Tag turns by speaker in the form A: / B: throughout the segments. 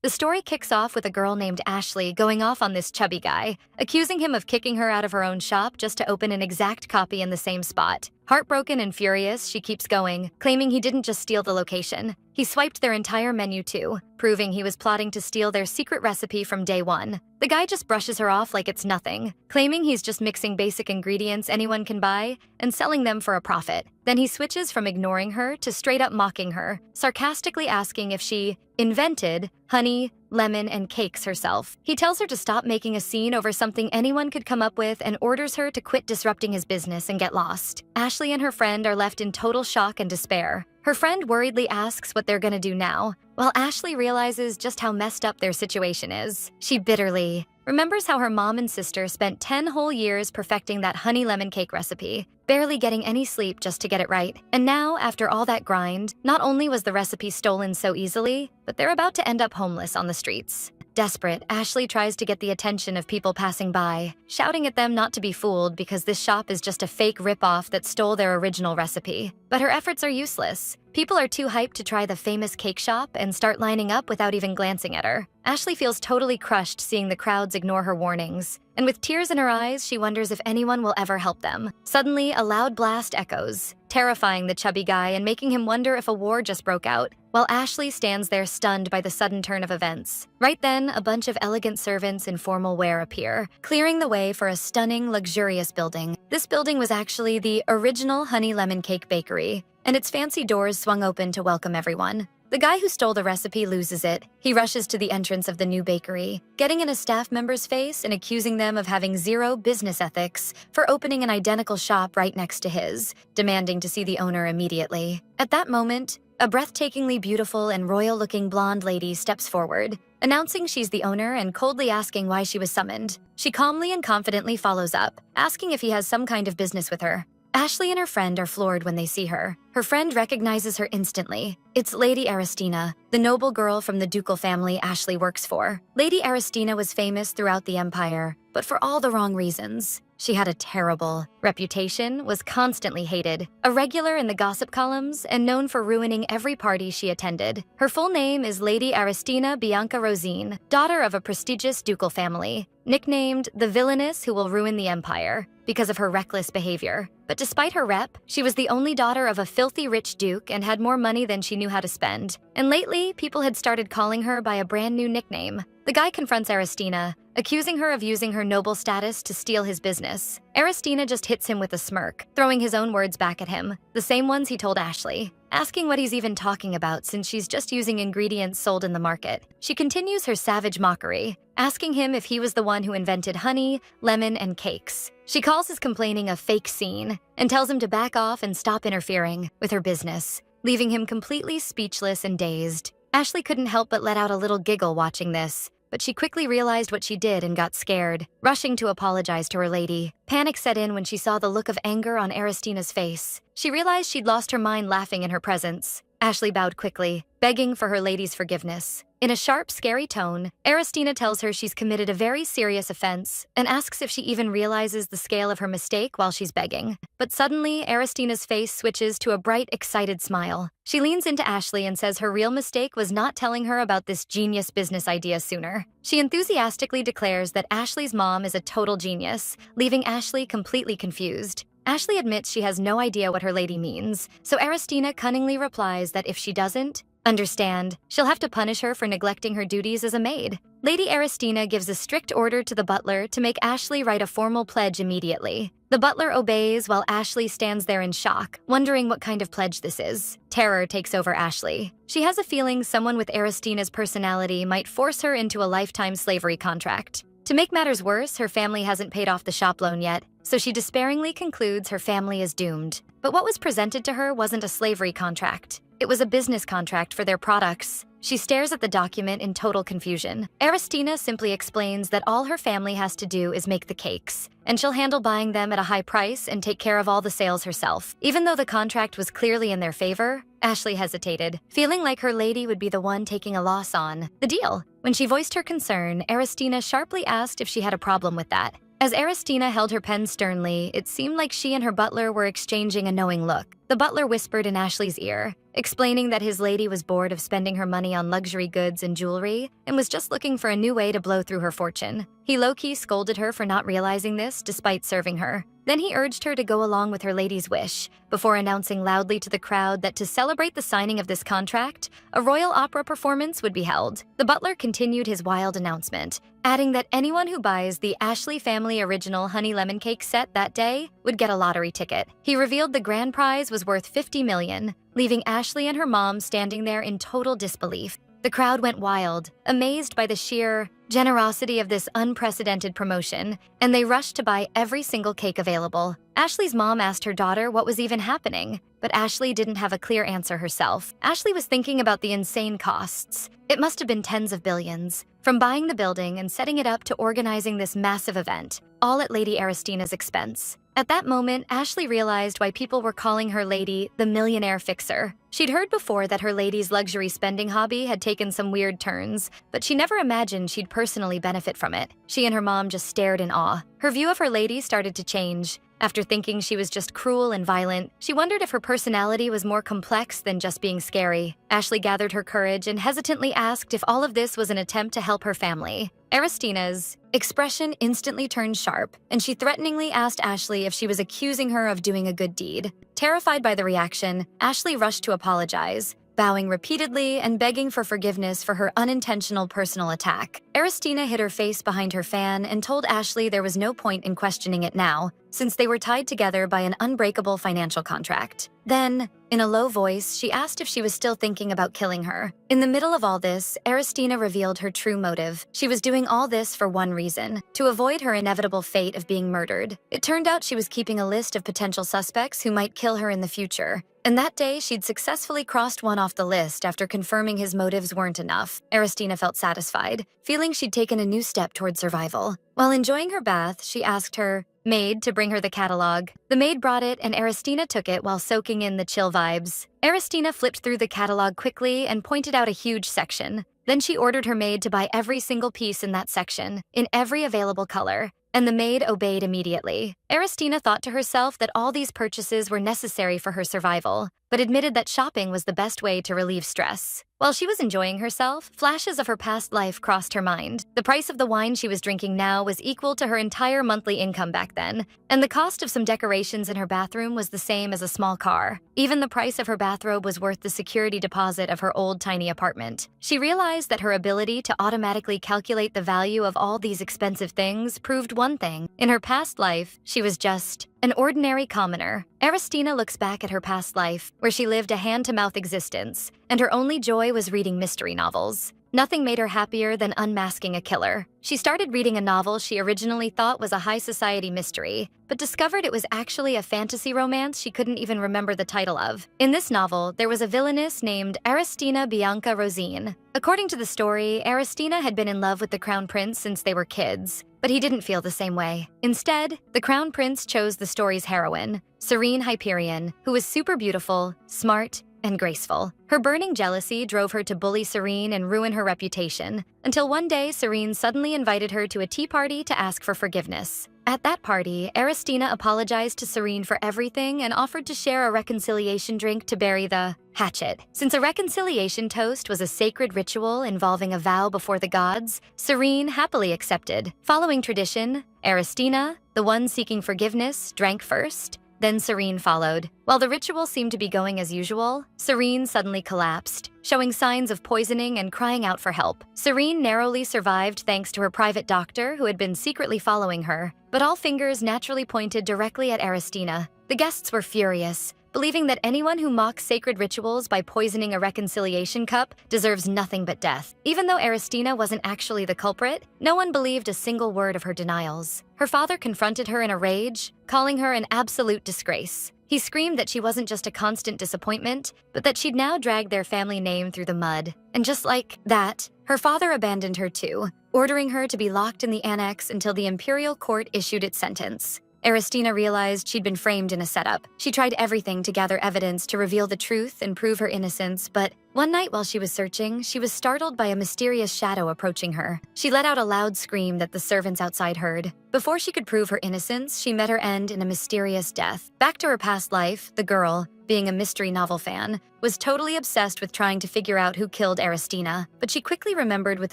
A: The story kicks off with a girl named Ashley going off on this chubby guy, accusing him of kicking her out of her own shop just to open an exact copy in the same spot. Heartbroken and furious, she keeps going, claiming he didn't just steal the location. He swiped their entire menu too, proving he was plotting to steal their secret recipe from day one. The guy just brushes her off like it's nothing, claiming he's just mixing basic ingredients anyone can buy and selling them for a profit. Then he switches from ignoring her to straight up mocking her, sarcastically asking if she invented honey, lemon, and cakes herself. He tells her to stop making a scene over something anyone could come up with and orders her to quit disrupting his business and get lost. Ashley and her friend are left in total shock and despair. Her friend worriedly asks what they're gonna do now, while Ashley realizes just how messed up their situation is. She bitterly remembers how her mom and sister spent 10 whole years perfecting that honey lemon cake recipe, barely getting any sleep just to get it right. And now, after all that grind, not only was the recipe stolen so easily, but they're about to end up homeless on the streets. Desperate, Ashley tries to get the attention of people passing by, shouting at them not to be fooled because this shop is just a fake ripoff that stole their original recipe. But her efforts are useless. People are too hyped to try the famous cake shop and start lining up without even glancing at her. Ashley feels totally crushed seeing the crowds ignore her warnings, and with tears in her eyes, she wonders if anyone will ever help them. Suddenly, a loud blast echoes, terrifying the chubby guy and making him wonder if a war just broke out, while Ashley stands there stunned by the sudden turn of events. Right then, a bunch of elegant servants in formal wear appear, clearing the way for a stunning, luxurious building. This building was actually the original Honey Lemon Cake Bakery, and its fancy doors swung open to welcome everyone. The guy who stole the recipe loses it. He rushes to the entrance of the new bakery, getting in a staff member's face and accusing them of having zero business ethics for opening an identical shop right next to his, demanding to see the owner immediately. At that moment, a breathtakingly beautiful and royal-looking blonde lady steps forward, announcing she's the owner and coldly asking why she was summoned. She calmly and confidently follows up, asking if he has some kind of business with her. Ashley and her friend are floored when they see her. Her friend recognizes her instantly. It's Lady Aristina, the noble girl from the ducal family Ashley works for. Lady Aristina was famous throughout the empire, but for all the wrong reasons. She had a terrible reputation, was constantly hated, a regular in the gossip columns, and known for ruining every party she attended. Her full name is Lady Aristina Bianca Rosine, daughter of a prestigious ducal family, nicknamed the Villainess who will ruin the empire because of her reckless behavior. But despite her rep, she was the only daughter of a filthy rich duke and had more money than she knew how to spend. And lately, people had started calling her by a brand new nickname. The guy confronts Aristina, accusing her of using her noble status to steal his business. Aristina just hits him with a smirk, throwing his own words back at him, the same ones he told Ashley, asking what he's even talking about since she's just using ingredients sold in the market. She continues her savage mockery, asking him if he was the one who invented honey, lemon, and cakes. She calls his complaining a fake scene and tells him to back off and stop interfering with her business, leaving him completely speechless and dazed. Ashley couldn't help but let out a little giggle watching this, but she quickly realized what she did and got scared, rushing to apologize to her lady. Panic set in when she saw the look of anger on Aristina's face. She realized she'd lost her mind laughing in her presence. Ashley bowed quickly, begging for her lady's forgiveness. In a sharp, scary tone, Aristina tells her she's committed a very serious offense and asks if she even realizes the scale of her mistake while she's begging. But suddenly, Aristina's face switches to a bright, excited smile. She leans into Ashley and says her real mistake was not telling her about this genius business idea sooner. She enthusiastically declares that Ashley's mom is a total genius, leaving Ashley completely confused. Ashley admits she has no idea what her lady means, so Aristina cunningly replies that if she doesn't understand, she'll have to punish her for neglecting her duties as a maid. Lady Aristina gives a strict order to the butler to make Ashley write a formal pledge immediately. The butler obeys while Ashley stands there in shock, wondering what kind of pledge this is. Terror takes over Ashley. She has a feeling someone with Aristina's personality might force her into a lifetime slavery contract. To make matters worse, her family hasn't paid off the shop loan yet, so she despairingly concludes her family is doomed. But what was presented to her wasn't a slavery contract. It was a business contract for their products. She stares at the document in total confusion. Aristina simply explains that all her family has to do is make the cakes, and she'll handle buying them at a high price and take care of all the sales herself. Even though the contract was clearly in their favor, Ashley hesitated, feeling like her lady would be the one taking a loss on the deal. When she voiced her concern, Aristina sharply asked if she had a problem with that. As Aristina held her pen sternly, it seemed like she and her butler were exchanging a knowing look. The butler whispered in Ashley's ear, explaining that his lady was bored of spending her money on luxury goods and jewelry and was just looking for a new way to blow through her fortune. He low-key scolded her for not realizing this despite serving her. Then he urged her to go along with her lady's wish, before announcing loudly to the crowd that to celebrate the signing of this contract, a royal opera performance would be held. The butler continued his wild announcement, adding that anyone who buys the Ashley Family Original Honey Lemon Cake set that day would get a lottery ticket. He revealed the grand prize was worth $50 million, leaving Ashley and her mom standing there in total disbelief. The crowd went wild, amazed by the sheer generosity of this unprecedented promotion, and they rushed to buy every single cake available. Ashley's mom asked her daughter what was even happening, but Ashley didn't have a clear answer herself. Ashley was thinking about the insane costs. It must have been tens of billions, from buying the building and setting it up to organizing this massive event, all at Lady Aristina's expense. At that moment, Ashley realized why people were calling her lady the millionaire fixer. She'd heard before that her lady's luxury spending hobby had taken some weird turns, but she never imagined she'd personally benefit from it. She and her mom just stared in awe. Her view of her lady started to change. After thinking she was just cruel and violent, she wondered if her personality was more complex than just being scary. Ashley gathered her courage and hesitantly asked if all of this was an attempt to help her family. Aristina's expression instantly turned sharp, and she threateningly asked Ashley if she was accusing her of doing a good deed. Terrified by the reaction, Ashley rushed to apologize, bowing repeatedly and begging for forgiveness for her unintentional personal attack. Aristina hid her face behind her fan and told Ashley there was no point in questioning it now, since they were tied together by an unbreakable financial contract. Then, in a low voice, she asked if she was still thinking about killing her. In the middle of all this, Aristina revealed her true motive. She was doing all this for one reason: to avoid her inevitable fate of being murdered. It turned out she was keeping a list of potential suspects who might kill her in the future. And that day, she'd successfully crossed one off the list after confirming his motives weren't enough. Aristina felt satisfied, feeling she'd taken a new step toward survival. While enjoying her bath, she asked her maid to bring her the catalog. The maid brought it, and Aristina took it while soaking in the chill vibes. Aristina flipped through the catalog quickly and pointed out a huge section. Then she ordered her maid to buy every single piece in that section, in every available color, and the maid obeyed immediately. Aristina thought to herself that all these purchases were necessary for her survival, but admitted that shopping was the best way to relieve stress. While she was enjoying herself, flashes of her past life crossed her mind. The price of the wine she was drinking now was equal to her entire monthly income back then, and the cost of some decorations in her bathroom was the same as a small car. Even the price of her bathrobe was worth the security deposit of her old tiny apartment. She realized that her ability to automatically calculate the value of all these expensive things proved one thing: in her past life, she was just an ordinary commoner. Aristina looks back at her past life, where she lived a hand-to-mouth existence, and her only joy was reading mystery novels. Nothing made her happier than unmasking a killer. She started reading a novel she originally thought was a high society mystery, but discovered it was actually a fantasy romance she couldn't even remember the title of. In this novel, there was a villainess named Aristina Bianca Rosine. According to the story, Aristina had been in love with the Crown Prince since they were kids, but he didn't feel the same way. Instead, the Crown Prince chose the story's heroine, Serene Hyperion, who was super beautiful, smart, and graceful. Her burning jealousy drove her to bully Serene and ruin her reputation, until one day Serene suddenly invited her to a tea party to ask for forgiveness. At that party, Aristina apologized to Serene for everything and offered to share a reconciliation drink to bury the hatchet. Since a reconciliation toast was a sacred ritual involving a vow before the gods, Serene happily accepted. Following tradition, Aristina, the one seeking forgiveness, drank first. Then Serene followed. While the ritual seemed to be going as usual, Serene suddenly collapsed, showing signs of poisoning and crying out for help. Serene narrowly survived thanks to her private doctor who had been secretly following her, but all fingers naturally pointed directly at Aristina. The guests were furious, believing that anyone who mocks sacred rituals by poisoning a reconciliation cup deserves nothing but death. Even though Aristina wasn't actually the culprit, no one believed a single word of her denials. Her father confronted her in a rage, calling her an absolute disgrace. He screamed that she wasn't just a constant disappointment, but that she'd now dragged their family name through the mud. And just like that, her father abandoned her too, ordering her to be locked in the annex until the imperial court issued its sentence. Aristina realized she'd been framed in a setup. She tried everything to gather evidence to reveal the truth and prove her innocence, but one night while she was searching, she was startled by a mysterious shadow approaching her. She let out a loud scream that the servants outside heard. Before she could prove her innocence, she met her end in a mysterious death. Back to her past life, the girl, being a mystery novel fan, was totally obsessed with trying to figure out who killed Aristina, but she quickly remembered with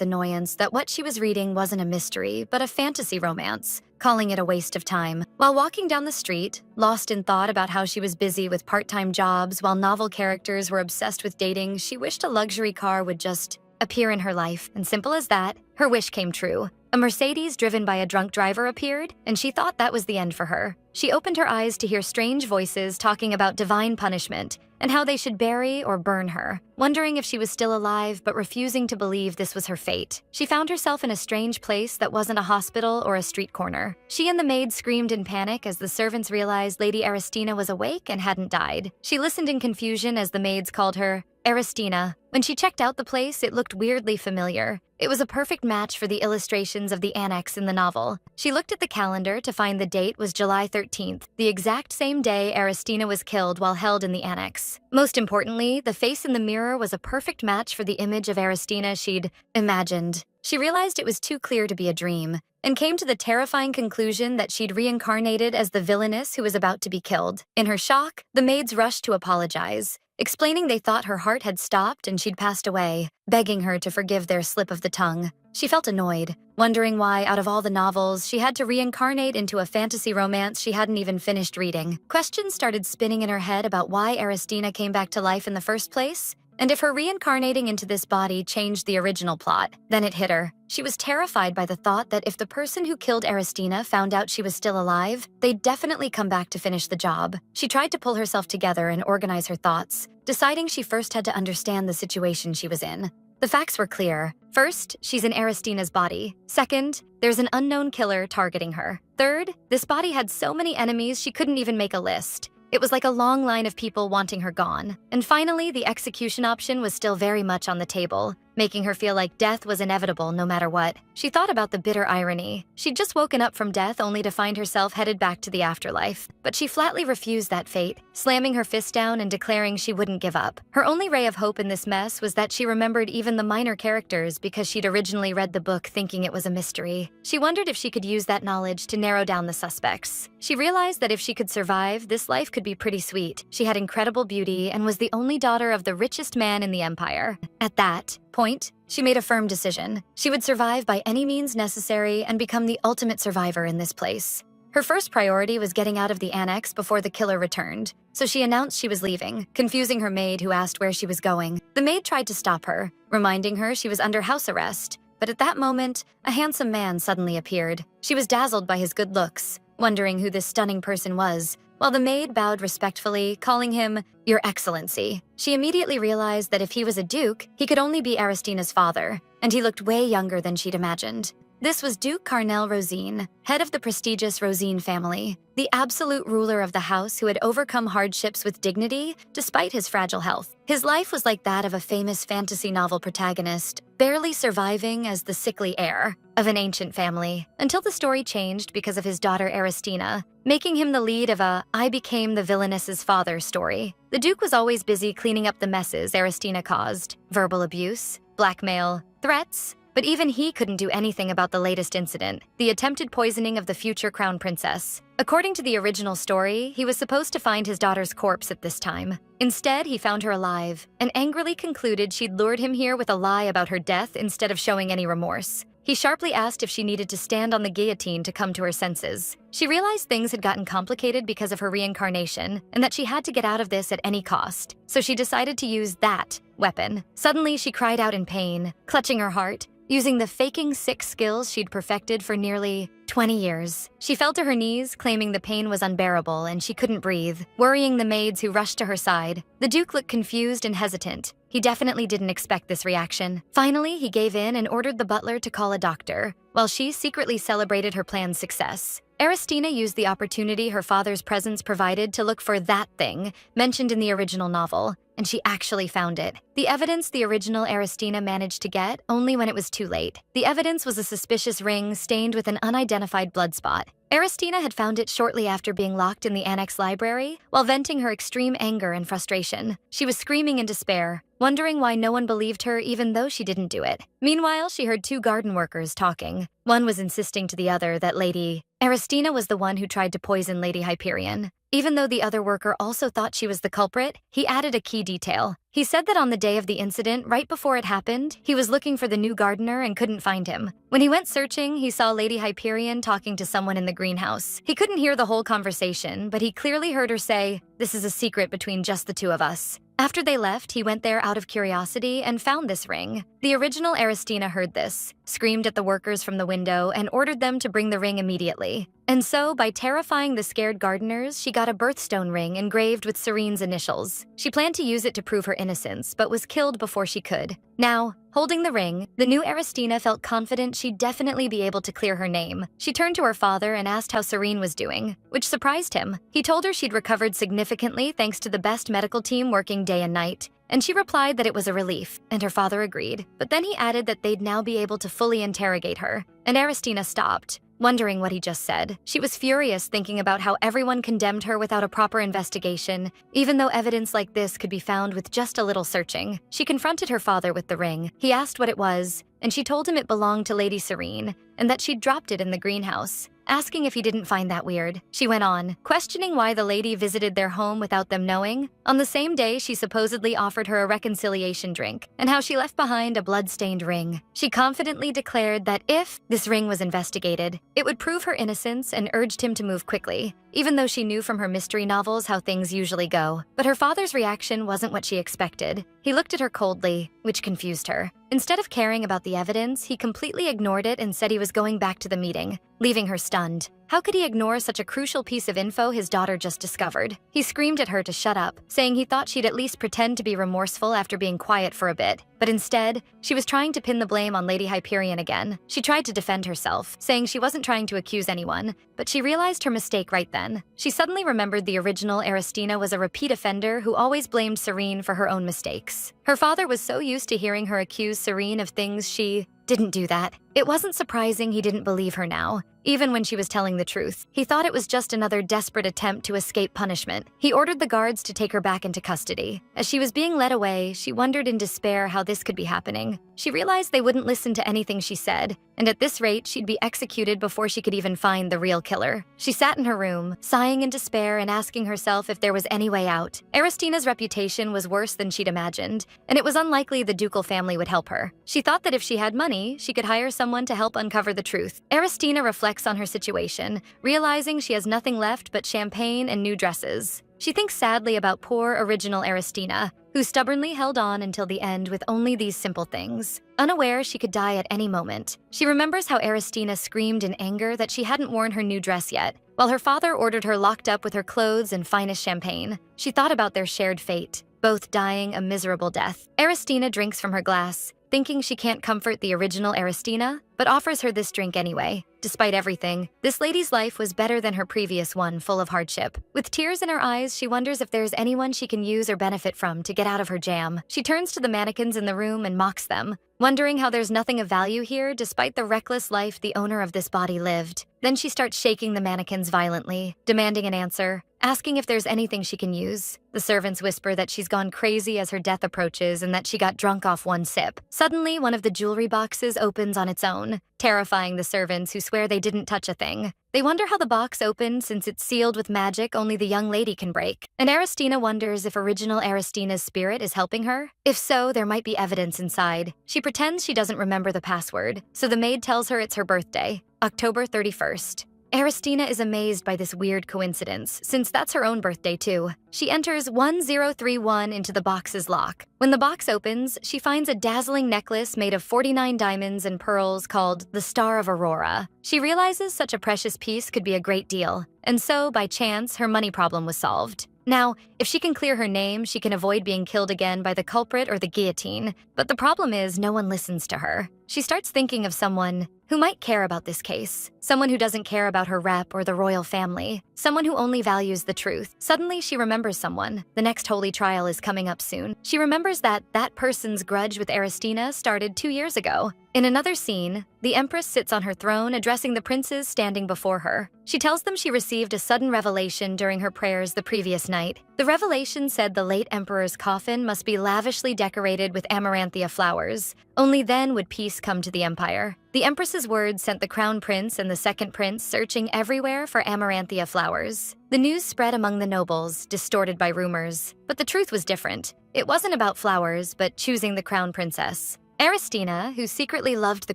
A: annoyance that what she was reading wasn't a mystery, but a fantasy romance, calling it a waste of time. While walking down the street, lost in thought about how she was busy with part-time jobs while novel characters were obsessed with dating, she wished a luxury car would just appear in her life, and simple as that, her wish came true. A Mercedes driven by a drunk driver appeared, and she thought that was the end for her. She opened her eyes to hear strange voices talking about divine punishment and how they should bury or burn her, wondering if she was still alive but refusing to believe this was her fate. She found herself in a strange place that wasn't a hospital or a street corner. She and the maid screamed in panic as the servants realized Lady Aristina was awake and hadn't died. She listened in confusion as the maids called her Aristina. When she checked out the place, it looked weirdly familiar. It was a perfect match for the illustrations of the annex in the novel. She looked at the calendar to find the date was July 13th, the exact same day Aristina was killed while held in the annex. Most importantly, the face in the mirror was a perfect match for the image of Aristina she'd imagined. She realized it was too clear to be a dream, and came to the terrifying conclusion that she'd reincarnated as the villainess who was about to be killed. In her shock, the maids rushed to apologize, explaining they thought her heart had stopped and she'd passed away, begging her to forgive their slip of the tongue. She felt annoyed, wondering why, out of all the novels, she had to reincarnate into a fantasy romance she hadn't even finished reading. Questions started spinning in her head about why Aristina came back to life in the first place, and if her reincarnating into this body changed the original plot. Then it hit her. She was terrified by the thought that if the person who killed Aristina found out she was still alive, they'd definitely come back to finish the job. She tried to pull herself together and organize her thoughts, deciding she first had to understand the situation she was in. The facts were clear. First, she's in Aristina's body. Second, there's an unknown killer targeting her. Third, this body had so many enemies she couldn't even make a list. It was like a long line of people wanting her gone. And finally, the execution option was still very much on the table, making her feel like death was inevitable no matter what. She thought about the bitter irony. She'd just woken up from death only to find herself headed back to the afterlife. But she flatly refused that fate, slamming her fist down and declaring she wouldn't give up. Her only ray of hope in this mess was that she remembered even the minor characters because she'd originally read the book thinking it was a mystery. She wondered if she could use that knowledge to narrow down the suspects. She realized that if she could survive, this life could be pretty sweet. She had incredible beauty and was the only daughter of the richest man in the empire. At that point, she made a firm decision. She would survive by any means necessary and become the ultimate survivor in this place. Her first priority was getting out of the annex before the killer returned, so she announced she was leaving, confusing her maid who asked where she was going. The maid tried to stop her, reminding her she was under house arrest, but at that moment, a handsome man suddenly appeared. She was dazzled by his good looks, wondering who this stunning person was, while the maid bowed respectfully, calling him Your Excellency. She immediately realized that if he was a duke, he could only be Aristina's father, and he looked way younger than she'd imagined. This was Duke Carnel Rosine, head of the prestigious Rosine family, the absolute ruler of the house who had overcome hardships with dignity despite his fragile health. His life was like that of a famous fantasy novel protagonist, barely surviving as the sickly heir of an ancient family, until the story changed because of his daughter Aristina, making him the lead of a I Became the Villainess's Father story. The Duke was always busy cleaning up the messes Aristina caused: verbal abuse, blackmail, threats. But even he couldn't do anything about the latest incident, the attempted poisoning of the future crown princess. According to the original story, he was supposed to find his daughter's corpse at this time. Instead, he found her alive, and angrily concluded she'd lured him here with a lie about her death instead of showing any remorse. He sharply asked if she needed to stand on the guillotine to come to her senses. She realized things had gotten complicated because of her reincarnation, and that she had to get out of this at any cost. So she decided to use that weapon. Suddenly, she cried out in pain, clutching her heart, using the faking sick skills she'd perfected for nearly 20 years. She fell to her knees, claiming the pain was unbearable and she couldn't breathe, worrying the maids who rushed to her side. The Duke looked confused and hesitant. He definitely didn't expect this reaction. Finally, he gave in and ordered the butler to call a doctor, while she secretly celebrated her plan's success. Aristina used the opportunity her father's presence provided to look for that thing mentioned in the original novel, and she actually found it. The evidence the original Aristina managed to get only when it was too late. The evidence was a suspicious ring stained with an unidentified blood spot. Aristina had found it shortly after being locked in the annex library while venting her extreme anger and frustration. She was screaming in despair, wondering why no one believed her even though she didn't do it. Meanwhile, she heard two garden workers talking. One was insisting to the other that Lady Aristina was the one who tried to poison Lady Hyperion. Even though the other worker also thought she was the culprit, he added a key detail. He said that on the day of the incident, right before it happened, he was looking for the new gardener and couldn't find him. When he went searching, he saw Lady Hyperion talking to someone in the greenhouse. He couldn't hear the whole conversation, but he clearly heard her say, "This is a secret between just the two of us." After they left, he went there out of curiosity and found this ring. The original Aristina heard this, screamed at the workers from the window, and ordered them to bring the ring immediately. And so, by terrifying the scared gardeners, she got a birthstone ring engraved with Serene's initials. She planned to use it to prove her innocence, but was killed before she could. Now, holding the ring, the new Aristina felt confident she'd definitely be able to clear her name. She turned to her father and asked how Serene was doing, which surprised him. He told her she'd recovered significantly thanks to the best medical team working day and night. And she replied that it was a relief, and her father agreed. But then he added that they'd now be able to fully interrogate her. And Aristina stopped, wondering what he just said. She was furious thinking about how everyone condemned her without a proper investigation, even though evidence like this could be found with just a little searching. She confronted her father with the ring. He asked what it was, and she told him it belonged to Lady Serene, and that she'd dropped it in the greenhouse. Asking if he didn't find that weird, she went on, questioning why the lady visited their home without them knowing. On the same day, she supposedly offered her a reconciliation drink, and how she left behind a blood-stained ring. She confidently declared that if this ring was investigated, it would prove her innocence and urged him to move quickly, even though she knew from her mystery novels how things usually go. But her father's reaction wasn't what she expected. He looked at her coldly, which confused her. Instead of caring about the evidence, he completely ignored it and said he was going back to the meeting, leaving her stunned. How could he ignore such a crucial piece of info his daughter just discovered? He screamed at her to shut up, saying he thought she'd at least pretend to be remorseful after being quiet for a bit. But instead, she was trying to pin the blame on Lady Hyperion again. She tried to defend herself, saying she wasn't trying to accuse anyone, but she realized her mistake right then. She suddenly remembered the original Aristina was a repeat offender who always blamed Serene for her own mistakes. Her father was so used to hearing her accuse Serene of things she didn't do that. It wasn't surprising he didn't believe her now, even when she was telling the truth. He thought it was just another desperate attempt to escape punishment. He ordered the guards to take her back into custody. As she was being led away, she wondered in despair how this could be happening. She realized they wouldn't listen to anything she said, and at this rate, she'd be executed before she could even find the real killer. She sat in her room, sighing in despair and asking herself if there was any way out. Aristina's reputation was worse than she'd imagined, and it was unlikely the ducal family would help her. She thought that if she had money, she could hire someone to help uncover the truth. Aristina reflects on her situation, realizing she has nothing left but champagne and new dresses. She thinks sadly about poor original Aristina, who stubbornly held on until the end with only these simple things. Unaware she could die at any moment, she remembers how Aristina screamed in anger that she hadn't worn her new dress yet, while her father ordered her locked up with her clothes and finest champagne. She thought about their shared fate, both dying a miserable death. Aristina drinks from her glass, thinking she can't comfort the original Aristina, but offers her this drink anyway. Despite everything, this lady's life was better than her previous one, full of hardship. With tears in her eyes, she wonders if there's anyone she can use or benefit from to get out of her jam. She turns to the mannequins in the room and mocks them, wondering how there's nothing of value here despite the reckless life the owner of this body lived. Then she starts shaking the mannequins violently, demanding an answer, asking if there's anything she can use. The servants whisper that she's gone crazy as her death approaches and that she got drunk off one sip. Suddenly, one of the jewelry boxes opens on its own, terrifying the servants who swear they didn't touch a thing. They wonder how the box opened since it's sealed with magic only the young lady can break. And Aristina wonders if original Aristina's spirit is helping her. If so, there might be evidence inside. She pretends she doesn't remember the password, so the maid tells her it's her birthday, October 31st. Aristina is amazed by this weird coincidence, since that's her own birthday too. She enters 1031 into the box's lock. When the box opens, she finds a dazzling necklace made of 49 diamonds and pearls called the Star of Aurora. She realizes such a precious piece could be a great deal, and so, by chance, her money problem was solved. Now, if she can clear her name, she can avoid being killed again by the culprit or the guillotine. But the problem is no one listens to her. She starts thinking of someone who might care about this case. Someone who doesn't care about her rep or the royal family. Someone who only values the truth. Suddenly, she remembers someone. The next holy trial is coming up soon. She remembers that person's grudge with Aristina started 2 years ago. In another scene, the Empress sits on her throne addressing the princes standing before her. She tells them she received a sudden revelation during her prayers the previous night. The revelation said the late Emperor's coffin must be lavishly decorated with amaranthia flowers. Only then would peace come to the empire. The Empress's boss's word sent the crown prince and the second prince searching everywhere for amaranthia flowers. The news spread among the nobles, distorted by rumors. But the truth was different. It wasn't about flowers, but choosing the crown princess. Aristina, who secretly loved the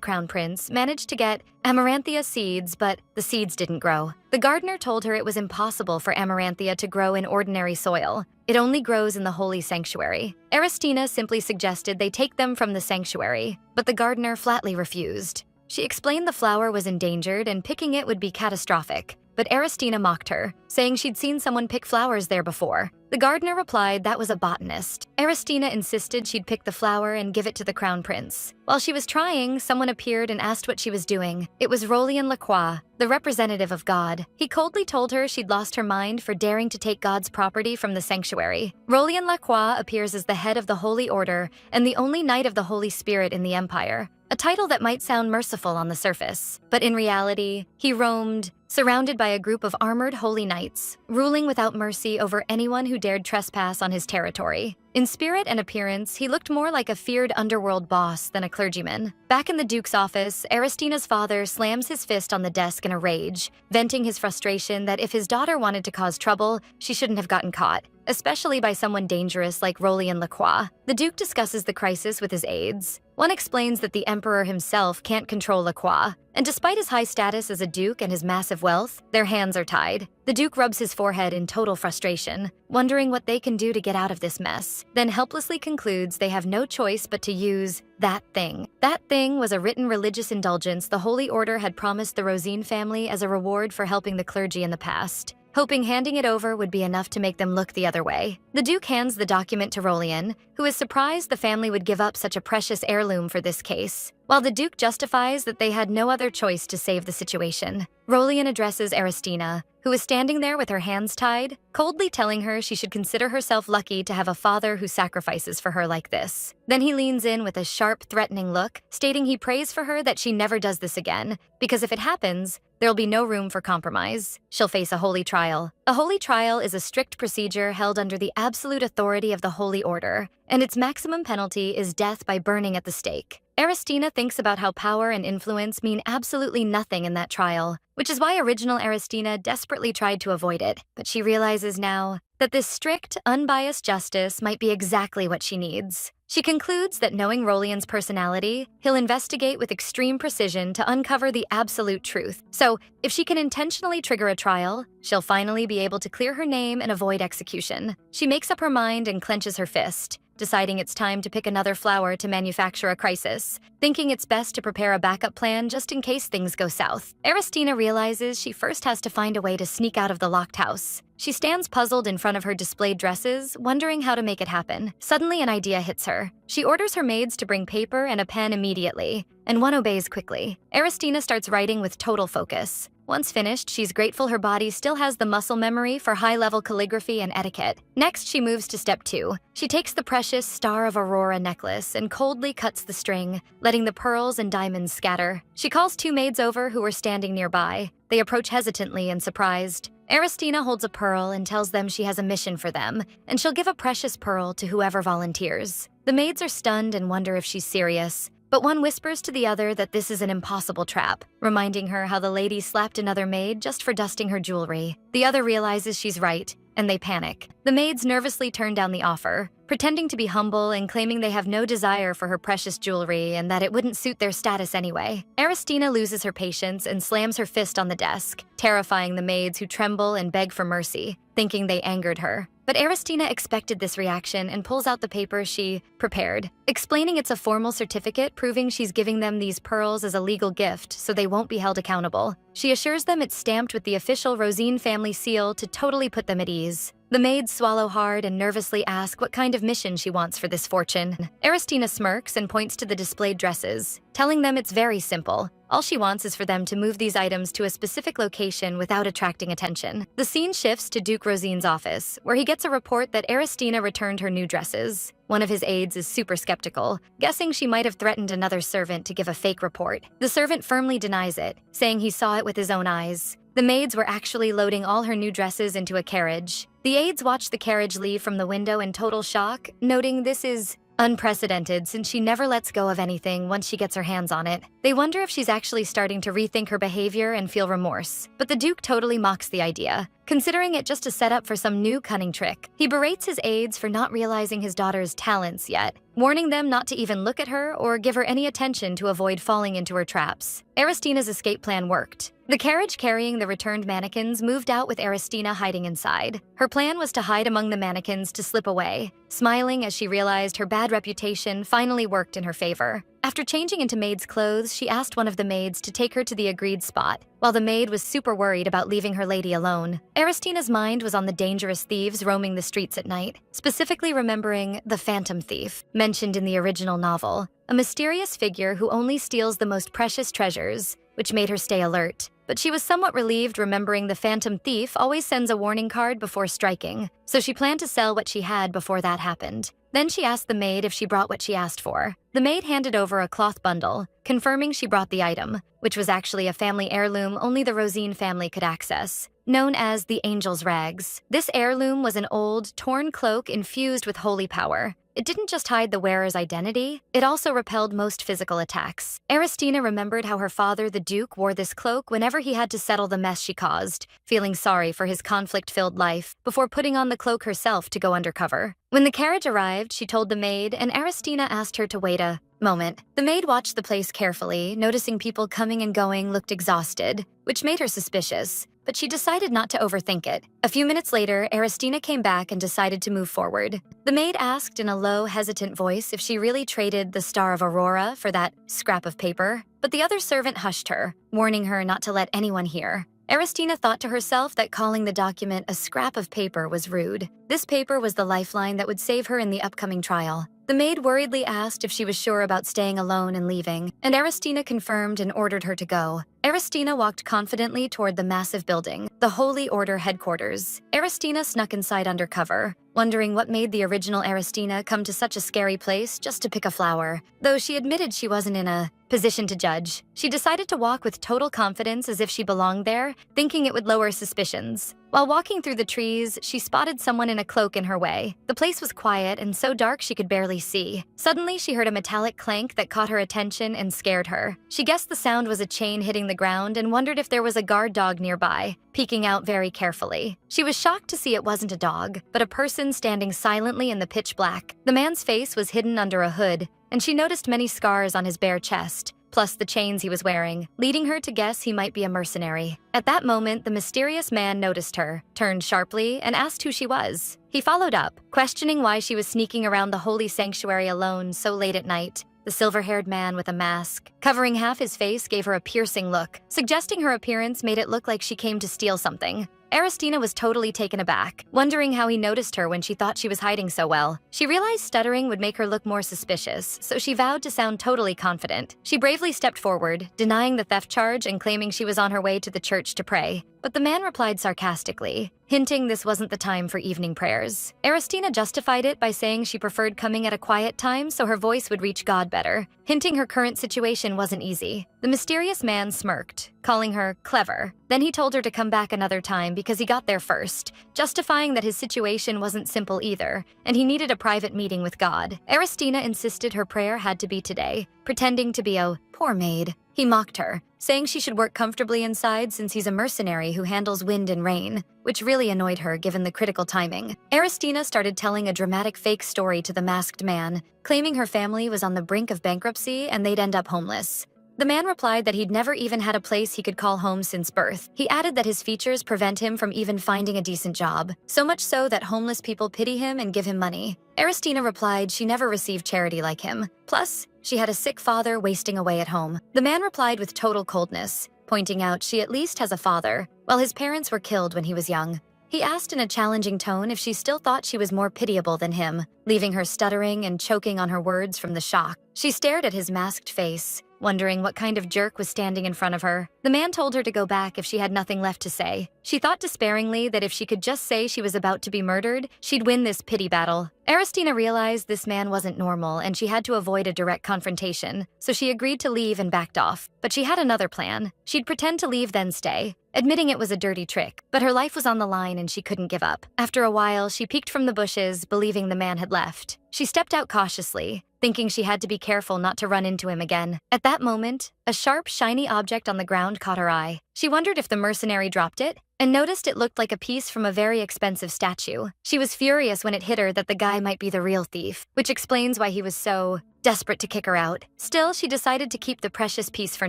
A: crown prince, managed to get amaranthia seeds, but the seeds didn't grow. The gardener told her it was impossible for amaranthia to grow in ordinary soil. It only grows in the holy sanctuary. Aristina simply suggested they take them from the sanctuary, but the gardener flatly refused. She explained the flower was endangered and picking it would be catastrophic. But Aristina mocked her, saying she'd seen someone pick flowers there before. The gardener replied that was a botanist. Aristina insisted she'd pick the flower and give it to the crown prince. While she was trying, someone appeared and asked what she was doing. It was Rolien Lacroix, the representative of God. He coldly told her she'd lost her mind for daring to take God's property from the sanctuary. Rolien Lacroix appears as the head of the Holy Order and the only Knight of the Holy Spirit in the Empire. A title that might sound merciful on the surface, but in reality, he roamed, surrounded by a group of armored holy knights, ruling without mercy over anyone who dared trespass on his territory. In spirit and appearance, he looked more like a feared underworld boss than a clergyman. Back in the Duke's office, Aristina's father slams his fist on the desk in a rage, venting his frustration that if his daughter wanted to cause trouble, she shouldn't have gotten caught, especially by someone dangerous like Rolien Lacroix. The Duke discusses the crisis with his aides. One explains that the Emperor himself can't control Lacroix, and despite his high status as a Duke and his massive wealth, their hands are tied. The Duke rubs his forehead in total frustration, wondering what they can do to get out of this mess, then helplessly concludes they have no choice but to use that thing. That thing was a written religious indulgence the Holy Order had promised the Rosine family as a reward for helping the clergy in the past, hoping handing it over would be enough to make them look the other way. The Duke hands the document to Rolien, who is surprised the family would give up such a precious heirloom for this case, while the Duke justifies that they had no other choice to save the situation. Rolien addresses Aristina, who is standing there with her hands tied, coldly telling her she should consider herself lucky to have a father who sacrifices for her like this. Then he leans in with a sharp, threatening look, stating he prays for her that she never does this again, because if it happens, there'll be no room for compromise. She'll face a holy trial. A holy trial is a strict procedure held under the absolute authority of the Holy Order, and its maximum penalty is death by burning at the stake. Aristina thinks about how power and influence mean absolutely nothing in that trial, which is why original Aristina desperately tried to avoid it. But she realizes now that this strict, unbiased justice might be exactly what she needs. She concludes that knowing Rolien's personality, he'll investigate with extreme precision to uncover the absolute truth. So, if she can intentionally trigger a trial, she'll finally be able to clear her name and avoid execution. She makes up her mind and clenches her fist, deciding it's time to pick another flower to manufacture a crisis, thinking it's best to prepare a backup plan just in case things go south. Aristina realizes she first has to find a way to sneak out of the locked house. She stands puzzled in front of her displayed dresses, wondering how to make it happen. Suddenly, an idea hits her. She orders her maids to bring paper and a pen immediately, and one obeys quickly. Aristina starts writing with total focus. Once finished, she's grateful her body still has the muscle memory for high-level calligraphy and etiquette. Next, she moves to step 2. She takes the precious Star of Aurora necklace and coldly cuts the string, letting the pearls and diamonds scatter. She calls 2 maids over who are standing nearby. They approach hesitantly and surprised. Aristina holds a pearl and tells them she has a mission for them, and she'll give a precious pearl to whoever volunteers. The maids are stunned and wonder if she's serious, but one whispers to the other that this is an impossible trap, reminding her how the lady slapped another maid just for dusting her jewelry. The other realizes she's right, and they panic. The maids nervously turn down the offer, pretending to be humble and claiming they have no desire for her precious jewelry and that it wouldn't suit their status anyway. Aristina loses her patience and slams her fist on the desk, terrifying the maids who tremble and beg for mercy, thinking they angered her. But Aristina expected this reaction and pulls out the paper she prepared, explaining it's a formal certificate proving she's giving them these pearls as a legal gift so they won't be held accountable. She assures them it's stamped with the official Rosine family seal to totally put them at ease. The maids swallow hard and nervously ask what kind of mission she wants for this fortune. Aristina smirks and points to the displayed dresses, telling them it's very simple. All she wants is for them to move these items to a specific location without attracting attention. The scene shifts to Duke Rosine's office, where he gets a report that Aristina returned her new dresses. One of his aides is super skeptical, guessing she might have threatened another servant to give a fake report. The servant firmly denies it, saying he saw it with his own eyes. The maids were actually loading all her new dresses into a carriage. The aides watch the carriage leave from the window in total shock, noting this is Unprecedented since she never lets go of anything once she gets her hands on it. They wonder if she's actually starting to rethink her behavior and feel remorse. But the Duke totally mocks the idea, considering it just a setup for some new cunning trick. He berates his aides for not realizing his daughter's talents yet, warning them not to even look at her or give her any attention to avoid falling into her traps. Aristina's escape plan worked. The carriage carrying the returned mannequins moved out with Aristina hiding inside. Her plan was to hide among the mannequins to slip away, smiling as she realized her bad reputation finally worked in her favor. After changing into maid's clothes, she asked one of the maids to take her to the agreed spot, while the maid was super worried about leaving her lady alone. Aristina's mind was on the dangerous thieves roaming the streets at night, specifically remembering the Phantom Thief, mentioned in the original novel, a mysterious figure who only steals the most precious treasures, which made her stay alert. But she was somewhat relieved remembering the Phantom Thief always sends a warning card before striking, so she planned to sell what she had before that happened. Then she asked the maid if she brought what she asked for. The maid handed over a cloth bundle, confirming she brought the item, which was actually a family heirloom only the Rosine family could access, known as the Angel's Rags. This heirloom was an old, torn cloak infused with holy power. It didn't just hide the wearer's identity, it also repelled most physical attacks. Aristina remembered how her father, the Duke, wore this cloak whenever he had to settle the mess she caused, feeling sorry for his conflict-filled life, before putting on the cloak herself to go undercover. When the carriage arrived, she told the maid, and Aristina asked her to wait a moment. The maid watched the place carefully, noticing people coming and going looked exhausted, which made her suspicious, but she decided not to overthink it. A few minutes later, Aristina came back and decided to move forward. The maid asked in a low, hesitant voice if she really traded the Star of Aurora for that scrap of paper, but the other servant hushed her, warning her not to let anyone hear. Aristina thought to herself that calling the document a scrap of paper was rude. This paper was the lifeline that would save her in the upcoming trial. The maid worriedly asked if she was sure about staying alone and leaving, and Aristina confirmed and ordered her to go. Aristina walked confidently toward the massive building, the Holy Order headquarters. Aristina snuck inside undercover, wondering what made the original Aristina come to such a scary place just to pick a flower. Though she admitted she wasn't in a position to judge, she decided to walk with total confidence as if she belonged there, thinking it would lower suspicions. While walking through the trees, she spotted someone in a cloak in her way. The place was quiet and so dark she could barely see. Suddenly, she heard a metallic clank that caught her attention and scared her. She guessed the sound was a chain hitting the ground and wondered if there was a guard dog nearby, peeking out very carefully. She was shocked to see it wasn't a dog, but a person standing silently in the pitch black. The man's face was hidden under a hood, and she noticed many scars on his bare chest, plus the chains he was wearing, leading her to guess he might be a mercenary. At that moment, the mysterious man noticed her, turned sharply, and asked who she was. He followed up, questioning why she was sneaking around the holy sanctuary alone so late at night. The silver-haired man with a mask, covering half his face, gave her a piercing look, suggesting her appearance made it look like she came to steal something. Aristina was totally taken aback, wondering how he noticed her when she thought she was hiding so well. She realized stuttering would make her look more suspicious, so she vowed to sound totally confident. She bravely stepped forward, denying the theft charge and claiming she was on her way to the church to pray. But the man replied sarcastically, hinting this wasn't the time for evening prayers. Aristina justified it by saying she preferred coming at a quiet time so her voice would reach God better, hinting her current situation wasn't easy. The mysterious man smirked, calling her clever. Then he told her to come back another time because he got there first, justifying that his situation wasn't simple either, and he needed a private meeting with God. Aristina insisted her prayer had to be today, pretending to be a poor maid. He mocked her, saying she should work comfortably inside since he's a mercenary who handles wind and rain, which really annoyed her given the critical timing. Aristina started telling a dramatic fake story to the masked man, claiming her family was on the brink of bankruptcy and they'd end up homeless. The man replied that he'd never even had a place he could call home since birth. He added that his features prevent him from even finding a decent job, so much so that homeless people pity him and give him money. Aristina replied she never received charity like him. Plus, she had a sick father wasting away at home. The man replied with total coldness, pointing out she at least has a father, while his parents were killed when he was young. He asked in a challenging tone if she still thought she was more pitiable than him, leaving her stuttering and choking on her words from the shock. She stared at his masked face, wondering what kind of jerk was standing in front of her. The man told her to go back if she had nothing left to say. She thought despairingly that if she could just say she was about to be murdered, she'd win this pity battle. Aristina realized this man wasn't normal and she had to avoid a direct confrontation, so she agreed to leave and backed off. But she had another plan. She'd pretend to leave then stay, admitting it was a dirty trick, but her life was on the line and she couldn't give up. After a while, she peeked from the bushes, believing the man had left. She stepped out cautiously, thinking she had to be careful not to run into him again. At that moment, a sharp, shiny object on the ground caught her eye. She wondered if the mercenary dropped it, and noticed it looked like a piece from a very expensive statue. She was furious when it hit her that the guy might be the real thief, which explains why he was so desperate to kick her out. Still, she decided to keep the precious piece for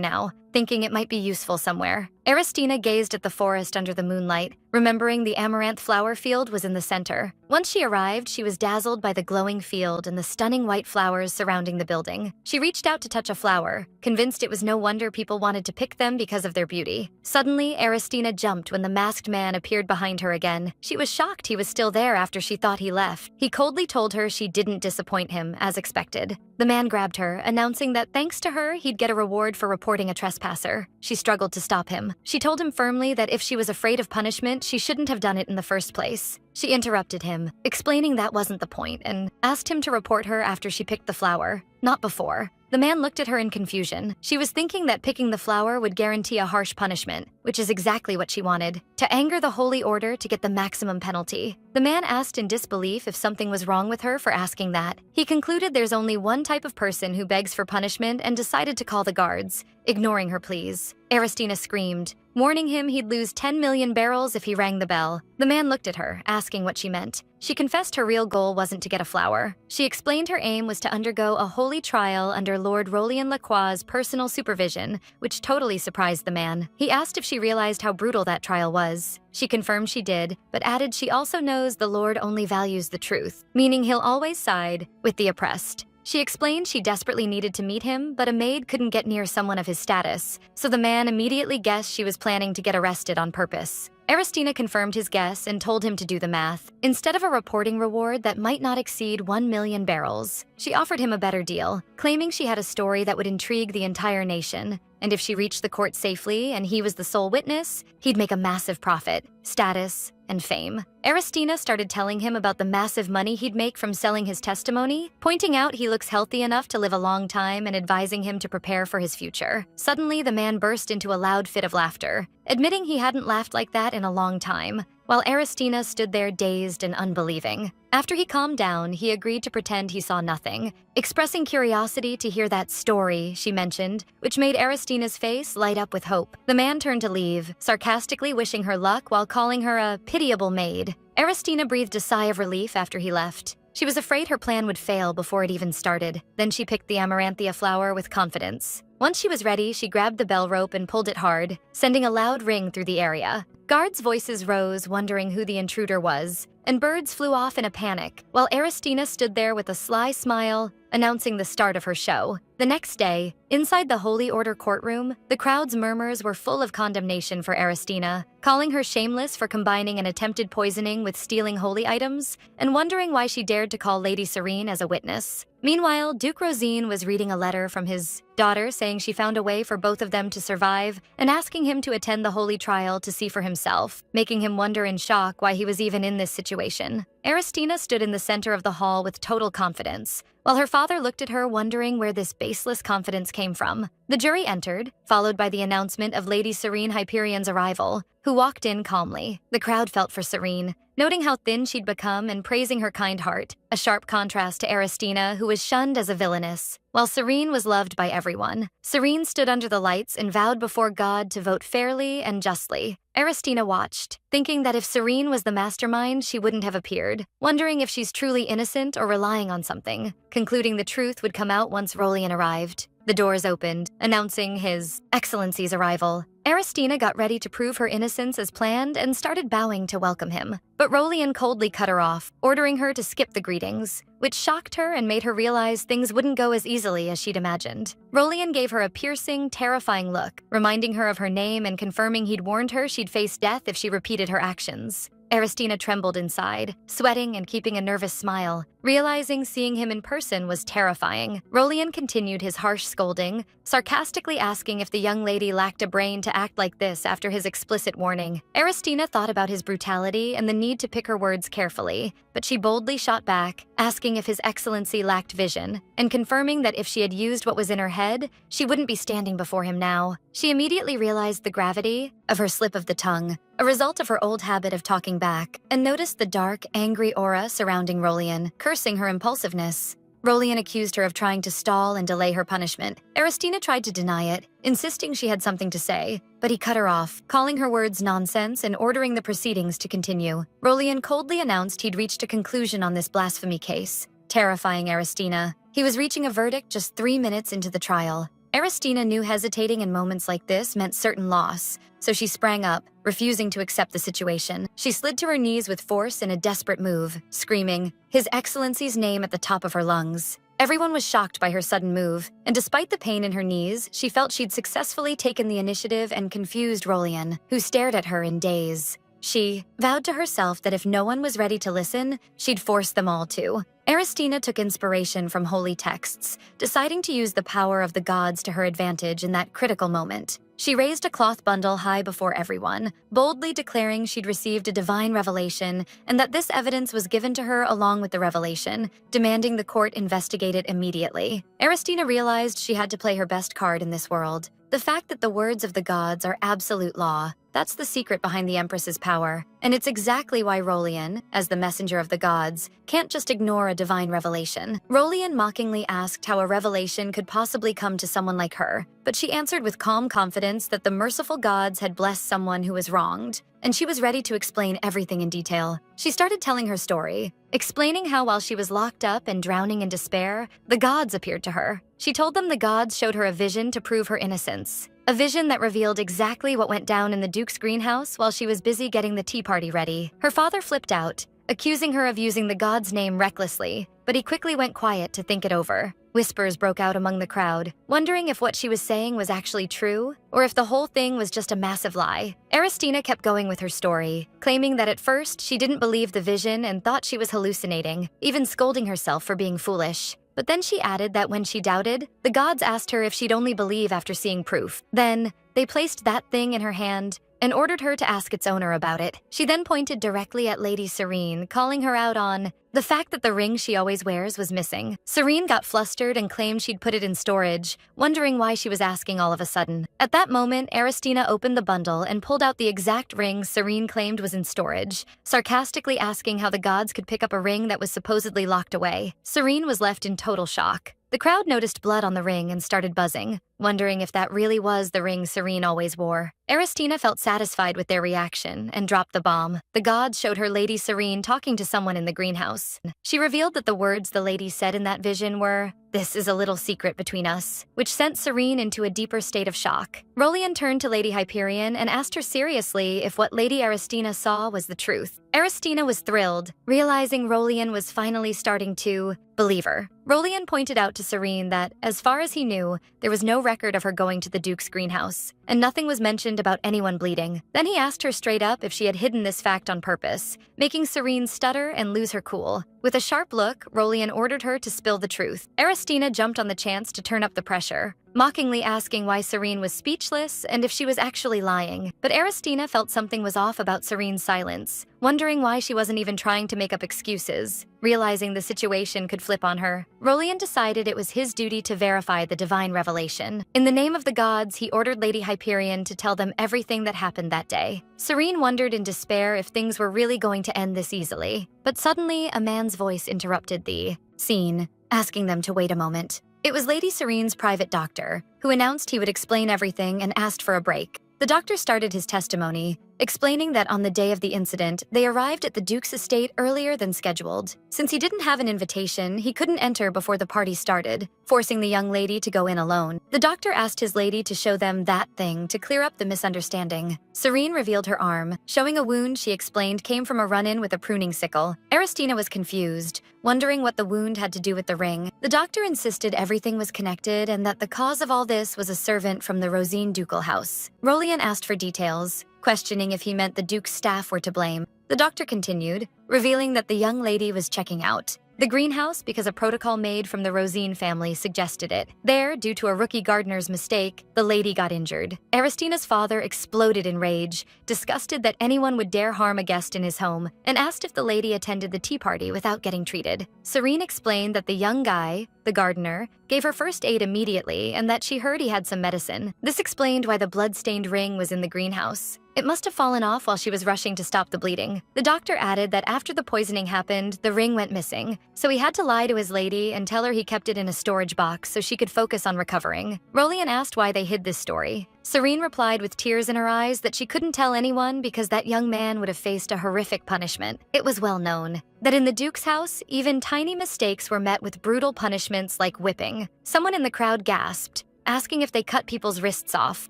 A: now, thinking it might be useful somewhere. Aristina gazed at the forest under the moonlight, remembering the amaranth flower field was in the center. Once she arrived, she was dazzled by the glowing field and the stunning white flowers surrounding the building. She reached out to touch a flower, convinced it was no wonder people wanted to pick them because of their beauty. Suddenly, Aristina jumped when the masked man appeared behind her again. She was shocked he was still there after she thought he left. He coldly told her she didn't disappoint him, as expected. The man grabbed her, announcing that thanks to her, he'd get a reward for reporting a trespasser. She struggled to stop him. She told him firmly that if she was afraid of punishment, she shouldn't have done it in the first place. She interrupted him, explaining that wasn't the point, and asked him to report her after she picked the flower, not before. The man looked at her in confusion. She was thinking that picking the flower would guarantee a harsh punishment, which is exactly what she wanted, to anger the Holy Order to get the maximum penalty. The man asked in disbelief if something was wrong with her for asking that. He concluded there's only one type of person who begs for punishment and decided to call the guards, ignoring her pleas. Aristina screamed, warning him he'd lose 10 million barrels if he rang the bell. The man looked at her, asking what she meant. She confessed her real goal wasn't to get a flower. She explained her aim was to undergo a holy trial under Lord Rolian Lacroix's personal supervision, which totally surprised the man. He asked if she realized how brutal that trial was. She confirmed she did, but added she also knows the Lord only values the truth, meaning he'll always side with the oppressed. She explained she desperately needed to meet him, but a maid couldn't get near someone of his status, so the man immediately guessed she was planning to get arrested on purpose. Aristina confirmed his guess and told him to do the math. Instead of a reporting reward that might not exceed 1 million barrels, she offered him a better deal, claiming she had a story that would intrigue the entire nation, and if she reached the court safely and he was the sole witness, he'd make a massive profit, status, and fame. Aristina started telling him about the massive money he'd make from selling his testimony, pointing out he looks healthy enough to live a long time and advising him to prepare for his future. Suddenly, the man burst into a loud fit of laughter, admitting he hadn't laughed like that in a long time, while Aristina stood there dazed and unbelieving. After he calmed down, he agreed to pretend he saw nothing, expressing curiosity to hear that story she mentioned, which made Aristina's face light up with hope. The man turned to leave, sarcastically wishing her luck while calling her a pitiable maid. Aristina breathed a sigh of relief after he left. She was afraid her plan would fail before it even started. Then she picked the amaranthia flower with confidence. Once she was ready, she grabbed the bell rope and pulled it hard, sending a loud ring through the area. Guards' voices rose, wondering who the intruder was, and birds flew off in a panic, while Aristina stood there with a sly smile, announcing the start of her show. The next day, inside the Holy Order courtroom, the crowd's murmurs were full of condemnation for Aristina, calling her shameless for combining an attempted poisoning with stealing holy items, and wondering why she dared to call Lady Serene as a witness. Meanwhile, Duke Rosine was reading a letter from his daughter saying she found a way for both of them to survive and asking him to attend the holy trial to see for himself, making him wonder in shock why he was even in this situation. Aristina stood in the center of the hall with total confidence, while her father looked at her wondering where this baseless confidence came from. The jury entered, followed by the announcement of Lady Serene Hyperion's arrival, who walked in calmly. The crowd felt for Serene, noting how thin she'd become and praising her kind heart, a sharp contrast to Aristina, who was shunned as a villainess. While Serene was loved by everyone, Serene stood under the lights and vowed before God to vote fairly and justly. Aristina watched, thinking that if Serene was the mastermind, she wouldn't have appeared, wondering if she's truly innocent or relying on something, concluding the truth would come out once Rolian arrived. The doors opened, announcing His Excellency's arrival. Aristina got ready to prove her innocence as planned and started bowing to welcome him. But Rolian coldly cut her off, ordering her to skip the greetings, which shocked her and made her realize things wouldn't go as easily as she'd imagined. Rolian gave her a piercing, terrifying look, reminding her of her name and confirming he'd warned her she'd face death if she repeated her actions. Aristina trembled inside, sweating and keeping a nervous smile, realizing seeing him in person was terrifying. Rolian continued his harsh scolding, sarcastically asking if the young lady lacked a brain to act like this after his explicit warning. Aristina thought about his brutality and the need to pick her words carefully, but she boldly shot back, asking if His Excellency lacked vision, and confirming that if she had used what was in her head, she wouldn't be standing before him now. She immediately realized the gravity of her slip of the tongue, a result of her old habit of talking back, and noticed the dark, angry aura surrounding Rolian, cursing her impulsiveness. Rolian accused her of trying to stall and delay her punishment. Aristina tried to deny it, insisting she had something to say, but he cut her off, calling her words nonsense and ordering the proceedings to continue. Rolian coldly announced he'd reached a conclusion on this blasphemy case, terrifying Aristina. He was reaching a verdict just 3 minutes into the trial. Aristina knew hesitating in moments like this meant certain loss, so she sprang up, refusing to accept the situation. She slid to her knees with force in a desperate move, screaming His Excellency's name at the top of her lungs. Everyone was shocked by her sudden move, and despite the pain in her knees, she felt she'd successfully taken the initiative and confused Rolian, who stared at her in daze. She vowed to herself that if no one was ready to listen, she'd force them all to. Aristina took inspiration from holy texts, deciding to use the power of the gods to her advantage in that critical moment. She raised a cloth bundle high before everyone, boldly declaring she'd received a divine revelation and that this evidence was given to her along with the revelation, demanding the court investigate it immediately. Aristina realized she had to play her best card in this world. The fact that the words of the gods are absolute law, that's the secret behind the Empress's power. And it's exactly why Rolian, as the messenger of the gods, can't just ignore a divine revelation. Rolian mockingly asked how a revelation could possibly come to someone like her, but she answered with calm confidence that the merciful gods had blessed someone who was wronged, and she was ready to explain everything in detail. She started telling her story, explaining how while she was locked up and drowning in despair, the gods appeared to her. She told them the gods showed her a vision to prove her innocence. A vision that revealed exactly what went down in the Duke's greenhouse while she was busy getting the tea party ready. Her father flipped out, accusing her of using the god's name recklessly, but he quickly went quiet to think it over. Whispers broke out among the crowd, wondering if what she was saying was actually true, or if the whole thing was just a massive lie. Aristina kept going with her story, claiming that at first she didn't believe the vision and thought she was hallucinating, even scolding herself for being foolish. But then she added that when she doubted, the gods asked her if she'd only believe after seeing proof. Then, they placed that thing in her hand and ordered her to ask its owner about it. She then pointed directly at Lady Serene, calling her out on the fact that the ring she always wears was missing. Serene got flustered and claimed she'd put it in storage, wondering why she was asking all of a sudden. At that moment, Aristina opened the bundle and pulled out the exact ring Serene claimed was in storage, sarcastically asking how the gods could pick up a ring that was supposedly locked away. Serene was left in total shock. The crowd noticed blood on the ring and started buzzing, wondering if that really was the ring Serene always wore. Aristina felt satisfied with their reaction and dropped the bomb. The gods showed her Lady Serene talking to someone in the greenhouse. She revealed that the words the lady said in that vision were, "This is a little secret between us," which sent Serene into a deeper state of shock. Rolian turned to Lady Hyperion and asked her seriously if what Lady Aristina saw was the truth. Aristina was thrilled, realizing Rolian was finally starting to believe her. Rolian pointed out to Serene that, as far as he knew, there was no record of her going to the Duke's greenhouse, and nothing was mentioned about anyone bleeding. Then he asked her straight up if she had hidden this fact on purpose, making Serene stutter and lose her cool. With a sharp look, Rolian ordered her to spill the truth. Aristina jumped on the chance to turn up the pressure, mockingly asking why Serene was speechless and if she was actually lying. But Aristina felt something was off about Serene's silence, wondering why she wasn't even trying to make up excuses. Realizing the situation could flip on her, Rolian decided it was his duty to verify the divine revelation. In the name of the gods, he ordered Lady Hyperion to tell them everything that happened that day. Serene wondered in despair if things were really going to end this easily. But suddenly, a man's voice interrupted the scene, asking them to wait a moment. It was Lady Serene's private doctor, who announced he would explain everything and asked for a break. The doctor started his testimony, explaining that on the day of the incident, they arrived at the Duke's estate earlier than scheduled. Since he didn't have an invitation, he couldn't enter before the party started, forcing the young lady to go in alone. The doctor asked his lady to show them that thing to clear up the misunderstanding. Serene revealed her arm, showing a wound she explained came from a run-in with a pruning sickle. Aristina was confused, wondering what the wound had to do with the ring. The doctor insisted everything was connected and that the cause of all this was a servant from the Rosine ducal house. Rolian asked for details, questioning if he meant the Duke's staff were to blame. The doctor continued, revealing that the young lady was checking out the greenhouse because a protocol made from the Rosine family suggested it. There, due to a rookie gardener's mistake, the lady got injured. Aristina's father exploded in rage, disgusted that anyone would dare harm a guest in his home, and asked if the lady attended the tea party without getting treated. Serene explained that the young guy, the gardener, gave her first aid immediately and that she heard he had some medicine. This explained why the blood-stained ring was in the greenhouse. It must have fallen off while she was rushing to stop the bleeding. The doctor added that after the poisoning happened, the ring went missing, so he had to lie to his lady and tell her he kept it in a storage box so she could focus on recovering. Rolian asked why they hid this story. Serene replied with tears in her eyes that she couldn't tell anyone because that young man would have faced a horrific punishment. It was well known that in the Duke's house, even tiny mistakes were met with brutal punishments like whipping. Someone in the crowd gasped, asking if they cut people's wrists off,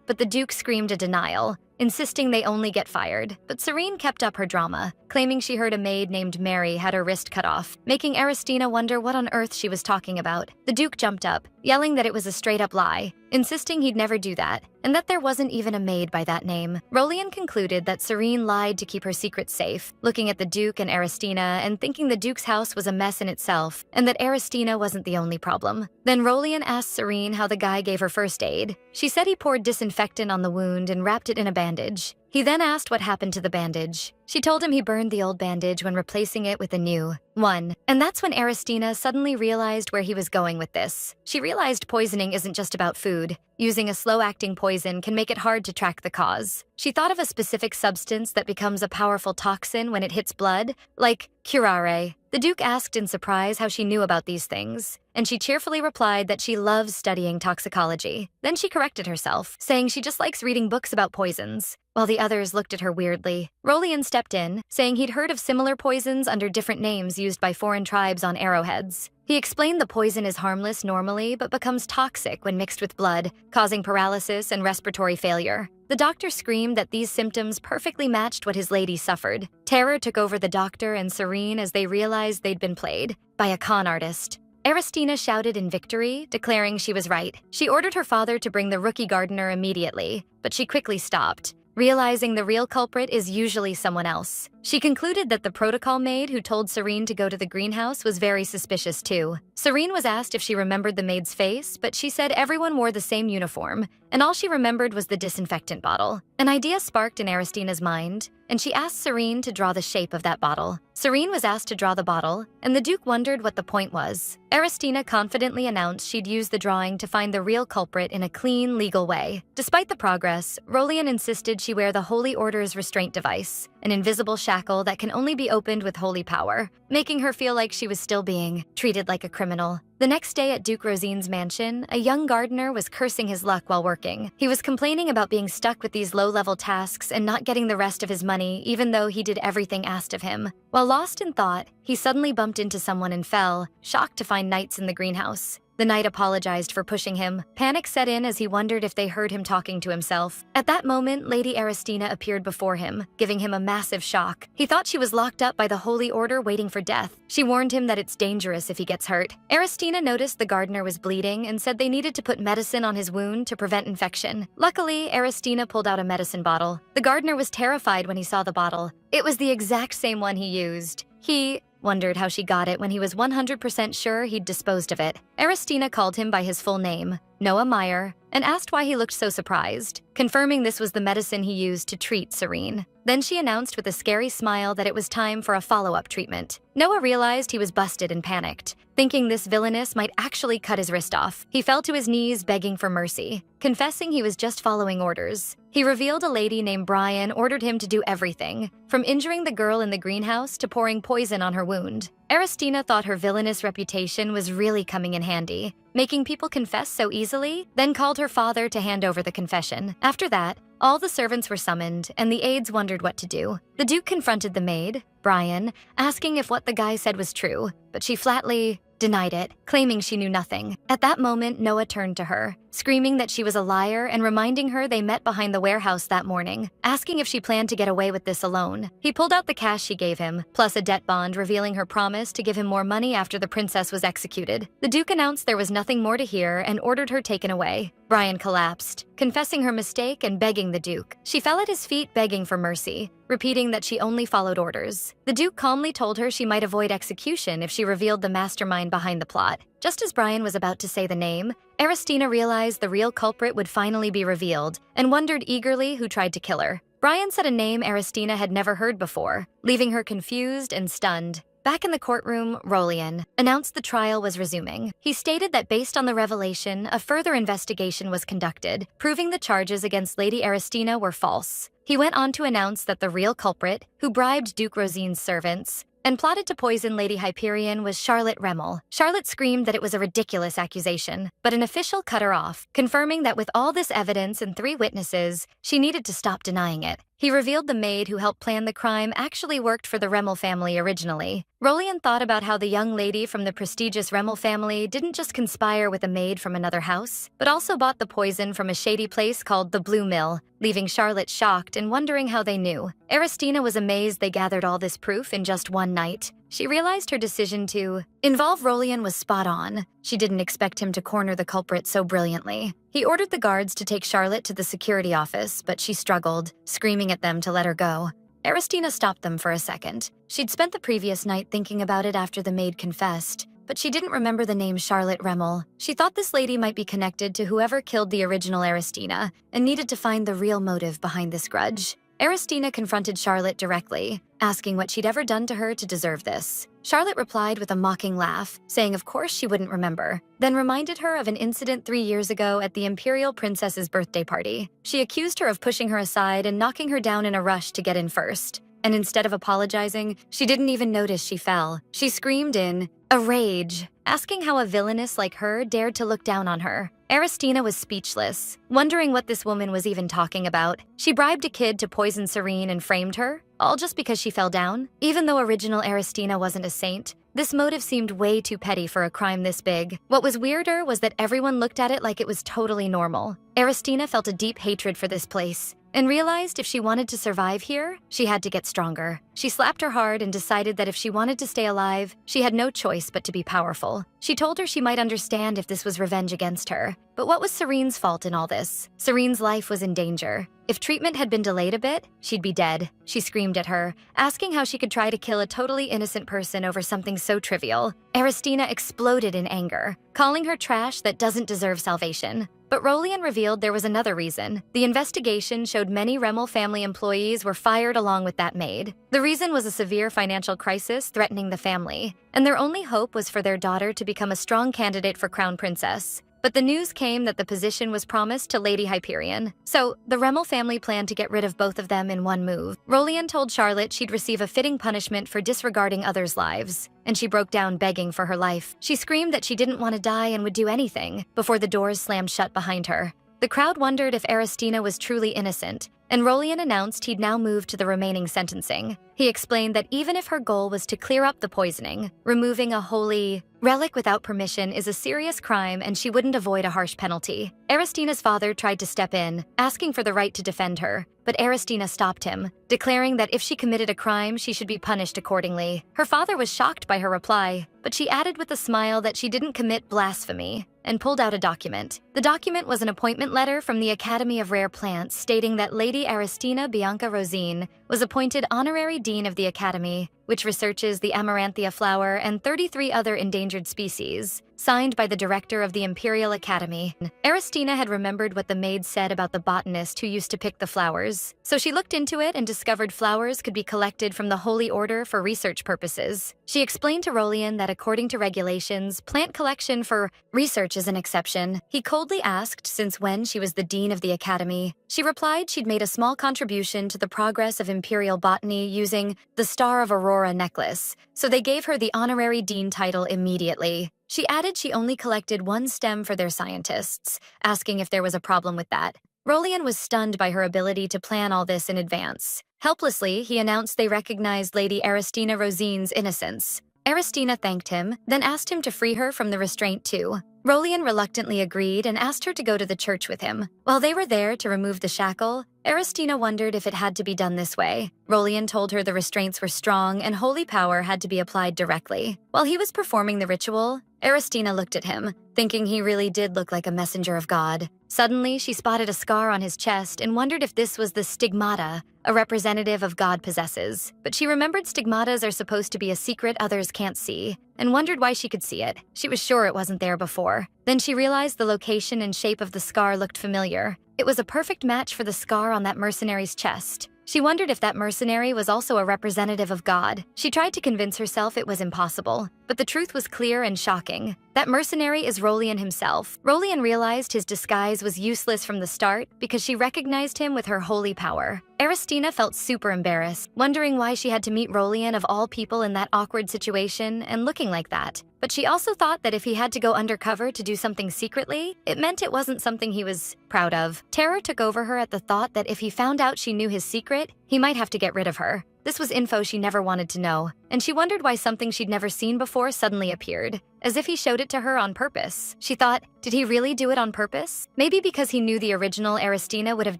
A: but the Duke screamed a denial, insisting they only get fired. But Serene kept up her drama, claiming she heard a maid named Mary had her wrist cut off, making Aristina wonder what on earth she was talking about. The Duke jumped up, yelling that it was a straight-up lie, insisting he'd never do that, and that there wasn't even a maid by that name. Rolian concluded that Serene lied to keep her secret safe, looking at the Duke and Aristina and thinking the Duke's house was a mess in itself, and that Aristina wasn't the only problem. Then Rolian asked Serene how the guy gave her first aid. She said he poured disinfectant on the wound and wrapped it in a bandage. He then asked what happened to the bandage. She told him he burned the old bandage when replacing it with a new one. And that's when Aristina suddenly realized where he was going with this. She realized poisoning isn't just about food. Using a slow-acting poison can make it hard to track the cause. She thought of a specific substance that becomes a powerful toxin when it hits blood, like curare. The Duke asked in surprise how she knew about these things, and she cheerfully replied that she loves studying toxicology. Then she corrected herself, saying she just likes reading books about poisons, while the others looked at her weirdly. Rolian stepped in, saying he'd heard of similar poisons under different names used by foreign tribes on arrowheads. He explained the poison is harmless normally but becomes toxic when mixed with blood, causing paralysis and respiratory failure. The doctor screamed that these symptoms perfectly matched what his lady suffered. Terror took over the doctor and Serene as they realized they'd been played by a con artist. Aristina shouted in victory, declaring she was right. She ordered her father to bring the rookie gardener immediately, but she quickly stopped, realizing the real culprit is usually someone else. She concluded that the protocol maid who told Serene to go to the greenhouse was very suspicious too. Serene was asked if she remembered the maid's face, but she said everyone wore the same uniform, and all she remembered was the disinfectant bottle. An idea sparked in Aristina's mind, and she asked Serene to draw the shape of that bottle. Serene was asked to draw the bottle, and the Duke wondered what the point was. Aristina confidently announced she'd use the drawing to find the real culprit in a clean, legal way. Despite the progress, Rolian insisted she wear the Holy Order's restraint device, an invisible shackle that can only be opened with holy power, making her feel like she was still being treated like a criminal. The next day at Duke Rosine's mansion, a young gardener was cursing his luck while working. He was complaining about being stuck with these low-level tasks and not getting the rest of his money, even though he did everything asked of him. While lost in thought, he suddenly bumped into someone and fell, shocked to find knights in the greenhouse. The knight apologized for pushing him. Panic set in as he wondered if they heard him talking to himself. At that moment, Lady Aristina appeared before him, giving him a massive shock. He thought she was locked up by the Holy Order waiting for death. She warned him that it's dangerous if he gets hurt. Aristina noticed the gardener was bleeding and said they needed to put medicine on his wound to prevent infection. Luckily, Aristina pulled out a medicine bottle. The gardener was terrified when he saw the bottle. It was the exact same one he used. He wondered how she got it when he was 100% sure he'd disposed of it. Aristina called him by his full name, Noah Meyer, and asked why he looked so surprised, confirming this was the medicine he used to treat Serene. Then she announced with a scary smile that it was time for a follow-up treatment. Noah realized he was busted and panicked, thinking this villainess might actually cut his wrist off. He fell to his knees begging for mercy, confessing he was just following orders. He revealed a lady named Brian ordered him to do everything, from injuring the girl in the greenhouse to pouring poison on her wound. Aristina thought her villainous reputation was really coming in handy, making people confess so easily, then called her father to hand over the confession. After that, all the servants were summoned, and the aides wondered what to do. The Duke confronted the maid, Brian, asking if what the guy said was true, but she flatly denied it, claiming she knew nothing. At that moment, Noah turned to her, screaming that she was a liar and reminding her they met behind the warehouse that morning, asking if she planned to get away with this alone. He pulled out the cash she gave him, plus a debt bond revealing her promise to give him more money after the princess was executed. The Duke announced there was nothing more to hear and ordered her taken away. Brian collapsed, confessing her mistake and begging the Duke. She fell at his feet begging for mercy, repeating that she only followed orders. The Duke calmly told her she might avoid execution if she revealed the mastermind behind the plot. Just as Brian was about to say the name, Aristina realized the real culprit would finally be revealed and wondered eagerly who tried to kill her. Brian said a name Aristina had never heard before, leaving her confused and stunned. Back in the courtroom, Rolian announced the trial was resuming. He stated that based on the revelation, a further investigation was conducted, proving the charges against Lady Aristina were false. He went on to announce that the real culprit, who bribed Duke Rosine's servants and plotted to poison Lady Hyperion, was Charlotte Remmel. Charlotte screamed that it was a ridiculous accusation, but an official cut her off, confirming that with all this evidence and 3 witnesses, she needed to stop denying it. He revealed the maid who helped plan the crime actually worked for the Remmel family originally. Rolian thought about how the young lady from the prestigious Remmel family didn't just conspire with a maid from another house, but also bought the poison from a shady place called the Blue Mill, leaving Charlotte shocked and wondering how they knew. Aristina was amazed they gathered all this proof in just one night. She realized her decision to involve Rolian was spot on. She didn't expect him to corner the culprit so brilliantly. He ordered the guards to take Charlotte to the security office, but she struggled, screaming at them to let her go. Aristina stopped them for a second. She'd spent the previous night thinking about it after the maid confessed, but she didn't remember the name Charlotte Remmel. She thought this lady might be connected to whoever killed the original Aristina and needed to find the real motive behind this grudge. Aristina confronted Charlotte directly, asking what she'd ever done to her to deserve this. Charlotte replied with a mocking laugh, saying of course she wouldn't remember, then reminded her of an incident 3 years ago at the Imperial Princess's birthday party. She accused her of pushing her aside and knocking her down in a rush to get in first. And instead of apologizing, she didn't even notice she fell. She screamed in a rage, asking how a villainess like her dared to look down on her. Aristina was speechless, wondering what this woman was even talking about. She bribed a kid to poison Serene and framed her, all just because she fell down. Even though original Aristina wasn't a saint, this motive seemed way too petty for a crime this big. What was weirder was that everyone looked at it like it was totally normal. Aristina felt a deep hatred for this place, and realized if she wanted to survive here, she had to get stronger. She slapped her hard and decided that if she wanted to stay alive, she had no choice but to be powerful. She told her she might understand if this was revenge against her. But what was Serene's fault in all this? Serene's life was in danger. If treatment had been delayed a bit, she'd be dead. She screamed at her, asking how she could try to kill a totally innocent person over something so trivial. Aristina exploded in anger, calling her trash that doesn't deserve salvation. But Rolian revealed there was another reason. The investigation showed many Remmel family employees were fired along with that maid. The reason was a severe financial crisis threatening the family, and their only hope was for their daughter to become a strong candidate for Crown Princess. But the news came that the position was promised to Lady Hyperion. So, the Remmel family planned to get rid of both of them in one move. Rolian told Charlotte she'd receive a fitting punishment for disregarding others' lives, and she broke down begging for her life. She screamed that she didn't want to die and would do anything before the doors slammed shut behind her. The crowd wondered if Aristina was truly innocent, and Rolian announced he'd now moved to the remaining sentencing. He explained that even if her goal was to clear up the poisoning, removing a holy relic without permission is a serious crime and she wouldn't avoid a harsh penalty. Aristina's father tried to step in, asking for the right to defend her, but Aristina stopped him, declaring that if she committed a crime, she should be punished accordingly. Her father was shocked by her reply, but she added with a smile that she didn't commit blasphemy, and pulled out a document. The document was an appointment letter from the Academy of Rare Plants stating that Lady Aristina Bianca Rosine was appointed Honorary Dean of the Academy, which researches the amaranthia flower and 33 other endangered species, signed by the director of the Imperial Academy. Aristina had remembered what the maid said about the botanist who used to pick the flowers, so she looked into it and discovered flowers could be collected from the Holy Order for research purposes. She explained to Rolian that according to regulations, plant collection for research is an exception. He coldly asked since when she was the dean of the Academy. She replied she'd made a small contribution to the progress of Imperial botany using the Star of Aurora necklace, so they gave her the honorary dean title immediately. She added she only collected one stem for their scientists, asking if there was a problem with that. Rolian was stunned by her ability to plan all this in advance. Helplessly, he announced they recognized Lady Aristina Rosine's innocence. Aristina thanked him, then asked him to free her from the restraint too. Rolian reluctantly agreed and asked her to go to the church with him. While they were there to remove the shackle, Aristina wondered if it had to be done this way. Rolian told her the restraints were strong and holy power had to be applied directly. While he was performing the ritual, Aristina looked at him, thinking he really did look like a messenger of God. Suddenly, she spotted a scar on his chest and wondered if this was the stigmata, a representative of God possesses. But she remembered stigmatas are supposed to be a secret others can't see, and wondered why she could see it. She was sure it wasn't there before. Then she realized the location and shape of the scar looked familiar. It was a perfect match for the scar on that mercenary's chest. She wondered if that mercenary was also a representative of God. She tried to convince herself it was impossible, but the truth was clear and shocking. That mercenary is Rolian himself. Rolian realized his disguise was useless from the start because she recognized him with her holy power. Aristina felt super embarrassed, wondering why she had to meet Rolian of all people in that awkward situation and looking like that. But she also thought that if he had to go undercover to do something secretly, it meant it wasn't something he was proud of. Terror took over her at the thought that if he found out she knew his secret, he might have to get rid of her. This was info she never wanted to know, and she wondered why something she'd never seen before suddenly appeared, as if he showed it to her on purpose. She thought, did he really do it on purpose? Maybe because he knew the original Aristina would have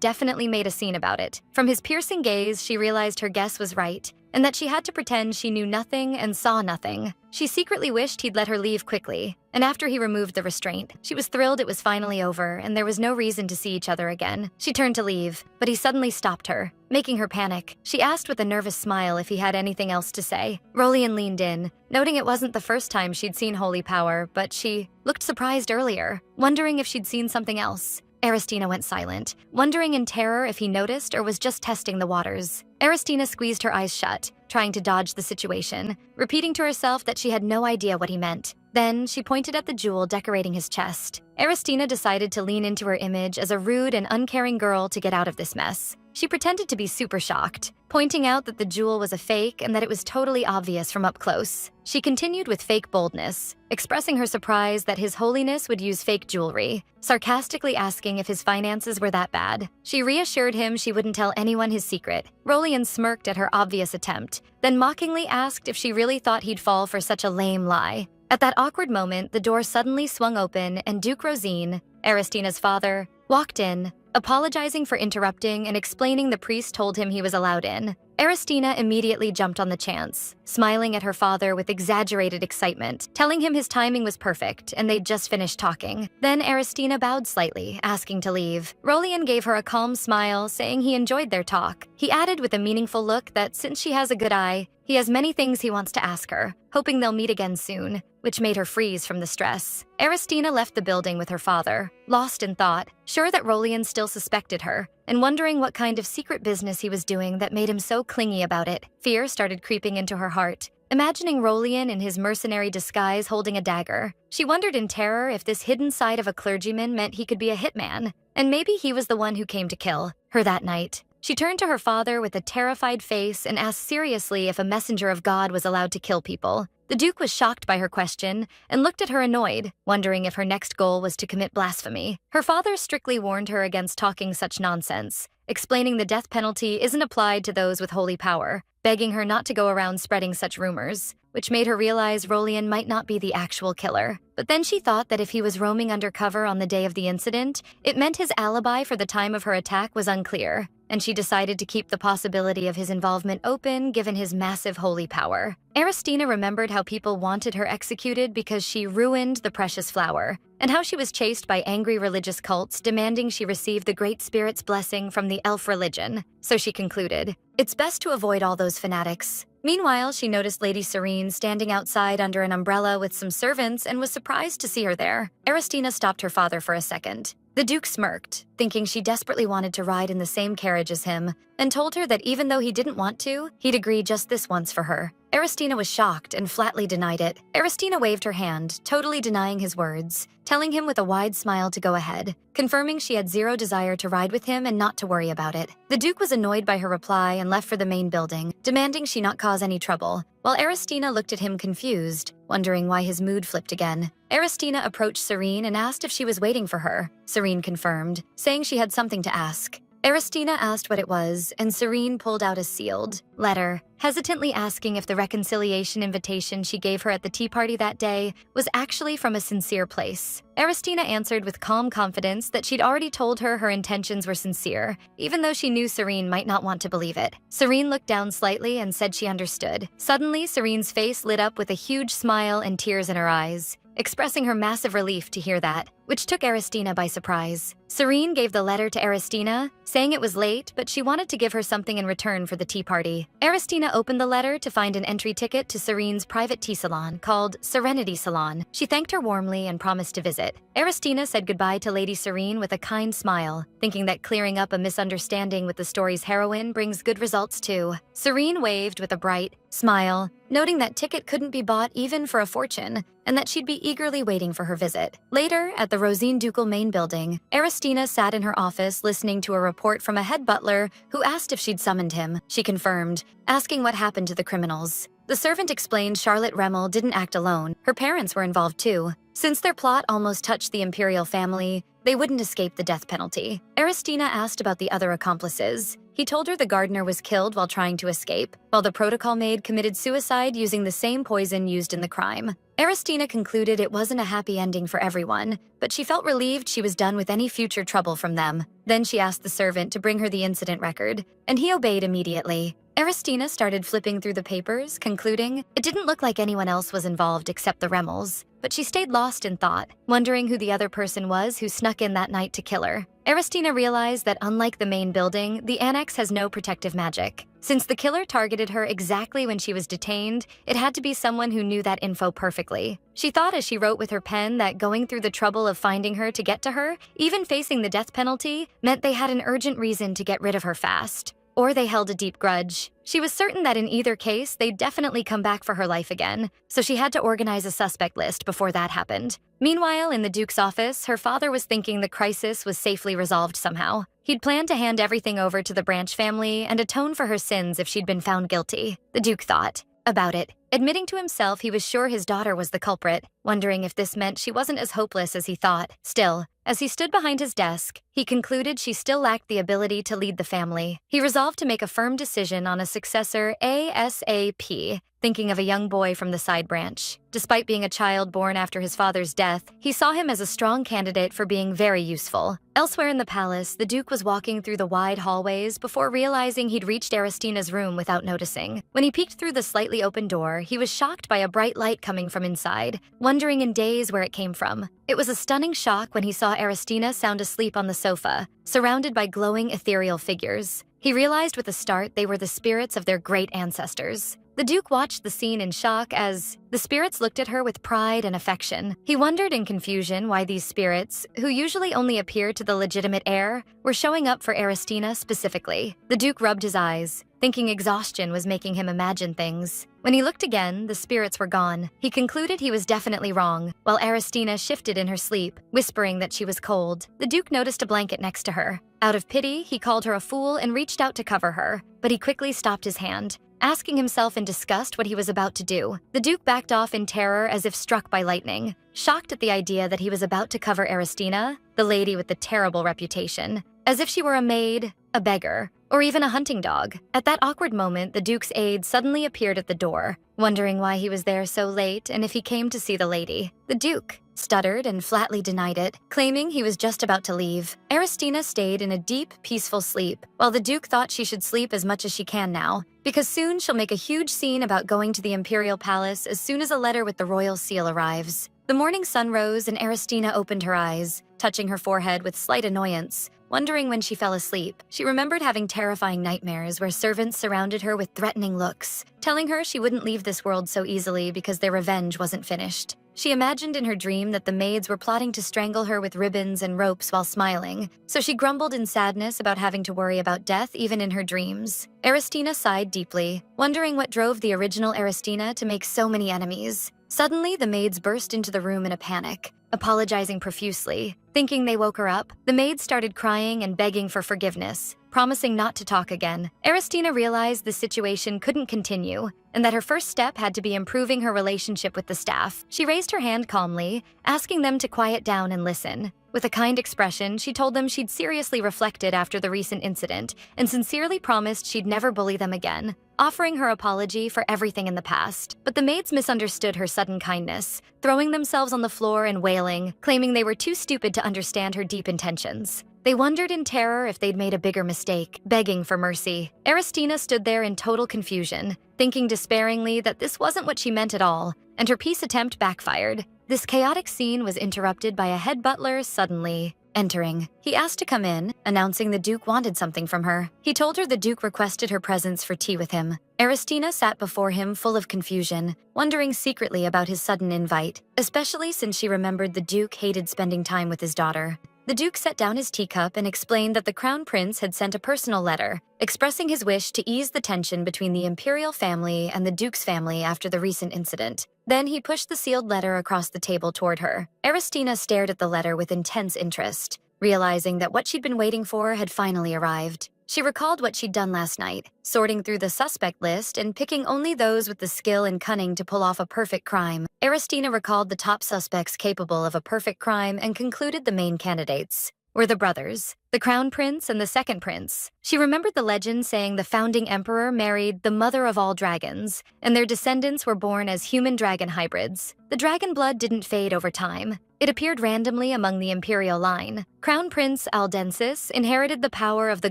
A: definitely made a scene about it. From his piercing gaze, she realized her guess was right, and that she had to pretend she knew nothing and saw nothing. She secretly wished he'd let her leave quickly, and after he removed the restraint, she was thrilled it was finally over and there was no reason to see each other again. She turned to leave, but he suddenly stopped her, making her panic. She asked with a nervous smile if he had anything else to say. Rolian leaned in, noting it wasn't the first time she'd seen holy power, but she looked surprised earlier, wondering if she'd seen something else. Aristina went silent, wondering in terror if he noticed or was just testing the waters. Aristina squeezed her eyes shut, trying to dodge the situation, repeating to herself that she had no idea what he meant. Then, she pointed at the jewel decorating his chest. Aristina decided to lean into her image as a rude and uncaring girl to get out of this mess. She pretended to be super shocked, pointing out that the jewel was a fake and that it was totally obvious from up close. She continued with fake boldness, expressing her surprise that His Holiness would use fake jewelry, sarcastically asking if his finances were that bad. She reassured him she wouldn't tell anyone his secret. Rolian smirked at her obvious attempt, then mockingly asked if she really thought he'd fall for such a lame lie. At that awkward moment, the door suddenly swung open and Duke Rosine, Aristina's father, walked in, apologizing for interrupting and explaining the priest told him he was allowed in. Aristina immediately jumped on the chance, smiling at her father with exaggerated excitement, telling him his timing was perfect and they'd just finished talking. Then Aristina bowed slightly, asking to leave. Rolian gave her a calm smile, saying he enjoyed their talk. He added with a meaningful look that since she has a good eye, he has many things he wants to ask her, hoping they'll meet again soon, which made her freeze from the stress. Aristina left the building with her father, lost in thought, sure that Rolian still suspected her, and wondering what kind of secret business he was doing that made him so clingy about it. Fear started creeping into her heart, imagining Rolian in his mercenary disguise holding a dagger. She wondered in terror if this hidden side of a clergyman meant he could be a hitman, and maybe he was the one who came to kill her that night. She turned to her father with a terrified face and asked seriously if a messenger of God was allowed to kill people. The Duke was shocked by her question and looked at her annoyed, wondering if her next goal was to commit blasphemy. Her father strictly warned her against talking such nonsense, explaining the death penalty isn't applied to those with holy power, begging her not to go around spreading such rumors, which made her realize Rolian might not be the actual killer. But then she thought that if he was roaming undercover on the day of the incident, it meant his alibi for the time of her attack was unclear, and she decided to keep the possibility of his involvement open given his massive holy power. Aristina remembered how people wanted her executed because she ruined the precious flower, and how she was chased by angry religious cults demanding she receive the Great Spirit's blessing from the elf religion. So she concluded, it's best to avoid all those fanatics. Meanwhile, she noticed Lady Serene standing outside under an umbrella with some servants and was surprised to see her there. Aristina stopped her father for a second. The Duke smirked, thinking she desperately wanted to ride in the same carriage as him, and told her that even though he didn't want to, he'd agree just this once for her. Aristina was shocked and flatly denied it. Aristina waved her hand, totally denying his words, telling him with a wide smile to go ahead, confirming she had zero desire to ride with him and not to worry about it. The Duke was annoyed by her reply and left for the main building, demanding she not cause any trouble, while Aristina looked at him confused, wondering why his mood flipped again. Aristina approached Serene and asked if she was waiting for her. Serene confirmed, saying she had something to ask. Aristina asked what it was, and Serene pulled out a sealed letter, hesitantly asking if the reconciliation invitation she gave her at the tea party that day was actually from a sincere place. Aristina answered with calm confidence that she'd already told her intentions were sincere, even though she knew Serene might not want to believe it. Serene looked down slightly and said she understood. Suddenly, Serene's face lit up with a huge smile and tears in her eyes, expressing her massive relief to hear that, which took Aristina by surprise. Serene gave the letter to Aristina, saying it was late, but she wanted to give her something in return for the tea party. Aristina opened the letter to find an entry ticket to Serene's private tea salon called Serenity Salon. She thanked her warmly and promised to visit. Aristina said goodbye to Lady Serene with a kind smile, thinking that clearing up a misunderstanding with the story's heroine brings good results too. Serene waved with a bright smile, noting that ticket couldn't be bought even for a fortune, and that she'd be eagerly waiting for her visit. Later, at the Rosine Ducal main building, Aristina sat in her office listening to a report from a head butler who asked if she'd summoned him. She confirmed, asking what happened to the criminals. The servant explained Charlotte Remmel didn't act alone. Her parents were involved too. Since their plot almost touched the imperial family, they wouldn't escape the death penalty. Aristina asked about the other accomplices. He told her the gardener was killed while trying to escape, while the protocol maid committed suicide using the same poison used in the crime. Aristina concluded it wasn't a happy ending for everyone, but she felt relieved she was done with any future trouble from them. Then she asked the servant to bring her the incident record, and he obeyed immediately. Aristina started flipping through the papers, concluding it didn't look like anyone else was involved except the Remmels, but she stayed lost in thought, wondering who the other person was who snuck in that night to kill her. Aristina realized that unlike the main building, the annex has no protective magic. Since the killer targeted her exactly when she was detained, it had to be someone who knew that info perfectly. She thought as she wrote with her pen that going through the trouble of finding her to get to her, even facing the death penalty, meant they had an urgent reason to get rid of her fast. Or they held a deep grudge. She was certain that in either case, they'd definitely come back for her life again, so she had to organize a suspect list before that happened. Meanwhile, in the Duke's office, her father was thinking the crisis was safely resolved somehow. He'd planned to hand everything over to the Branch family and atone for her sins if she'd been found guilty. The Duke thought about it, admitting to himself he was sure his daughter was the culprit, wondering if this meant she wasn't as hopeless as he thought. Still, as he stood behind his desk, he concluded she still lacked the ability to lead the family. He resolved to make a firm decision on a successor ASAP, thinking of a young boy from the side branch. Despite being a child born after his father's death, he saw him as a strong candidate for being very useful. Elsewhere in the palace, the Duke was walking through the wide hallways before realizing he'd reached Aristina's room without noticing. When he peeked through the slightly open door, he was shocked by a bright light coming from inside, wondering in daze where it came from. It was a stunning shock when he saw Aristina sound asleep on the sofa, surrounded by glowing ethereal figures. He realized with a start they were the spirits of their great ancestors. The Duke watched the scene in shock as the spirits looked at her with pride and affection. He wondered in confusion why these spirits, who usually only appear to the legitimate heir, were showing up for Aristina specifically. The Duke rubbed his eyes, thinking exhaustion was making him imagine things. When he looked again, the spirits were gone. He concluded he was definitely wrong, while Aristina shifted in her sleep, whispering that she was cold. The Duke noticed a blanket next to her. Out of pity, he called her a fool and reached out to cover her, but he quickly stopped his hand, asking himself in disgust what he was about to do. The Duke backed off in terror as if struck by lightning, shocked at the idea that he was about to cover Aristina, the lady with the terrible reputation, as if she were a maid, a beggar, or even a hunting dog. At that awkward moment, the Duke's aide suddenly appeared at the door, wondering why he was there so late and if he came to see the lady. The Duke stuttered and flatly denied it, claiming he was just about to leave. Aristina stayed in a deep, peaceful sleep, while the Duke thought she should sleep as much as she can now, because soon she'll make a huge scene about going to the Imperial Palace as soon as a letter with the royal seal arrives. The morning sun rose and Aristina opened her eyes, touching her forehead with slight annoyance, wondering when she fell asleep. She remembered having terrifying nightmares where servants surrounded her with threatening looks, telling her she wouldn't leave this world so easily because their revenge wasn't finished. She imagined in her dream that the maids were plotting to strangle her with ribbons and ropes while smiling, so she grumbled in sadness about having to worry about death even in her dreams. Aristina sighed deeply, wondering what drove the original Aristina to make so many enemies. Suddenly, the maids burst into the room in a panic, apologizing profusely. Thinking they woke her up, the maids started crying and begging for forgiveness, promising not to talk again. Aristina realized the situation couldn't continue, and that her first step had to be improving her relationship with the staff. She raised her hand calmly, asking them to quiet down and listen. With a kind expression, she told them she'd seriously reflected after the recent incident and sincerely promised she'd never bully them again, offering her apology for everything in the past. But the maids misunderstood her sudden kindness, throwing themselves on the floor and wailing, claiming they were too stupid to understand her deep intentions. They wondered in terror if they'd made a bigger mistake, begging for mercy. Aristina stood there in total confusion, thinking despairingly that this wasn't what she meant at all, and her peace attempt backfired. This chaotic scene was interrupted by a head butler suddenly entering. He asked to come in, announcing the Duke wanted something from her. He told her the Duke requested her presence for tea with him. Aristina sat before him full of confusion, wondering secretly about his sudden invite, especially since she remembered the Duke hated spending time with his daughter. The Duke set down his teacup and explained that the Crown Prince had sent a personal letter, expressing his wish to ease the tension between the imperial family and the Duke's family after the recent incident. Then he pushed the sealed letter across the table toward her. Aristina stared at the letter with intense interest, realizing that what she'd been waiting for had finally arrived. She recalled what she'd done last night, sorting through the suspect list and picking only those with the skill and cunning to pull off a perfect crime. Aristina recalled the top suspects capable of a perfect crime and concluded the main candidates were the brothers, the Crown Prince and the Second Prince. She remembered the legend saying the founding emperor married the mother of all dragons, and their descendants were born as human-dragon hybrids. The dragon blood didn't fade over time. It appeared randomly among the imperial line. Crown Prince Aldensis inherited the power of the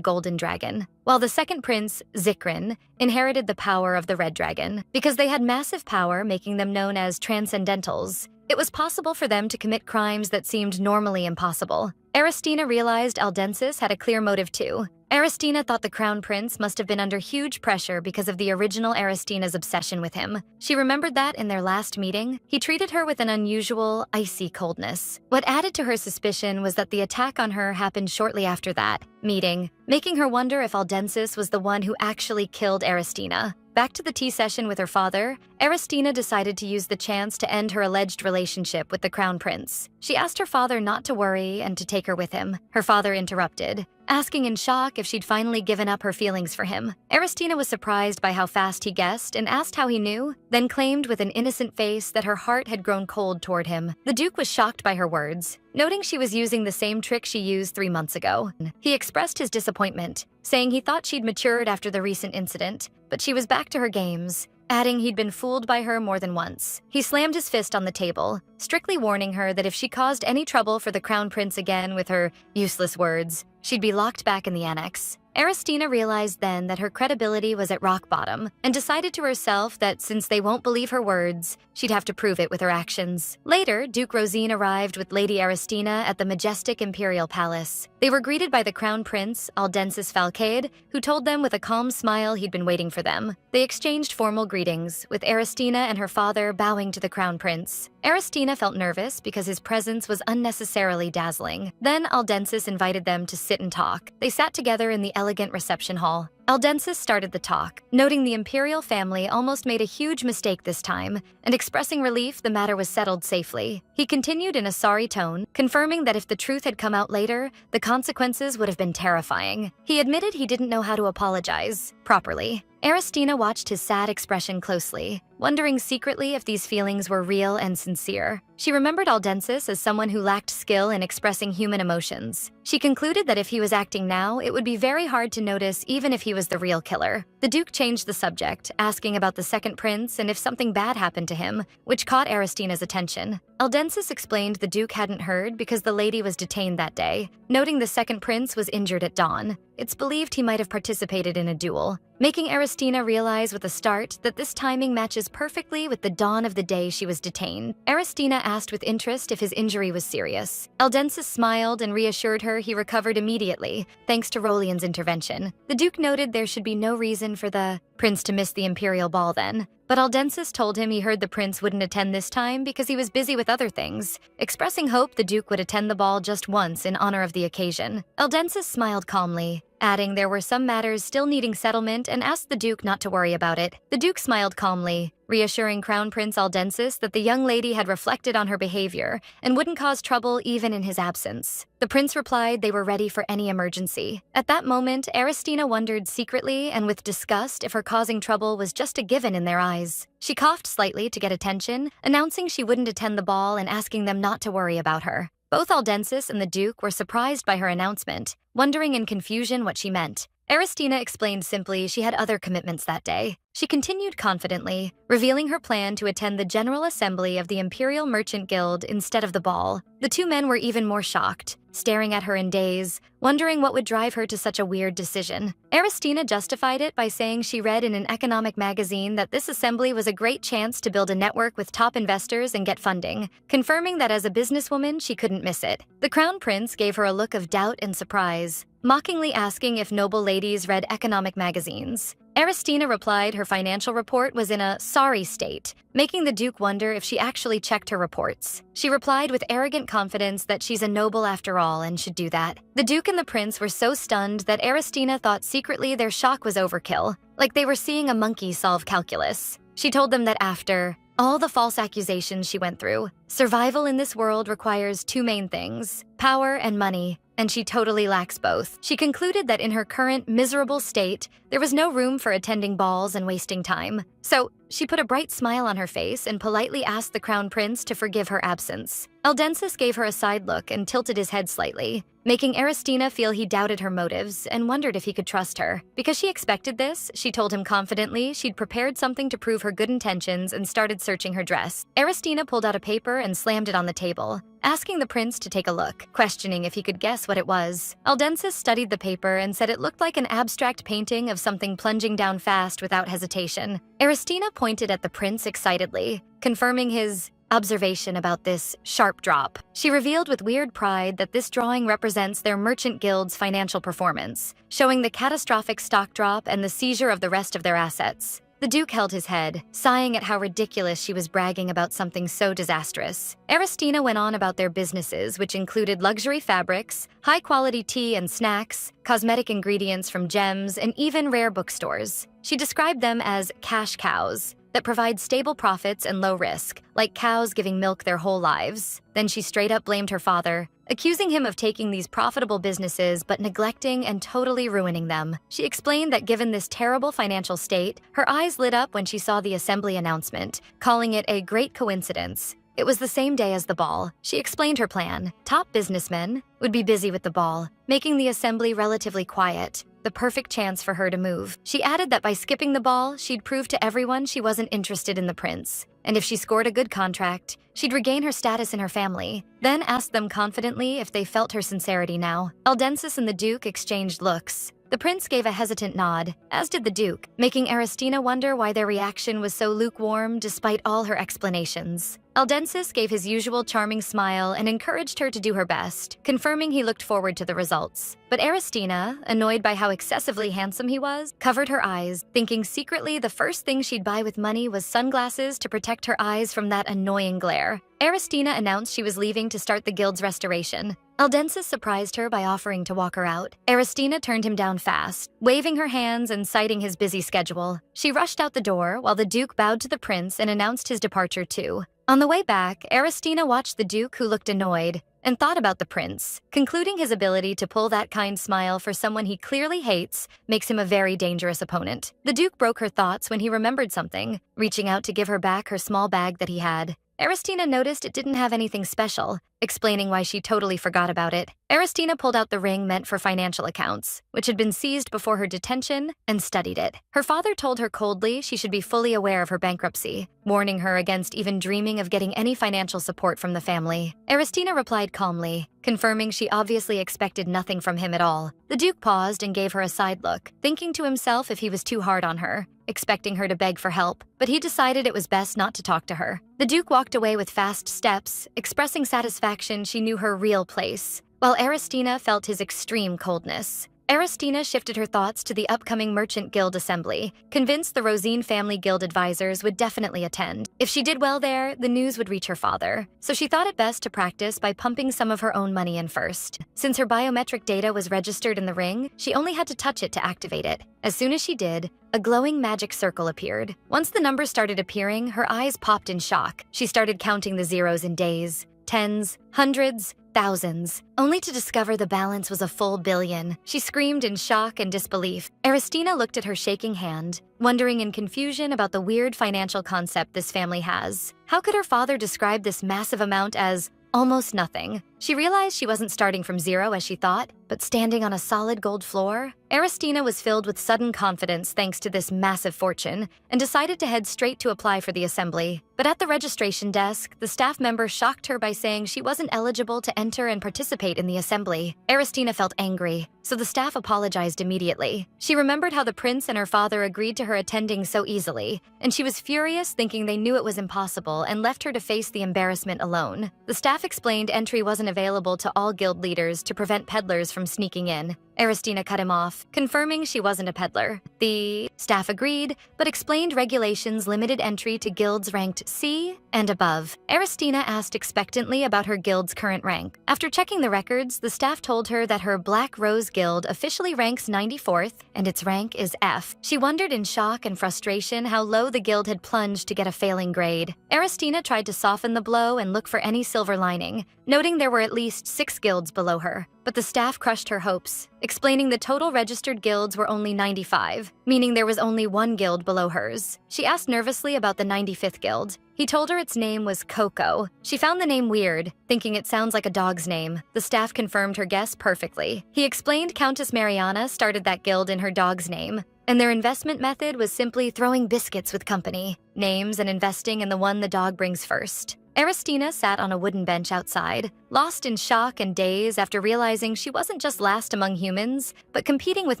A: golden dragon, while the second prince, Zikrin, inherited the power of the red dragon. Because they had massive power, making them known as transcendentals, it was possible for them to commit crimes that seemed normally impossible. Aristina realized Aldensis had a clear motive too. Aristina thought the Crown Prince must have been under huge pressure because of the original Aristina's obsession with him. She remembered that in their last meeting, he treated her with an unusual, icy coldness. What added to her suspicion was that the attack on her happened shortly after that meeting, making her wonder if Aldensis was the one who actually killed Aristina. Back to the tea session with her father, Aristina decided to use the chance to end her alleged relationship with the Crown Prince. She asked her father not to worry and to take her with him. Her father interrupted, asking in shock if she'd finally given up her feelings for him. Aristina was surprised by how fast he guessed and asked how he knew, then claimed with an innocent face that her heart had grown cold toward him. The Duke was shocked by her words, noting she was using the same trick she used 3 months ago. He expressed his disappointment, saying he thought she'd matured after the recent incident, but she was back to her games, adding he'd been fooled by her more than once. He slammed his fist on the table, strictly warning her that if she caused any trouble for the Crown Prince again with her useless words, she'd be locked back in the annex. Aristina realized then that her credibility was at rock bottom and decided to herself that since they won't believe her words, she'd have to prove it with her actions. Later, Duke Rosine arrived with Lady Aristina at the majestic imperial palace. They were greeted by the Crown Prince, Aldensis Falcade, who told them with a calm smile he'd been waiting for them. They exchanged formal greetings, with Aristina and her father bowing to the Crown Prince. Aristina felt nervous because his presence was unnecessarily dazzling. Then Aldensis invited them to sit and talk. They sat together in the elegant reception hall. Aldensis started the talk, noting the imperial family almost made a huge mistake this time, and expressing relief the matter was settled safely. He continued in a sorry tone, confirming that if the truth had come out later, the consequences would have been terrifying. He admitted he didn't know how to apologize properly. Aristina watched his sad expression closely, wondering secretly if these feelings were real and sincere. She remembered Aldensis as someone who lacked skill in expressing human emotions. She concluded that if he was acting now, it would be very hard to notice even if he was the real killer. The Duke changed the subject, asking about the second prince and if something bad happened to him, which caught Aristina's attention. Aldensis explained the Duke hadn't heard because the lady was detained that day, noting the second prince was injured at dawn. It's believed he might have participated in a duel, making Aristina realize with a start that this timing matches perfectly with the dawn of the day she was detained. Aristina asked with interest if his injury was serious. Aldensis smiled and reassured her he recovered immediately, thanks to Rolian's intervention. The Duke noted there should be no reason for the prince to miss the imperial ball then, but Aldensis told him he heard the prince wouldn't attend this time because he was busy with other things, expressing hope the Duke would attend the ball just once in honor of the occasion. Aldensis smiled calmly, adding there were some matters still needing settlement and asked the Duke not to worry about it. The Duke smiled calmly, reassuring Crown Prince Aldensis that the young lady had reflected on her behavior and wouldn't cause trouble even in his absence. The prince replied they were ready for any emergency. At that moment, Aristina wondered secretly and with disgust if her causing trouble was just a given in their eyes. She coughed slightly to get attention, announcing she wouldn't attend the ball and asking them not to worry about her. Both Aldensis and the Duke were surprised by her announcement, wondering in confusion what she meant. Aristina explained simply she had other commitments that day. She continued confidently, revealing her plan to attend the General Assembly of the Imperial Merchant Guild instead of the ball. The two men were even more shocked, staring at her in daze, wondering what would drive her to such a weird decision. Aristina justified it by saying she read in an economic magazine that this assembly was a great chance to build a network with top investors and get funding, confirming that as a businesswoman she couldn't miss it. The Crown Prince gave her a look of doubt and surprise, mockingly asking if noble ladies read economic magazines. Aristina replied her financial report was in a sorry state, making the Duke wonder if she actually checked her reports. She replied with arrogant confidence that she's a noble after all and should do that. The Duke and the Prince were so stunned that Aristina thought secretly their shock was overkill, like they were seeing a monkey solve calculus. She told them that after all the false accusations she went through, survival in this world requires two main things: power and money, and she totally lacks both. She concluded that in her current miserable state, there was no room for attending balls and wasting time. So she put a bright smile on her face and politely asked the Crown Prince to forgive her absence. Aldensis gave her a side look and tilted his head slightly, making Aristina feel he doubted her motives and wondered if he could trust her. Because she expected this, she told him confidently she'd prepared something to prove her good intentions and started searching her dress. Aristina pulled out a paper and slammed it on the table, asking the prince to take a look, questioning if he could guess what it was. Aldensis studied the paper and said it looked like an abstract painting of something plunging down fast without hesitation. Aristina pointed at the prince excitedly, confirming his observation about this sharp drop. She revealed with weird pride that this drawing represents their merchant guild's financial performance, showing the catastrophic stock drop and the seizure of the rest of their assets. The Duke held his head, sighing at how ridiculous she was bragging about something so disastrous. Aristina went on about their businesses, which included luxury fabrics, high-quality tea and snacks, cosmetic ingredients from gems, and even rare bookstores. She described them as cash cows that provide stable profits and low risk, like cows giving milk their whole lives. Then she straight up blamed her father, accusing him of taking these profitable businesses but neglecting and totally ruining them. She explained that given this terrible financial state, her eyes lit up when she saw the assembly announcement, calling it a great coincidence. It was the same day as the ball. She explained her plan. Top businessmen would be busy with the ball, making the assembly relatively quiet, the perfect chance for her to move. She added that by skipping the ball, she'd prove to everyone she wasn't interested in the prince. And if she scored a good contract, she'd regain her status in her family. Then asked them confidently if they felt her sincerity now. Aldensis and the Duke exchanged looks. The prince gave a hesitant nod, as did the Duke, making Aristina wonder why their reaction was so lukewarm despite all her explanations. Aldensis gave his usual charming smile and encouraged her to do her best, confirming he looked forward to the results. But Aristina, annoyed by how excessively handsome he was, covered her eyes, thinking secretly the first thing she'd buy with money was sunglasses to protect her eyes from that annoying glare. Aristina announced she was leaving to start the guild's restoration. Aldensis surprised her by offering to walk her out. Aristina turned him down fast, waving her hands and citing his busy schedule. She rushed out the door while the Duke bowed to the prince and announced his departure too. On the way back, Aristina watched the Duke, who looked annoyed, and thought about the prince, concluding his ability to pull that kind smile for someone he clearly hates makes him a very dangerous opponent. The Duke broke her thoughts when he remembered something, reaching out to give her back her small bag that he had. Aristina noticed it didn't have anything special, explaining why she totally forgot about it. Aristina pulled out the ring meant for financial accounts, which had been seized before her detention, and studied it. Her father told her coldly she should be fully aware of her bankruptcy, warning her against even dreaming of getting any financial support from the family. Aristina replied calmly, confirming she obviously expected nothing from him at all. The Duke paused and gave her a side look, thinking to himself if he was too hard on her, expecting her to beg for help, but he decided it was best not to talk to her. The Duke walked away with fast steps, expressing satisfaction she knew her real place, while Aristina felt his extreme coldness. Aristina shifted her thoughts to the upcoming Merchant Guild Assembly, convinced the Rosine family guild advisors would definitely attend. If she did well there, the news would reach her father, so she thought it best to practice by pumping some of her own money in first. Since her biometric data was registered in the ring, she only had to touch it to activate it. As soon as she did, a glowing magic circle appeared. Once the numbers started appearing, her eyes popped in shock. She started counting the zeros in days, tens, hundreds, thousands, only to discover the balance was a full billion. She screamed in shock and disbelief. Aristina looked at her shaking hand, wondering in confusion about the weird financial concept this family has. How could her father describe this massive amount as Almost nothing. She realized she wasn't starting from zero as she thought, but standing on a solid gold floor. Aristina was filled with sudden confidence thanks to this massive fortune and decided to head straight to apply for the assembly. But at the registration desk, the staff member shocked her by saying she wasn't eligible to enter and participate in the assembly. Aristina felt angry, so the staff apologized immediately. She remembered how the prince and her father agreed to her attending so easily, and she was furious thinking they knew it was impossible and left her to face the embarrassment alone. The staff explained entry wasn't available to all guild leaders to prevent peddlers from sneaking in. Aristina cut him off, confirming she wasn't a peddler. The staff agreed, but explained regulations limited entry to guilds ranked C and above. Aristina asked expectantly about her guild's current rank. After checking the records, the staff told her that her Black Rose Guild officially ranks 94th, and its rank is F. She wondered in shock and frustration how low the guild had plunged to get a failing grade. Aristina tried to soften the blow and look for any silver lining, noting there were at least 6 guilds below her. But the staff crushed her hopes, explaining the total registered guilds were only 95, meaning there was only 1 guild below hers. She asked nervously about the 95th guild. He told her its name was Coco. She found the name weird, thinking it sounds like a dog's name. The staff confirmed her guess perfectly. He explained Countess Mariana started that guild in her dog's name, and their investment method was simply throwing biscuits with company names and investing in the one the dog brings first. Aristina sat on a wooden bench outside, lost in shock and daze after realizing she wasn't just last among humans, but competing with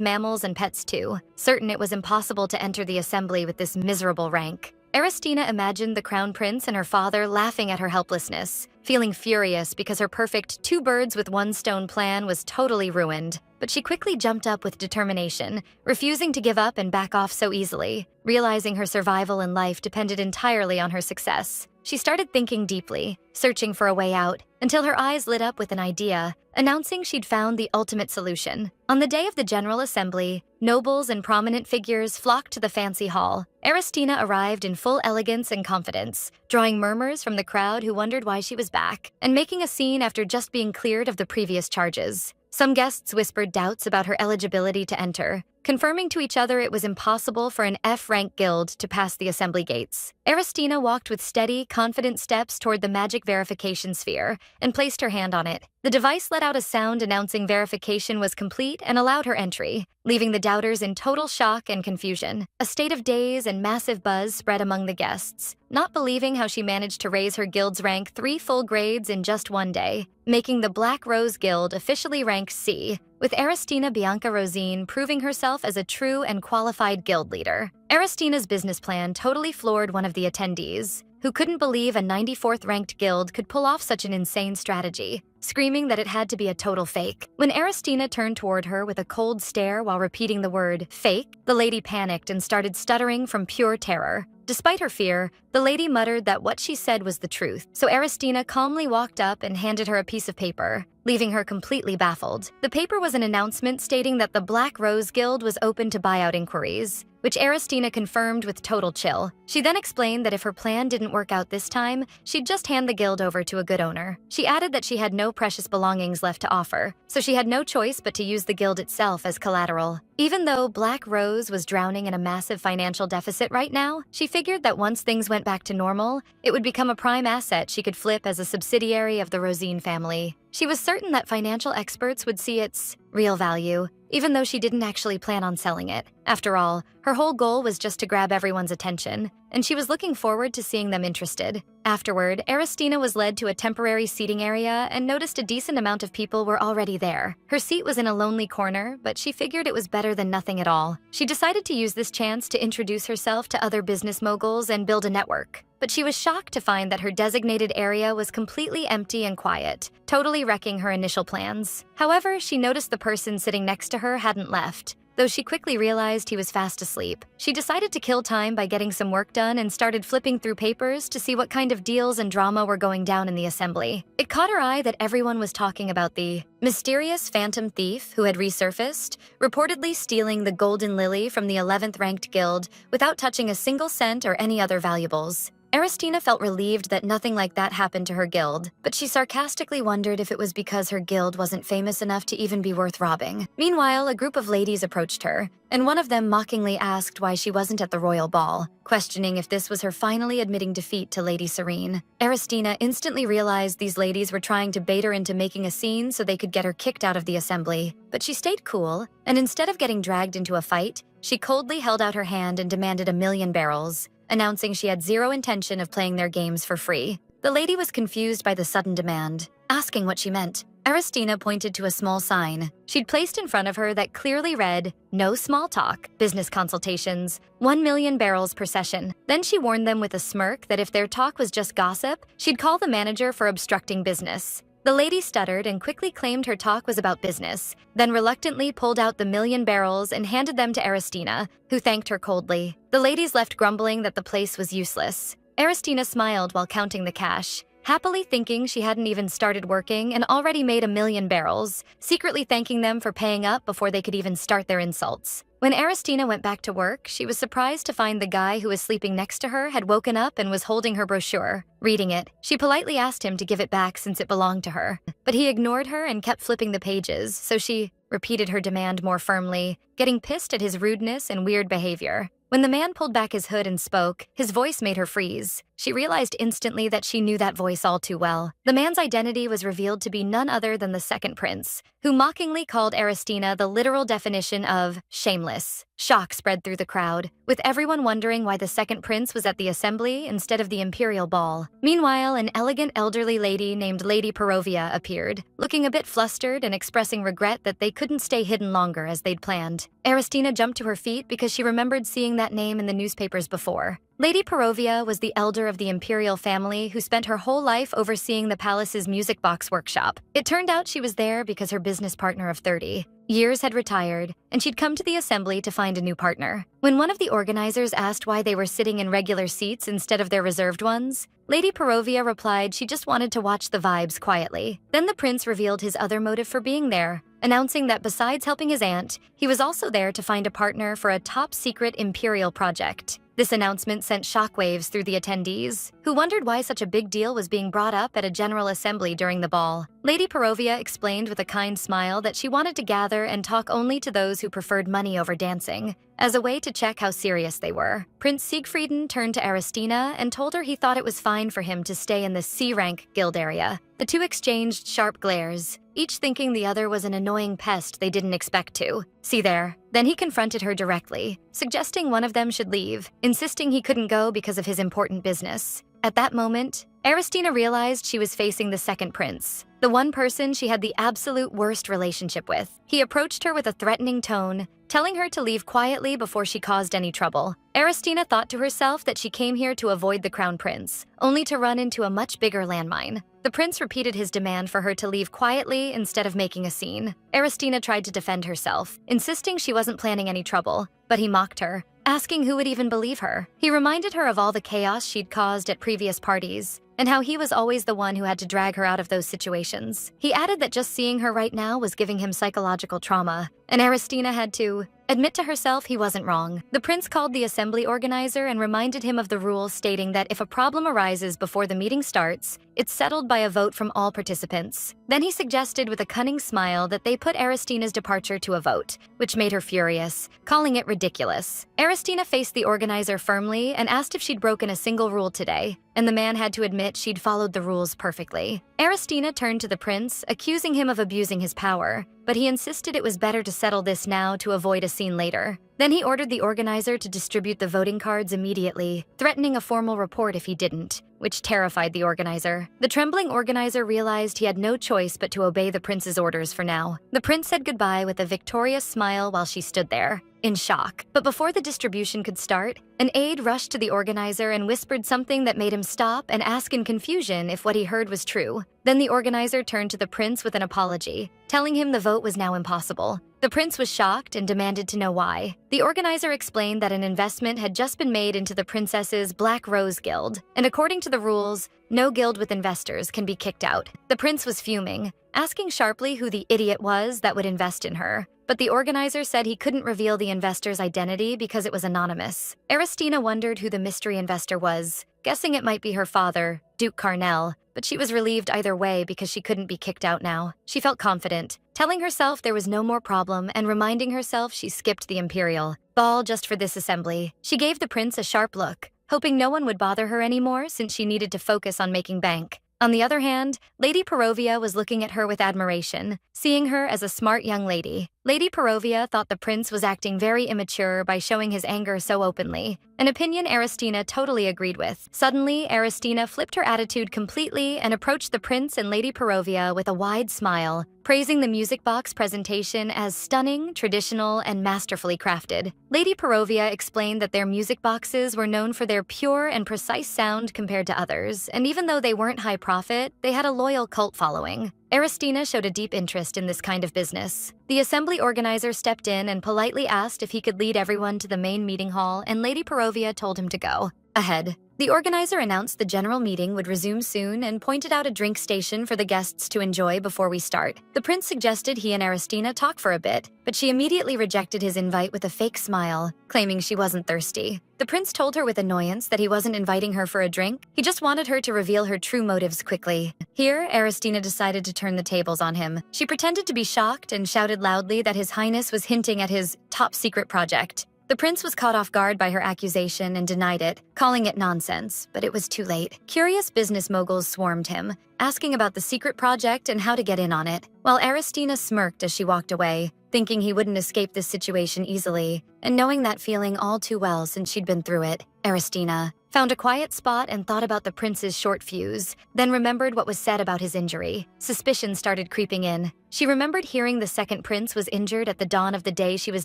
A: mammals and pets too, certain it was impossible to enter the assembly with this miserable rank. Aristina imagined the crown prince and her father laughing at her helplessness, feeling furious because her perfect 2 birds with 1 stone plan was totally ruined. But she quickly jumped up with determination, refusing to give up and back off so easily, realizing her survival in life depended entirely on her success. She started thinking deeply, searching for a way out, until her eyes lit up with an idea, announcing she'd found the ultimate solution. On the day of the General Assembly, nobles and prominent figures flocked to the fancy hall. Aristina arrived in full elegance and confidence, drawing murmurs from the crowd who wondered why she was back, and making a scene after just being cleared of the previous charges. Some guests whispered doubts about her eligibility to enter, confirming to each other it was impossible for an F-rank guild to pass the assembly gates. Aristina walked with steady, confident steps toward the magic verification sphere and placed her hand on it. The device let out a sound announcing verification was complete and allowed her entry, leaving the doubters in total shock and confusion. A state of daze and massive buzz spread among the guests, not believing how she managed to raise her guild's rank 3 full grades in just 1 day, making the Black Rose Guild officially rank C, with Aristina Bianca Rosine proving herself as a true and qualified guild leader. Aristina's business plan totally floored one of the attendees, who couldn't believe a 94th ranked guild could pull off such an insane strategy, screaming that it had to be a total fake. When Aristina turned toward her with a cold stare while repeating the word fake, the lady panicked and started stuttering from pure terror. Despite her fear, the lady muttered that what she said was the truth, so Aristina calmly walked up and handed her a piece of paper, leaving her completely baffled. The paper was an announcement stating that the Black Rose Guild was open to buyout inquiries, which Aristina confirmed with total chill. She then explained that if her plan didn't work out this time, she'd just hand the guild over to a good owner. She added that she had no precious belongings left to offer, so she had no choice but to use the guild itself as collateral. Even though Black Rose was drowning in a massive financial deficit right now, she figured that once things went back to normal, it would become a prime asset she could flip as a subsidiary of the Rosine family. She was certain that financial experts would see its real value, even though she didn't actually plan on selling it. After all, her whole goal was just to grab everyone's attention, and she was looking forward to seeing them interested. Afterward, Aristina was led to a temporary seating area and noticed a decent amount of people were already there. Her seat was in a lonely corner, but she figured it was better than nothing at all. She decided to use this chance to introduce herself to other business moguls and build a network. But she was shocked to find that her designated area was completely empty and quiet, totally wrecking her initial plans. However, she noticed the person sitting next to her hadn't left, though she quickly realized he was fast asleep. She decided to kill time by getting some work done and started flipping through papers to see what kind of deals and drama were going down in the assembly. It caught her eye that everyone was talking about the mysterious phantom thief who had resurfaced, reportedly stealing the Golden Lily from the 11th ranked guild without touching a single cent or any other valuables. Aristina felt relieved that nothing like that happened to her guild, but she sarcastically wondered if it was because her guild wasn't famous enough to even be worth robbing. Meanwhile, a group of ladies approached her, and one of them mockingly asked why she wasn't at the royal ball, questioning if this was her finally admitting defeat to Lady Serene. Aristina instantly realized these ladies were trying to bait her into making a scene so they could get her kicked out of the assembly. But she stayed cool, and instead of getting dragged into a fight, she coldly held out her hand and demanded 1,000,000 barrels, announcing she had zero intention of playing their games for free. The lady was confused by the sudden demand, asking what she meant. Aristina pointed to a small sign she'd placed in front of her that clearly read, "No small talk, business consultations, 1,000,000 barrels per session." Then she warned them with a smirk that if their talk was just gossip, she'd call the manager for obstructing business. The lady stuttered and quickly claimed her talk was about business, then reluctantly pulled out the 1,000,000 barrels and handed them to Aristina, who thanked her coldly. The ladies left grumbling that the place was useless. Aristina smiled while counting the cash, happily thinking she hadn't even started working and already made 1,000,000 barrels, secretly thanking them for paying up before they could even start their insults. When Aristina went back to work, she was surprised to find the guy who was sleeping next to her had woken up and was holding her brochure. Reading it, she politely asked him to give it back since it belonged to her. But he ignored her and kept flipping the pages, so she repeated her demand more firmly, getting pissed at his rudeness and weird behavior. When the man pulled back his hood and spoke, his voice made her freeze. She realized instantly that she knew that voice all too well. The man's identity was revealed to be none other than the second prince, who mockingly called Aristina the literal definition of shameless. Shock spread through the crowd, with everyone wondering why the second prince was at the assembly instead of the imperial ball. Meanwhile, an elegant elderly lady named Lady Perovia appeared, looking a bit flustered and expressing regret that they couldn't stay hidden longer as they'd planned. Aristina jumped to her feet because she remembered seeing that name in the newspapers before. Lady Perovia was the elder of the imperial family who spent her whole life overseeing the palace's music box workshop. It turned out she was there because her business partner of 30 years had retired, and she'd come to the assembly to find a new partner. When one of the organizers asked why they were sitting in regular seats instead of their reserved ones, Lady Perovia replied she just wanted to watch the vibes quietly. Then the prince revealed his other motive for being there, announcing that besides helping his aunt, he was also there to find a partner for a top-secret imperial project. This announcement sent shockwaves through the attendees, who wondered why such a big deal was being brought up at a general assembly during the ball. Lady Perovia explained with a kind smile that she wanted to gather and talk only to those who preferred money over dancing, as a way to check how serious they were. Prince Siegfrieden turned to Aristina and told her he thought it was fine for him to stay in the C-rank guild area. The two exchanged sharp glares, each thinking the other was an annoying pest they didn't expect to. See there. Then he confronted her directly, suggesting one of them should leave, insisting he couldn't go because of his important business. At that moment, Aristina realized she was facing the second prince, the one person she had the absolute worst relationship with. He approached her with a threatening tone, telling her to leave quietly before she caused any trouble. Aristina thought to herself that she came here to avoid the crown prince, only to run into a much bigger landmine. The prince repeated his demand for her to leave quietly instead of making a scene. Aristina tried to defend herself, insisting she wasn't planning any trouble, but he mocked her, asking who would even believe her. He reminded her of all the chaos she'd caused at previous parties, and how he was always the one who had to drag her out of those situations. He added that just seeing her right now was giving him psychological trauma, and Aristina had to admit to herself he wasn't wrong. The prince called the assembly organizer and reminded him of the rule stating that if a problem arises before the meeting starts, it's settled by a vote from all participants. Then he suggested with a cunning smile that they put Aristina's departure to a vote, which made her furious, calling it ridiculous. Aristina faced the organizer firmly and asked if she'd broken a single rule today, and the man had to admit she'd followed the rules perfectly. Aristina turned to the prince, accusing him of abusing his power, but he insisted it was better to settle this now to avoid a scene later. Then he ordered the organizer to distribute the voting cards immediately, threatening a formal report if he didn't, which terrified the organizer. The trembling organizer realized he had no choice but to obey the prince's orders for now. The prince said goodbye with a victorious smile while she stood there, in shock. But before the distribution could start, an aide rushed to the organizer and whispered something that made him stop and ask in confusion if what he heard was true. Then the organizer turned to the prince with an apology, telling him the vote was now impossible. The prince was shocked and demanded to know why. The organizer explained that an investment had just been made into the princess's Black Rose Guild, and according to the rules, no guild with investors can be kicked out. The prince was fuming, asking sharply who the idiot was that would invest in her. but the organizer said he couldn't reveal the investor's identity because it was anonymous. Aristina wondered who the mystery investor was, guessing it might be her father, Duke Carnell, but she was relieved either way because she couldn't be kicked out now. She felt confident, telling herself there was no more problem and reminding herself she skipped the Imperial ball just for this assembly. She gave the prince a sharp look, hoping no one would bother her anymore since she needed to focus on making bank. On the other hand, Lady Perovia was looking at her with admiration, seeing her as a smart young lady. Lady Perovia thought the prince was acting very immature by showing his anger so openly, an opinion Aristina totally agreed with. Suddenly, Aristina flipped her attitude completely and approached the prince and Lady Perovia with a wide smile, praising the music box presentation as stunning, traditional, and masterfully crafted. Lady Perovia explained that their music boxes were known for their pure and precise sound compared to others, and even though they weren't high profit, they had a loyal cult following. Aristina showed a deep interest in this kind of business. The assembly organizer stepped in and politely asked if he could lead everyone to the main meeting hall, and Lady Perovia told him to go ahead. The organizer announced the general meeting would resume soon and pointed out a drink station for the guests to enjoy before we start. The prince suggested he and Aristina talk for a bit, but she immediately rejected his invite with a fake smile, claiming she wasn't thirsty. The prince told her with annoyance that he wasn't inviting her for a drink, he just wanted her to reveal her true motives quickly. Here, Aristina decided to turn the tables on him. She pretended to be shocked and shouted loudly that His Highness was hinting at his top-secret project. The prince was caught off guard by her accusation and denied it, calling it nonsense, but it was too late. Curious business moguls swarmed him, asking about the secret project and how to get in on it, while Aristina smirked as she walked away, thinking he wouldn't escape this situation easily, and knowing that feeling all too well since she'd been through it. Aristina found a quiet spot and thought about the prince's short fuse, then remembered what was said about his injury. Suspicion started creeping in. She remembered hearing the second prince was injured at the dawn of the day she was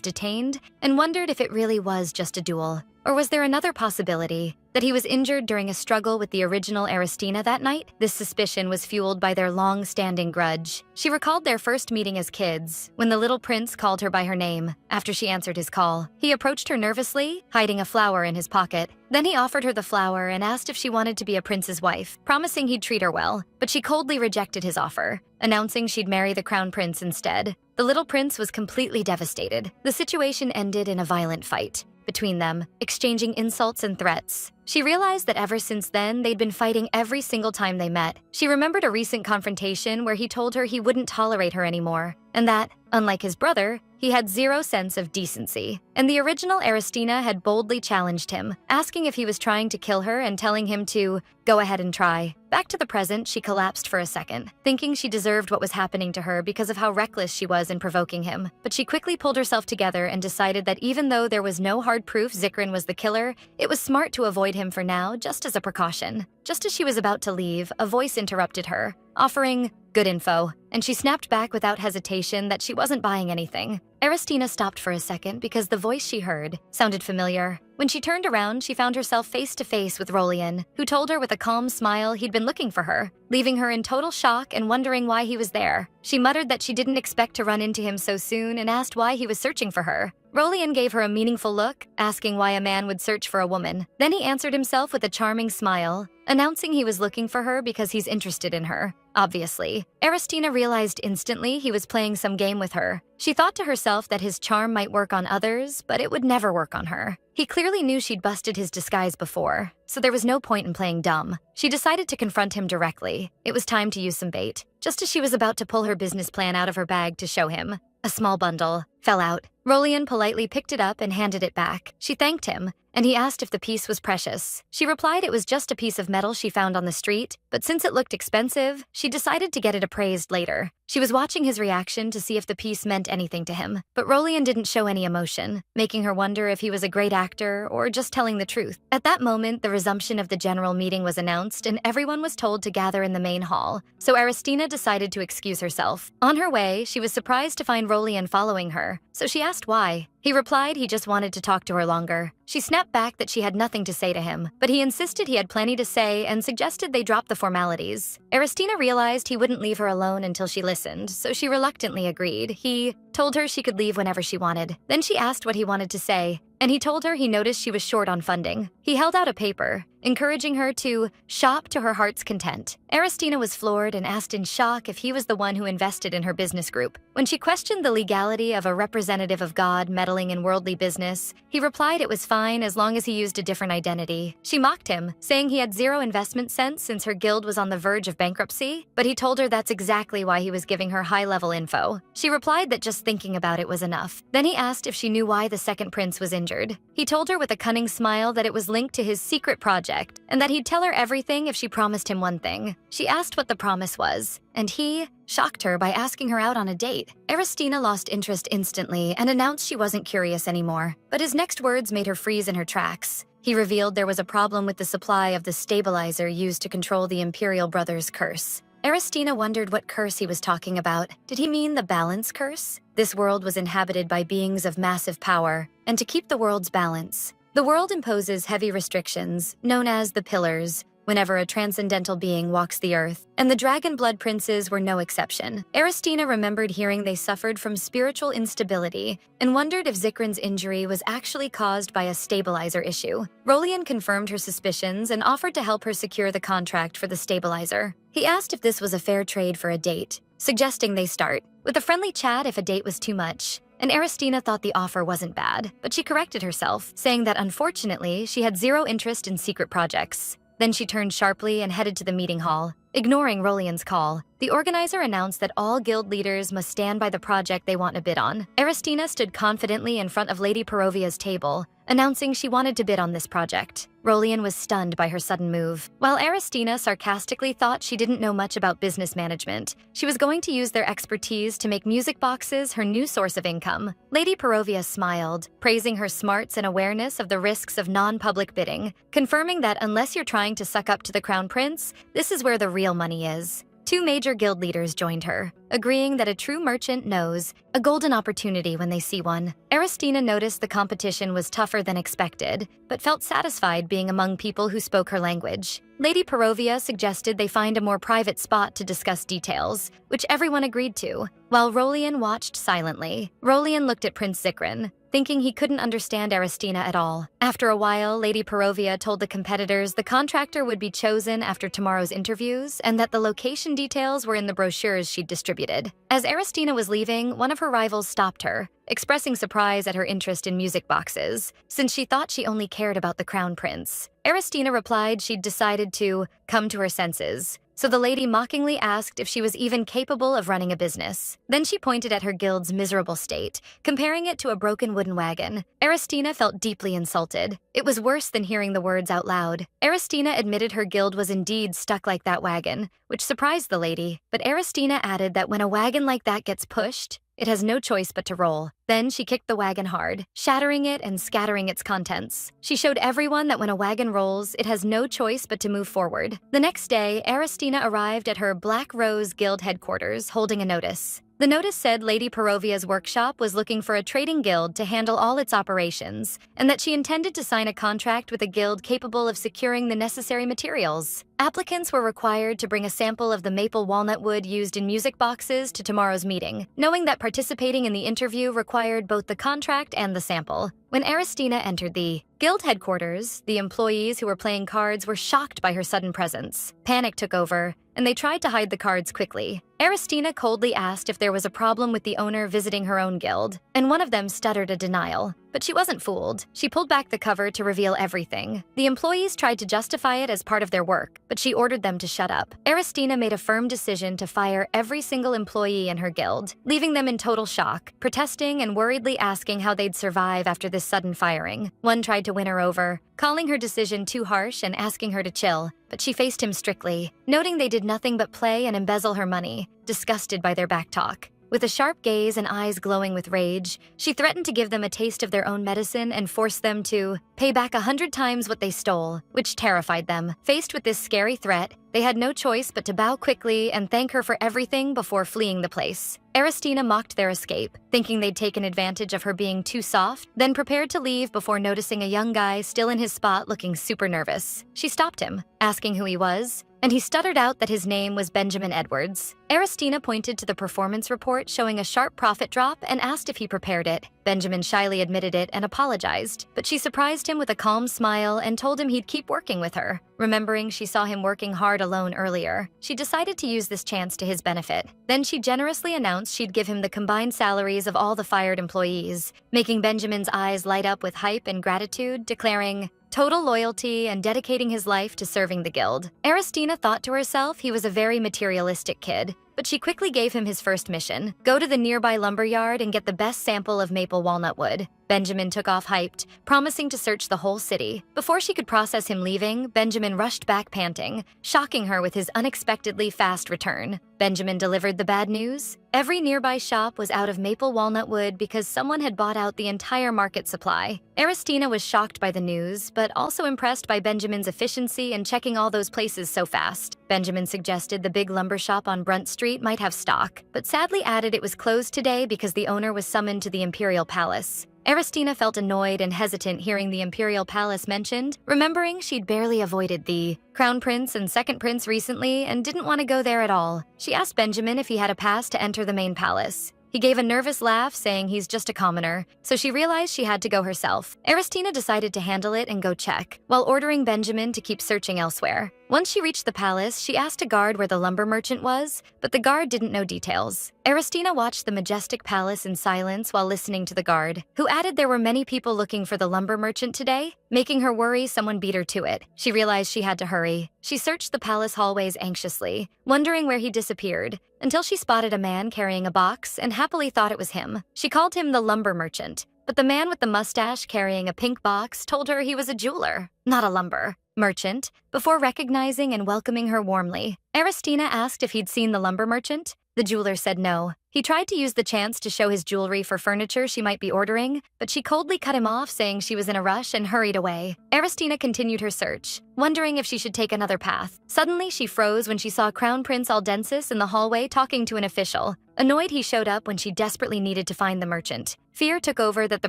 A: detained, and wondered if it really was just a duel. Or was there another possibility, that he was injured during a struggle with the original Aristina that night? This suspicion was fueled by their long-standing grudge. She recalled their first meeting as kids, when the little prince called her by her name, after she answered his call. He approached her nervously, hiding a flower in his pocket. Then he offered her the flower and asked if she wanted to be a prince's wife, promising he'd treat her well, but she coldly rejected his offer, announcing she'd marry the crown prince instead. The little prince was completely devastated. The situation ended in a violent fight between them, exchanging insults and threats. She realized that ever since then, they'd been fighting every single time they met. She remembered a recent confrontation where he told her he wouldn't tolerate her anymore, and that, unlike his brother, he had zero sense of decency. And the original Aristina had boldly challenged him, asking if he was trying to kill her and telling him to go ahead and try. Back to the present, she collapsed for a second, thinking she deserved what was happening to her because of how reckless she was in provoking him. But she quickly pulled herself together and decided that even though there was no hard proof Zikrin was the killer, it was smart to avoid him for now, just as a precaution. Just as she was about to leave, a voice interrupted her, offering good info, and she snapped back without hesitation that she wasn't buying anything. Aristina stopped for a second because the voice she heard sounded familiar. When she turned around, she found herself face to face with Rolian, who told her with a calm smile he'd been looking for her, leaving her in total shock and wondering why he was there. She muttered that she didn't expect to run into him so soon and asked why he was searching for her. Rolian gave her a meaningful look, asking why a man would search for a woman. Then he answered himself with a charming smile, announcing he was looking for her because he's interested in her. Obviously, Aristina realized instantly he was playing some game with her. She thought to herself that his charm might work on others, but it would never work on her. He clearly knew she'd busted his disguise before, so there was no point in playing dumb. She decided to confront him directly. It was time to use some bait. Just as she was about to pull her business plan out of her bag to show him, a small bundle fell out. Rolian politely picked it up and handed it back. She thanked him, and he asked if the piece was precious. She replied it was just a piece of metal she found on the street, but since it looked expensive, she decided to get it appraised later. She was watching his reaction to see if the piece meant anything to him, but Rolian didn't show any emotion, making her wonder if he was a great actor or just telling the truth. At that moment, the resumption of the general meeting was announced and everyone was told to gather in the main hall, so Aristina decided to excuse herself. On her way, she was surprised to find Rolian following her, so she asked why. He replied he just wanted to talk to her longer. She snapped back that she had nothing to say to him, but he insisted he had plenty to say and suggested they drop the formalities. Aristina realized he wouldn't leave her alone until she listened, so she reluctantly agreed. He told her she could leave whenever she wanted. Then she asked what he wanted to say, and he told her he noticed she was short on funding. He held out a paper, encouraging her to shop to her heart's content. Aristina was floored and asked in shock if he was the one who invested in her business group. When she questioned the legality of a representative of God meddling in worldly business, he replied it was fine as long as he used a different identity. She mocked him, saying he had zero investment sense since her guild was on the verge of bankruptcy, but he told her that's exactly why he was giving her high-level info. She replied that just thinking about it was enough. Then he asked if she knew why the second prince was injured. He told her with a cunning smile that it was linked to his secret project, and that he'd tell her everything if she promised him one thing. She asked what the promise was, and he shocked her by asking her out on a date. Aristina lost interest instantly and announced she wasn't curious anymore, but his next words made her freeze in her tracks. He revealed there was a problem with the supply of the stabilizer used to control the Imperial Brothers' curse. Aristina wondered what curse he was talking about. Did he mean the balance curse? This world was inhabited by beings of massive power, and to keep the world's balance, the world imposes heavy restrictions, known as the Pillars, whenever a transcendental being walks the earth, and the Dragon Blood Princes were no exception. Aristina remembered hearing they suffered from spiritual instability and wondered if Zikrin's injury was actually caused by a stabilizer issue. Rolian confirmed her suspicions and offered to help her secure the contract for the stabilizer. He asked if this was a fair trade for a date, suggesting they start with a friendly chat if a date was too much. And Aristina thought the offer wasn't bad, but she corrected herself, saying that unfortunately she had zero interest in secret projects. Then she turned sharply and headed to the meeting hall. Ignoring Rolian's call, the organizer announced that all guild leaders must stand by the project they want to bid on. Aristina stood confidently in front of Lady Perovia's table, announcing she wanted to bid on this project. Rolian was stunned by her sudden move. While Aristina sarcastically thought she didn't know much about business management, she was going to use their expertise to make music boxes her new source of income. Lady Perovia smiled, praising her smarts and awareness of the risks of non-public bidding, confirming that unless you're trying to suck up to the Crown Prince, this is where the real money is. Two major guild leaders joined her, agreeing that a true merchant knows a golden opportunity when they see one. Aristina noticed the competition was tougher than expected, but felt satisfied being among people who spoke her language. Lady Perovia suggested they find a more private spot to discuss details, which everyone agreed to, while Rolian watched silently. Rolian looked at Prince Zikrin, thinking he couldn't understand Aristina at all. After a while, Lady Perovia told the competitors the contractor would be chosen after tomorrow's interviews and that the location details were in the brochures she'd distributed. As Aristina was leaving, one of her rivals stopped her, expressing surprise at her interest in music boxes, since she thought she only cared about the Crown Prince. Aristina replied she'd decided to come to her senses, so the lady mockingly asked if she was even capable of running a business. Then she pointed at her guild's miserable state, comparing it to a broken wooden wagon. Aristina felt deeply insulted. It was worse than hearing the words out loud. Aristina admitted her guild was indeed stuck like that wagon, which surprised the lady, but Aristina added that when a wagon like that gets pushed, it has no choice but to roll. Then she kicked the wagon hard, shattering it and scattering its contents. She showed everyone that when a wagon rolls, it has no choice but to move forward. The next day, Aristina arrived at her Black Rose Guild headquarters holding a notice. The notice said Lady Perovia's workshop was looking for a trading guild to handle all its operations, and that she intended to sign a contract with a guild capable of securing the necessary materials. Applicants were required to bring a sample of the maple walnut wood used in music boxes to tomorrow's meeting, knowing that participating in the interview required both the contract and the sample. When Aristina entered the guild headquarters, the employees who were playing cards were shocked by her sudden presence. Panic took over, and they tried to hide the cards quickly. Aristina coldly asked if there was a problem with the owner visiting her own guild, and one of them stuttered a denial. But she wasn't fooled. She pulled back the cover to reveal everything. The employees tried to justify it as part of their work, but she ordered them to shut up. Aristina made a firm decision to fire every single employee in her guild, leaving them in total shock, protesting and worriedly asking how they'd survive after this sudden firing. One tried to win her over, calling her decision too harsh and asking her to chill, but she faced him strictly, noting they did nothing but play and embezzle her money, disgusted by their backtalk. With a sharp gaze and eyes glowing with rage, she threatened to give them a taste of their own medicine and force them to pay back 100 times what they stole, which terrified them. Faced with this scary threat, They had no choice but to bow quickly and thank her for everything before fleeing the place. Aristina mocked their escape, thinking they'd taken advantage of her being too soft, then prepared to leave before noticing a young guy still in his spot looking super nervous. She stopped him, asking who he was, and he stuttered out that his name was Benjamin Edwards. Aristina pointed to the performance report showing a sharp profit drop and asked if he prepared it. Benjamin shyly admitted it and apologized, but she surprised him with a calm smile and told him he'd keep working with her. Remembering she saw him working hard alone earlier, she decided to use this chance to his benefit. Then she generously announced she'd give him the combined salaries of all the fired employees, making Benjamin's eyes light up with hype and gratitude, declaring, "Total loyalty and dedicating his life to serving the guild." Aristina thought to herself he was a very materialistic kid, but she quickly gave him his first mission: go to the nearby lumber yard and get the best sample of maple walnut wood. Benjamin took off hyped, promising to search the whole city. Before she could process him leaving, Benjamin rushed back panting, shocking her with his unexpectedly fast return. Benjamin delivered the bad news. Every nearby shop was out of maple walnut wood because someone had bought out the entire market supply. Aristina was shocked by the news, but also impressed by Benjamin's efficiency in checking all those places so fast. Benjamin suggested the big lumber shop on Brunt Street might have stock, but sadly added it was closed today because the owner was summoned to the Imperial Palace. Aristina felt annoyed and hesitant hearing the Imperial Palace mentioned, remembering she'd barely avoided the Crown Prince and Second Prince recently and didn't want to go there at all. She asked Benjamin if he had a pass to enter the main palace. He gave a nervous laugh, saying he's just a commoner, so she realized she had to go herself. Aristina decided to handle it and go check, while ordering Benjamin to keep searching elsewhere. Once she reached the palace, she asked a guard where the lumber merchant was, but the guard didn't know details. Aristina watched the majestic palace in silence while listening to the guard, who added there were many people looking for the lumber merchant today, making her worry someone beat her to it. She realized she had to hurry. She searched the palace hallways anxiously, wondering where he disappeared, until she spotted a man carrying a box and happily thought it was him. She called him the lumber merchant, but the man with the mustache carrying a pink box told her he was a jeweler, not a lumber merchant, before recognizing and welcoming her warmly. Aristina asked if he'd seen the lumber merchant. The jeweler said no. He tried to use the chance to show his jewelry for furniture she might be ordering, but she coldly cut him off, saying she was in a rush and hurried away. Aristina continued her search, wondering if she should take another path. Suddenly, she froze when she saw Crown Prince Aldensis in the hallway talking to an official. Annoyed, he showed up when she desperately needed to find the merchant. Fear took over that the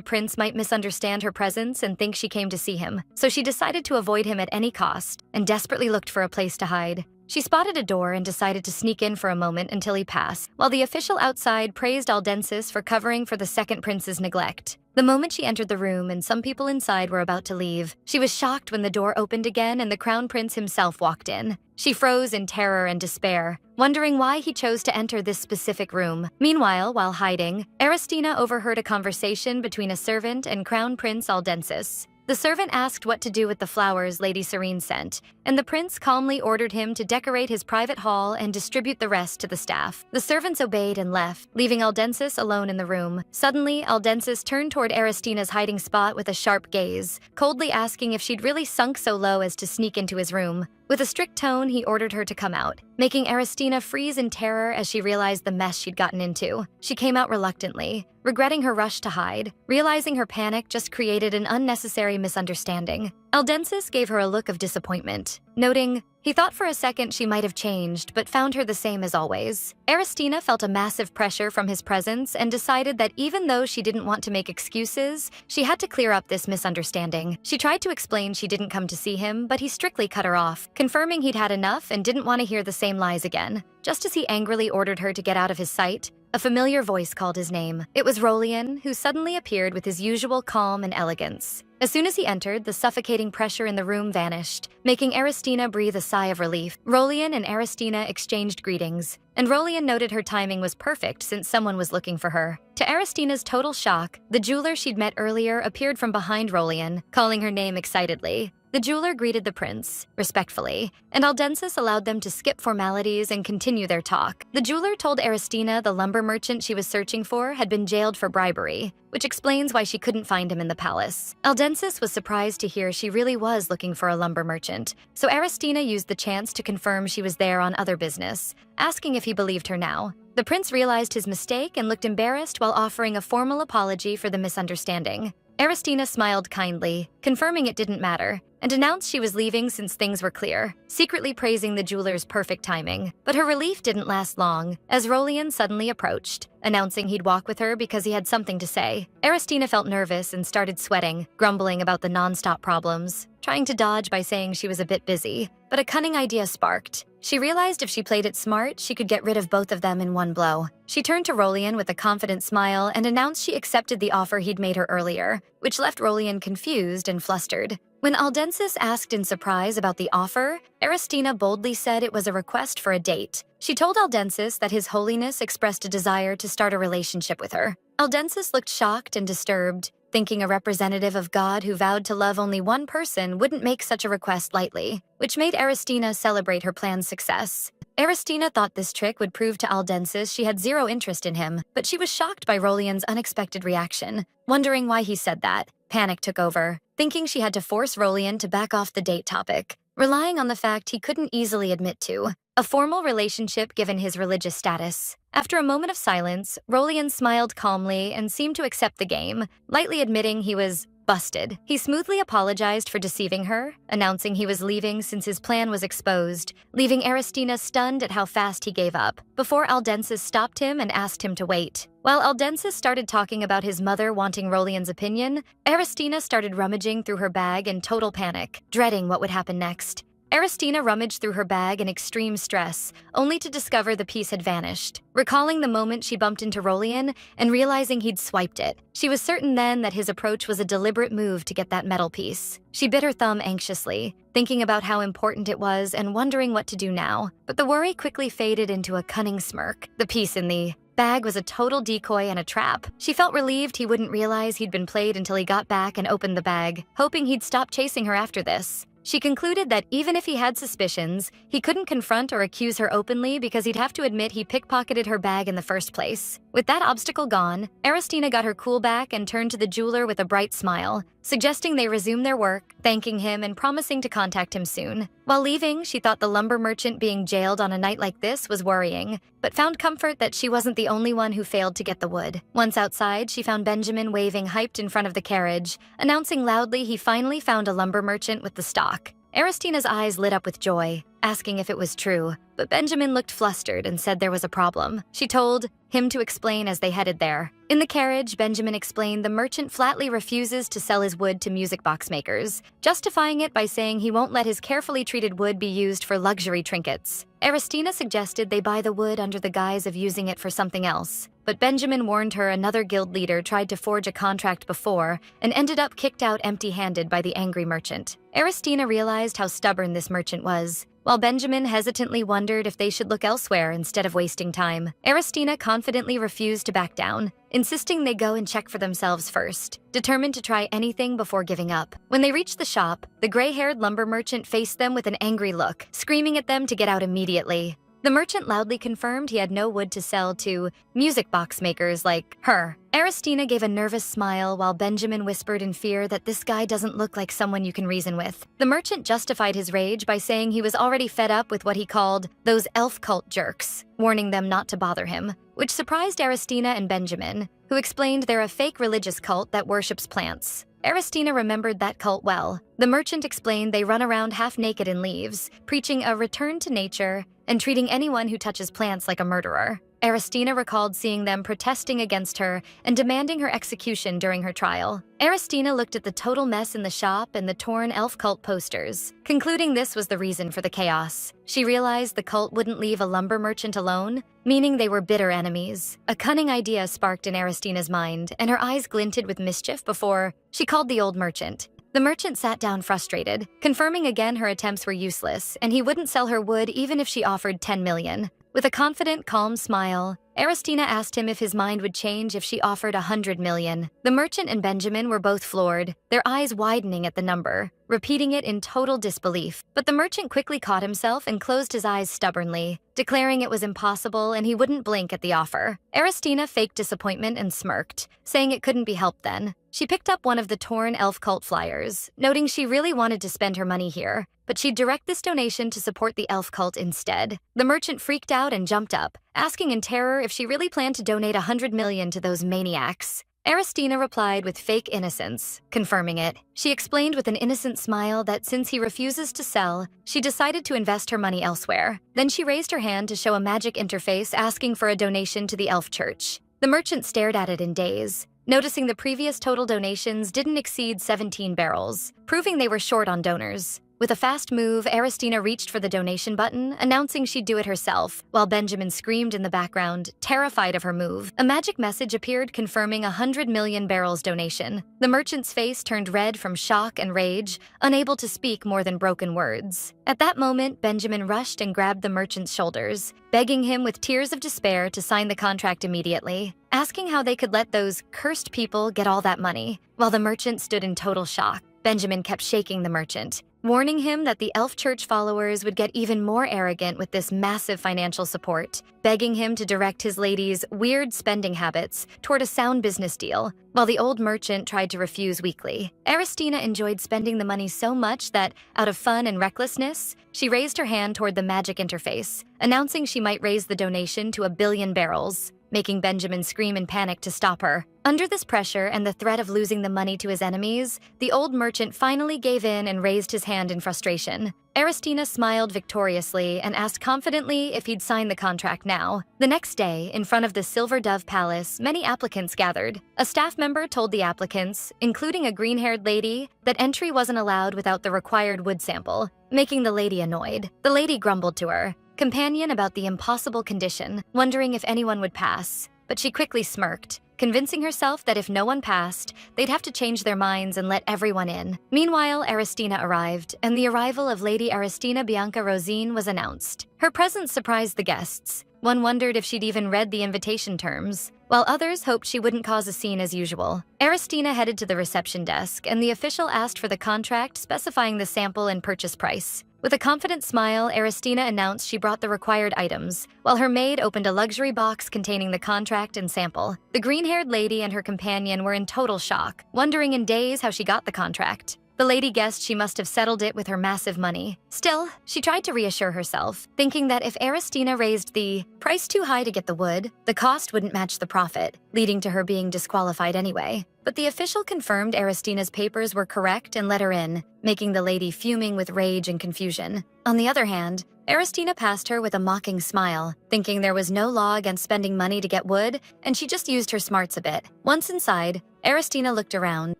A: prince might misunderstand her presence and think she came to see him, so she decided to avoid him at any cost and desperately looked for a place to hide. She spotted a door and decided to sneak in for a moment until he passed, while the official outside praised Aldensis for covering for the second prince's neglect. The moment she entered the room and some people inside were about to leave, she was shocked when the door opened again and the crown prince himself walked in. She froze in terror and despair, wondering why he chose to enter this specific room. Meanwhile, while hiding, Aristina overheard a conversation between a servant and Crown Prince Aldensis. The servant asked what to do with the flowers Lady Serene sent, and the prince calmly ordered him to decorate his private hall and distribute the rest to the staff. The servants obeyed and left, leaving Aldensis alone in the room. Suddenly, Aldensis turned toward Aristina's hiding spot with a sharp gaze, coldly asking if she'd really sunk so low as to sneak into his room. With a strict tone, he ordered her to come out, making Aristina freeze in terror as she realized the mess she'd gotten into. She came out reluctantly, regretting her rush to hide, realizing her panic just created an unnecessary misunderstanding. Aldensis gave her a look of disappointment, noting, he thought for a second she might have changed, but found her the same as always. Aristina felt a massive pressure from his presence and decided that even though she didn't want to make excuses, she had to clear up this misunderstanding. She tried to explain she didn't come to see him, but he strictly cut her off, confirming he'd had enough and didn't want to hear the same lies again. Just as he angrily ordered her to get out of his sight, a familiar voice called his name. It was Rolian, who suddenly appeared with his usual calm and elegance. As soon as he entered, the suffocating pressure in the room vanished, making Aristina breathe a sigh of relief. Rolian and Aristina exchanged greetings, and Rolian noted her timing was perfect since someone was looking for her. To Aristina's total shock, the jeweler she'd met earlier appeared from behind Rolian, calling her name excitedly. The jeweler greeted the prince, respectfully, and Aldensis allowed them to skip formalities and continue their talk. The jeweler told Aristina the lumber merchant she was searching for had been jailed for bribery, which explains why she couldn't find him in the palace. Aldensis was surprised to hear she really was looking for a lumber merchant, so Aristina used the chance to confirm she was there on other business, asking if he believed her now. The prince realized his mistake and looked embarrassed while offering a formal apology for the misunderstanding. Aristina smiled kindly, confirming it didn't matter, and announced she was leaving since things were clear, secretly praising the jeweler's perfect timing. But her relief didn't last long, as Rolian suddenly approached, announcing he'd walk with her because he had something to say. Aristina felt nervous and started sweating, grumbling about the non-stop problems, trying to dodge by saying she was a bit busy. But a cunning idea sparked. She realized if she played it smart, she could get rid of both of them in one blow. She turned to Rolian with a confident smile and announced she accepted the offer he'd made her earlier, which left Rolian confused and flustered. When Aldensis asked in surprise about the offer, Aristina boldly said it was a request for a date. She told Aldensis that His Holiness expressed a desire to start a relationship with her. Aldensis looked shocked and disturbed, thinking a representative of God who vowed to love only one person wouldn't make such a request lightly, which made Aristina celebrate her plan's success. Aristina thought this trick would prove to Aldensis she had zero interest in him, but she was shocked by Rolian's unexpected reaction. Wondering why he said that, panic took over, thinking she had to force Rolian to back off the date topic, relying on the fact he couldn't easily admit to a formal relationship given his religious status. After a moment of silence, Rolian smiled calmly and seemed to accept the game, lightly admitting he was busted. He smoothly apologized for deceiving her, announcing he was leaving since his plan was exposed, leaving Aristina stunned at how fast he gave up, before Aldensis stopped him and asked him to wait. While Aldensis started talking about his mother wanting Rolian's opinion, Aristina started rummaging through her bag in total panic, dreading what would happen next. Aristina rummaged through her bag in extreme stress, only to discover the piece had vanished. Recalling the moment she bumped into Rolian and realizing he'd swiped it, she was certain then that his approach was a deliberate move to get that metal piece. She bit her thumb anxiously, thinking about how important it was and wondering what to do now. But the worry quickly faded into a cunning smirk. The piece in the bag was a total decoy and a trap. She felt relieved he wouldn't realize he'd been played until he got back and opened the bag, hoping he'd stop chasing her after this. She concluded that even if he had suspicions, he couldn't confront or accuse her openly because he'd have to admit he pickpocketed her bag in the first place. With that obstacle gone, Aristina got her cool back and turned to the jeweler with a bright smile, suggesting they resume their work, thanking him and promising to contact him soon. While leaving, she thought the lumber merchant being jailed on a night like this was worrying, but found comfort that she wasn't the only one who failed to get the wood. Once outside, she found Benjamin waving hyped in front of the carriage, announcing loudly he finally found a lumber merchant with the stock. Aristina's eyes lit up with joy, asking if it was true, but Benjamin looked flustered and said there was a problem. She told him to explain as they headed there. In the carriage, Benjamin explained the merchant flatly refuses to sell his wood to music box makers, justifying it by saying he won't let his carefully treated wood be used for luxury trinkets. Aristina suggested they buy the wood under the guise of using it for something else, but Benjamin warned her another guild leader tried to forge a contract before and ended up kicked out empty-handed by the angry merchant. Aristina realized how stubborn this merchant was, while Benjamin hesitantly wondered if they should look elsewhere instead of wasting time. Aristina confidently refused to back down, insisting they go and check for themselves first, determined to try anything before giving up. When they reached the shop, the gray-haired lumber merchant faced them with an angry look, screaming at them to get out immediately. The merchant loudly confirmed he had no wood to sell to music box makers like her. Aristina gave a nervous smile while Benjamin whispered in fear that this guy doesn't look like someone you can reason with. The merchant justified his rage by saying he was already fed up with what he called those elf cult jerks, warning them not to bother him, which surprised Aristina and Benjamin, who explained they're a fake religious cult that worships plants. Aristina remembered that cult well. The merchant explained they run around half naked in leaves, preaching a return to nature and treating anyone who touches plants like a murderer. Aristina recalled seeing them protesting against her and demanding her execution during her trial. Aristina looked at the total mess in the shop and the torn elf cult posters, concluding this was the reason for the chaos. She realized the cult wouldn't leave a lumber merchant alone, meaning they were bitter enemies. A cunning idea sparked in Aristina's mind, and her eyes glinted with mischief before she called the old merchant. The merchant sat down frustrated, confirming again her attempts were useless, and he wouldn't sell her wood even if she offered 10 million. With a confident, calm smile, Aristina asked him if his mind would change if she offered 100 million. The merchant and Benjamin were both floored, their eyes widening at the number, repeating it in total disbelief. But the merchant quickly caught himself and closed his eyes stubbornly, declaring it was impossible and he wouldn't blink at the offer. Aristina faked disappointment and smirked, saying it couldn't be helped then. She picked up one of the torn elf cult flyers, noting she really wanted to spend her money here, but she'd direct this donation to support the elf cult instead. The merchant freaked out and jumped up, asking in terror if she really planned to donate 100 million to those maniacs. Aristina replied with fake innocence, confirming it. She explained with an innocent smile that since he refuses to sell, she decided to invest her money elsewhere. Then she raised her hand to show a magic interface asking for a donation to the elf church. The merchant stared at it in daze, noticing the previous total donations didn't exceed 17 barrels, proving they were short on donors. With a fast move, Aristina reached for the donation button, announcing she'd do it herself, while Benjamin screamed in the background, terrified of her move. A magic message appeared confirming 100 million barrels donation. The merchant's face turned red from shock and rage, unable to speak more than broken words. At that moment, Benjamin rushed and grabbed the merchant's shoulders, begging him with tears of despair to sign the contract immediately, asking how they could let those cursed people get all that money. While the merchant stood in total shock, Benjamin kept shaking the merchant, warning him that the elf church followers would get even more arrogant with this massive financial support, begging him to direct his lady's weird spending habits toward a sound business deal, while the old merchant tried to refuse weakly. Aristina enjoyed spending the money so much that, out of fun and recklessness, she raised her hand toward the magic interface, announcing she might raise the donation to 1 billion barrels, making Benjamin scream in panic to stop her. Under this pressure and the threat of losing the money to his enemies, the old merchant finally gave in and raised his hand in frustration. Aristina smiled victoriously and asked confidently if he'd sign the contract now. The next day, in front of the Silver Dove Palace, many applicants gathered. A staff member told the applicants, including a green-haired lady, that entry wasn't allowed without the required wood sample, making the lady annoyed. The lady grumbled to her companion about the impossible condition, wondering if anyone would pass, but she quickly smirked, convincing herself that if no one passed, they'd have to change their minds and let everyone in. Meanwhile, Aristina arrived, and the arrival of Lady Aristina Bianca Rosine was announced. Her presence surprised the guests. One wondered if she'd even read the invitation terms, while others hoped she wouldn't cause a scene as usual. Aristina headed to the reception desk, and the official asked for the contract specifying the sample and purchase price. With a confident smile, Aristina announced she brought the required items, while her maid opened a luxury box containing the contract and sample. The green-haired lady and her companion were in total shock, wondering in daze how she got the contract. The lady guessed she must have settled it with her massive money. Still, she tried to reassure herself, thinking that if Aristina raised the price too high to get the wood, the cost wouldn't match the profit, leading to her being disqualified anyway. But the official confirmed Aristina's papers were correct and let her in, making the lady fuming with rage and confusion. On the other hand, Aristina passed her with a mocking smile, thinking there was no law against spending money to get wood, and she just used her smarts a bit. Once inside, Aristina looked around,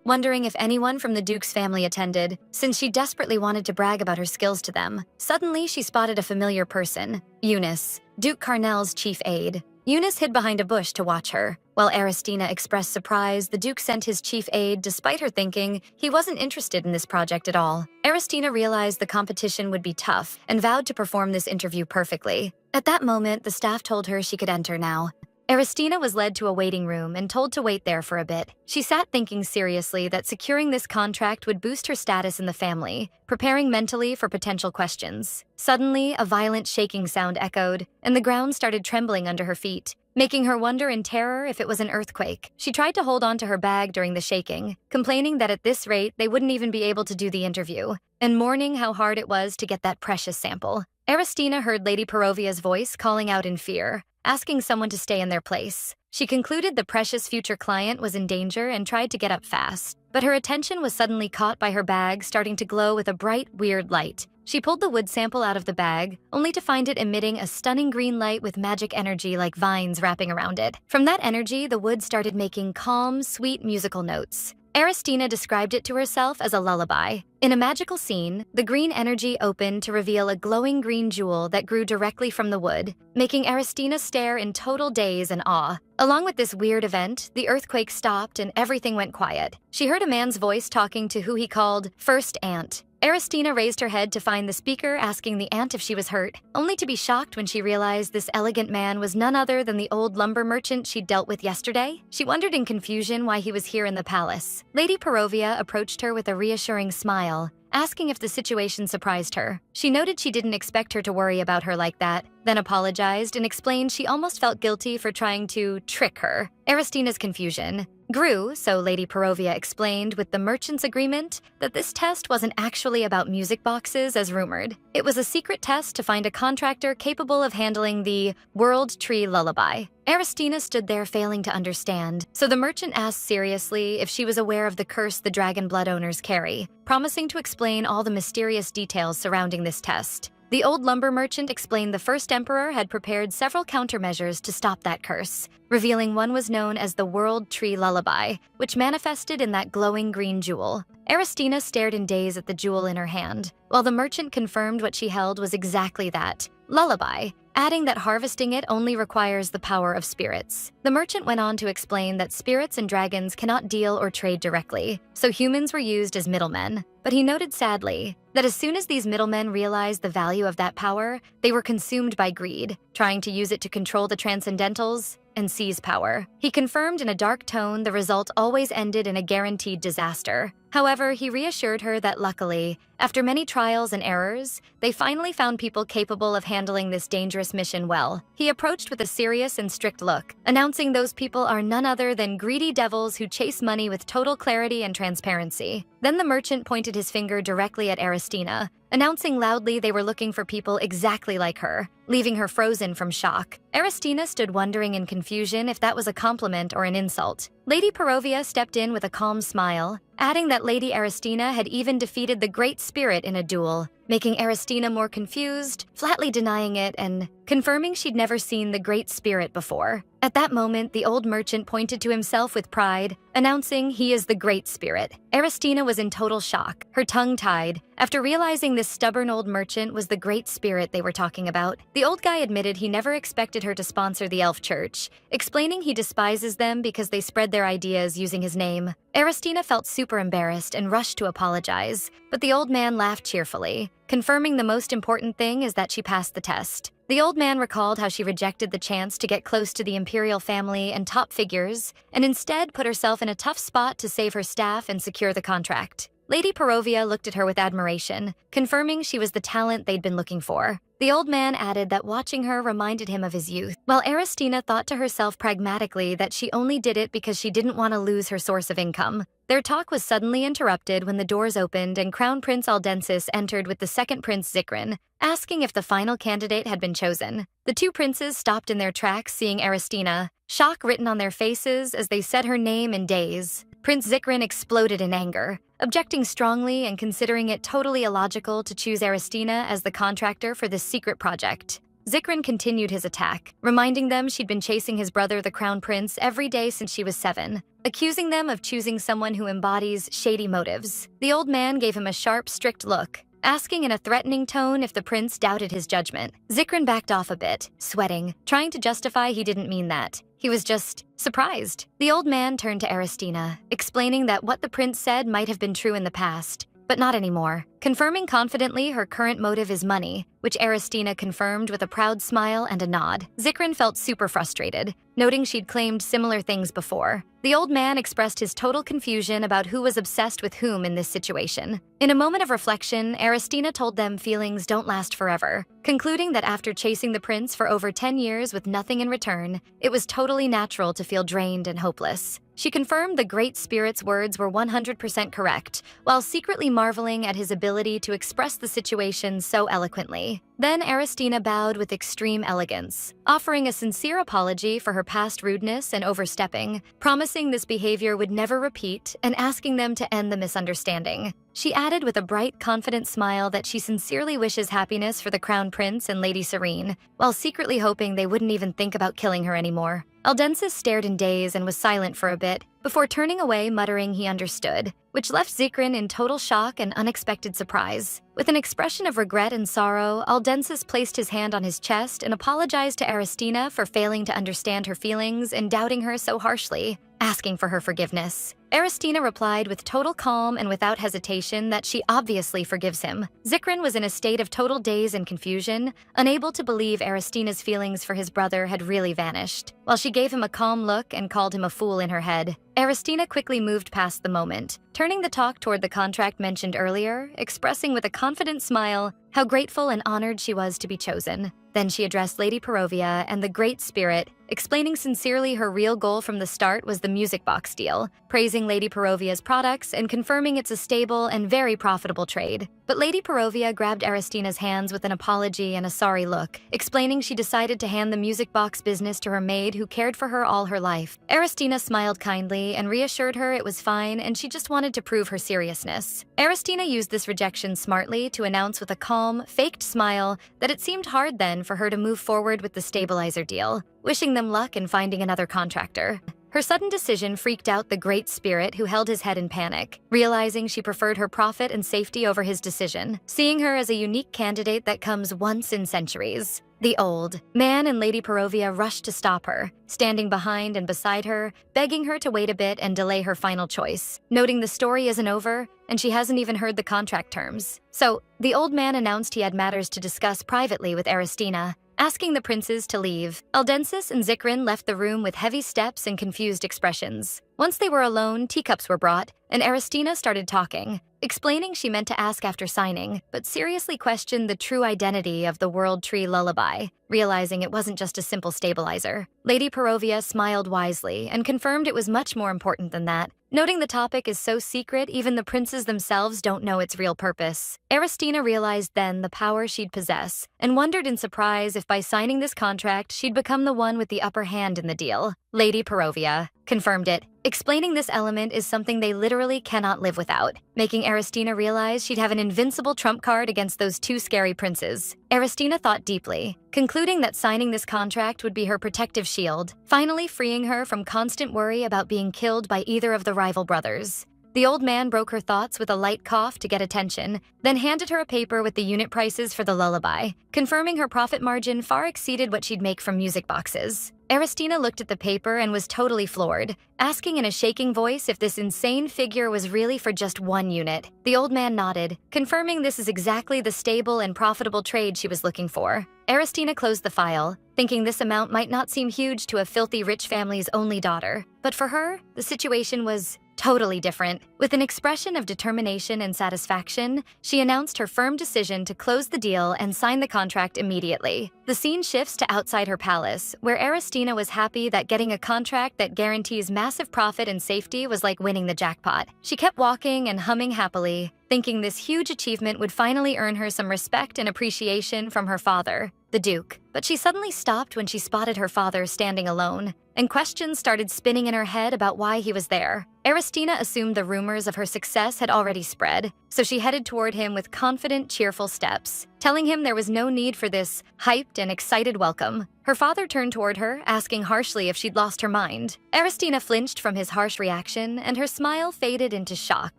A: wondering if anyone from the Duke's family attended, since she desperately wanted to brag about her skills to them. Suddenly, she spotted a familiar person, Eunice, Duke Carnell's chief aide. Eunice hid behind a bush to watch her. While Aristina expressed surprise, the Duke sent his chief aide despite her thinking he wasn't interested in this project at all. Aristina realized the competition would be tough and vowed to perform this interview perfectly. At that moment, the staff told her she could enter now. Aristina was led to a waiting room and told to wait there for a bit. She sat thinking seriously that securing this contract would boost her status in the family, preparing mentally for potential questions. Suddenly, a violent shaking sound echoed, and the ground started trembling under her feet, making her wonder in terror if it was an earthquake. She tried to hold on to her bag during the shaking, complaining that at this rate they wouldn't even be able to do the interview, and mourning how hard it was to get that precious sample. Aristina heard Lady Perovia's voice calling out in fear, asking someone to stay in their place. She concluded the precious future client was in danger and tried to get up fast, but her attention was suddenly caught by her bag starting to glow with a bright, weird light. She pulled the wood sample out of the bag, only to find it emitting a stunning green light with magic energy like vines wrapping around it. From that energy, the wood started making calm, sweet musical notes. Aristina described it to herself as a lullaby. In a magical scene, the green energy opened to reveal a glowing green jewel that grew directly from the wood, making Aristina stare in total daze and awe. Along with this weird event, the earthquake stopped and everything went quiet. She heard a man's voice talking to who he called First Aunt. Aristina raised her head to find the speaker asking the aunt if she was hurt, only to be shocked when she realized this elegant man was none other than the old lumber merchant she'd dealt with yesterday. She wondered in confusion why he was here in the palace. Lady Perovia approached her with a reassuring smile, asking if the situation surprised her. She noted she didn't expect her to worry about her like that, then apologized and explained she almost felt guilty for trying to trick her. Aristina's confusion grew, so Lady Perovia explained with the merchant's agreement that this test wasn't actually about music boxes as rumored. It was a secret test to find a contractor capable of handling the World Tree Lullaby. Aristina stood there failing to understand, so the merchant asked seriously if she was aware of the curse the dragon blood owners carry, promising to explain all the mysterious details surrounding this test. The old lumber merchant explained the first emperor had prepared several countermeasures to stop that curse, revealing one was known as the World Tree Lullaby, which manifested in that glowing green jewel. Aristina stared in daze at the jewel in her hand, while the merchant confirmed what she held was exactly that, lullaby, adding that harvesting it only requires the power of spirits. The merchant went on to explain that spirits and dragons cannot deal or trade directly, so humans were used as middlemen. But he noted sadly that as soon as these middlemen realized the value of that power, they were consumed by greed, trying to use it to control the transcendentals and seize power. He confirmed in a dark tone the result always ended in a guaranteed disaster. However, he reassured her that luckily, after many trials and errors, they finally found people capable of handling this dangerous mission well. He approached with a serious and strict look, announcing those people are none other than greedy devils who chase money with total clarity and transparency. Then the merchant pointed his finger directly at Aristina, announcing loudly they were looking for people exactly like her, leaving her frozen from shock. Aristina stood wondering in confusion if that was a compliment or an insult. Lady Perovia stepped in with a calm smile, adding that Lady Aristina had even defeated the Great Spirit in a duel, making Aristina more confused, flatly denying it and confirming she'd never seen the Great Spirit before. At that moment, the old merchant pointed to himself with pride, announcing he is the Great Spirit. Aristina was in total shock, her tongue tied, after realizing this stubborn old merchant was the Great Spirit they were talking about. The old guy admitted he never expected her to sponsor the elf church, explaining he despises them because they spread their ideas using his name. Aristina felt super embarrassed and rushed to apologize, but the old man laughed cheerfully, confirming the most important thing is that she passed the test. The old man recalled how she rejected the chance to get close to the imperial family and top figures, and instead put herself in a tough spot to save her staff and secure the contract. Lady Perovia looked at her with admiration, confirming she was the talent they'd been looking for. The old man added that watching her reminded him of his youth, while Aristina thought to herself pragmatically that she only did it because she didn't want to lose her source of income. Their talk was suddenly interrupted when the doors opened and Crown Prince Aldensis entered with the second Prince Zikrin, asking if the final candidate had been chosen. The two princes stopped in their tracks seeing Aristina, shock written on their faces as they said her name in daze. Prince Zikrin exploded in anger, objecting strongly and considering it totally illogical to choose Aristina as the contractor for this secret project. Zikrin continued his attack, reminding them she'd been chasing his brother, the Crown Prince, every day since she was 7, accusing them of choosing someone who embodies shady motives. The old man gave him a sharp, strict look, asking in a threatening tone if the prince doubted his judgment. Zikrin backed off a bit, sweating, trying to justify he didn't mean that. He was just surprised. The old man turned to Aristina, explaining that what the prince said might have been true in the past, but not anymore, confirming confidently her current motive is money, which Aristina confirmed with a proud smile and a nod. Zikrin felt super frustrated, noting she'd claimed similar things before. The old man expressed his total confusion about who was obsessed with whom in this situation. In a moment of reflection, Aristina told them feelings don't last forever, concluding that after chasing the prince for over 10 years with nothing in return, it was totally natural to feel drained and hopeless. She confirmed the Great Spirit's words were 100% correct, while secretly marveling at his ability to express the situation so eloquently. Then Aristina bowed with extreme elegance, offering a sincere apology for her past rudeness and overstepping, promising this behavior would never repeat and asking them to end the misunderstanding. She added with a bright, confident smile that she sincerely wishes happiness for the Crown Prince and Lady Serene, while secretly hoping they wouldn't even think about killing her anymore. Aldensis stared in daze and was silent for a bit, before turning away muttering he understood, which left Zikrin in total shock and unexpected surprise. With an expression of regret and sorrow, Aldensis placed his hand on his chest and apologized to Aristina for failing to understand her feelings and doubting her so harshly, asking for her forgiveness. Aristina replied with total calm and without hesitation that she obviously forgives him. Zikrin was in a state of total daze and confusion, unable to believe Aristina's feelings for his brother had really vanished. While she gave him a calm look and called him a fool in her head, Aristina quickly moved past the moment, turning the talk toward the contract mentioned earlier, expressing with a confident smile how grateful and honored she was to be chosen. Then she addressed Lady Perovia and the Great Spirit, explaining sincerely her real goal from the start was the music box deal, praising Lady Perovia's products and confirming it's a stable and very profitable trade. But Lady Perovia grabbed Aristina's hands with an apology and a sorry look, explaining she decided to hand the music box business to her maid who cared for her all her life. Aristina smiled kindly and reassured her it was fine and she just wanted to prove her seriousness. Aristina used this rejection smartly to announce with a calm, faked smile that it seemed hard then for her to move forward with the stabilizer deal, wishing them luck in finding another contractor. Her sudden decision freaked out the Great Spirit, who held his head in panic, realizing she preferred her profit and safety over his decision, seeing her as a unique candidate that comes once in centuries. The old man and Lady Perovia rushed to stop her, standing behind and beside her, begging her to wait a bit and delay her final choice, noting the story isn't over and she hasn't even heard the contract terms. So, the old man announced he had matters to discuss privately with Aristina, asking the princes to leave. Aldensis and Zikrin left the room with heavy steps and confused expressions. Once they were alone, teacups were brought, and Aristina started talking, explaining she meant to ask after signing, but seriously questioned the true identity of the World Tree Lullaby, realizing it wasn't just a simple stabilizer. Lady Perovia smiled wisely and confirmed it was much more important than that, noting the topic is so secret even the princes themselves don't know its real purpose. Aristina realized then the power she'd possess, and wondered in surprise if by signing this contract she'd become the one with the upper hand in the deal. Lady Perovia confirmed it, explaining this element is something they literally cannot live without, making Aristina realize she'd have an invincible trump card against those two scary princes. Aristina thought deeply, concluding that signing this contract would be her protective shield, finally freeing her from constant worry about being killed by either of the rival brothers. The old man broke her thoughts with a light cough to get attention, then handed her a paper with the unit prices for the lullaby, confirming her profit margin far exceeded what she'd make from music boxes. Aristina looked at the paper and was totally floored, asking in a shaking voice if this insane figure was really for just one unit. The old man nodded, confirming this is exactly the stable and profitable trade she was looking for. Aristina closed the file, thinking this amount might not seem huge to a filthy rich family's only daughter. But for her, the situation was totally different. With an expression of determination and satisfaction, she announced her firm decision to close the deal and sign the contract immediately. The scene shifts to outside her palace, where Aristina was happy that getting a contract that guarantees massive profit and safety was like winning the jackpot. She kept walking and humming happily, thinking this huge achievement would finally earn her some respect and appreciation from her father, the Duke. But she suddenly stopped when she spotted her father standing alone, and questions started spinning in her head about why he was there. Aristina assumed the rumors of her success had already spread, so she headed toward him with confident, cheerful steps, telling him there was no need for this hyped and excited welcome. Her father turned toward her, asking harshly if she'd lost her mind. Aristina flinched from his harsh reaction, and her smile faded into shock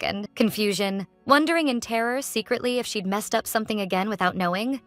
A: and confusion, wondering in terror secretly if she'd messed up something again without knowing.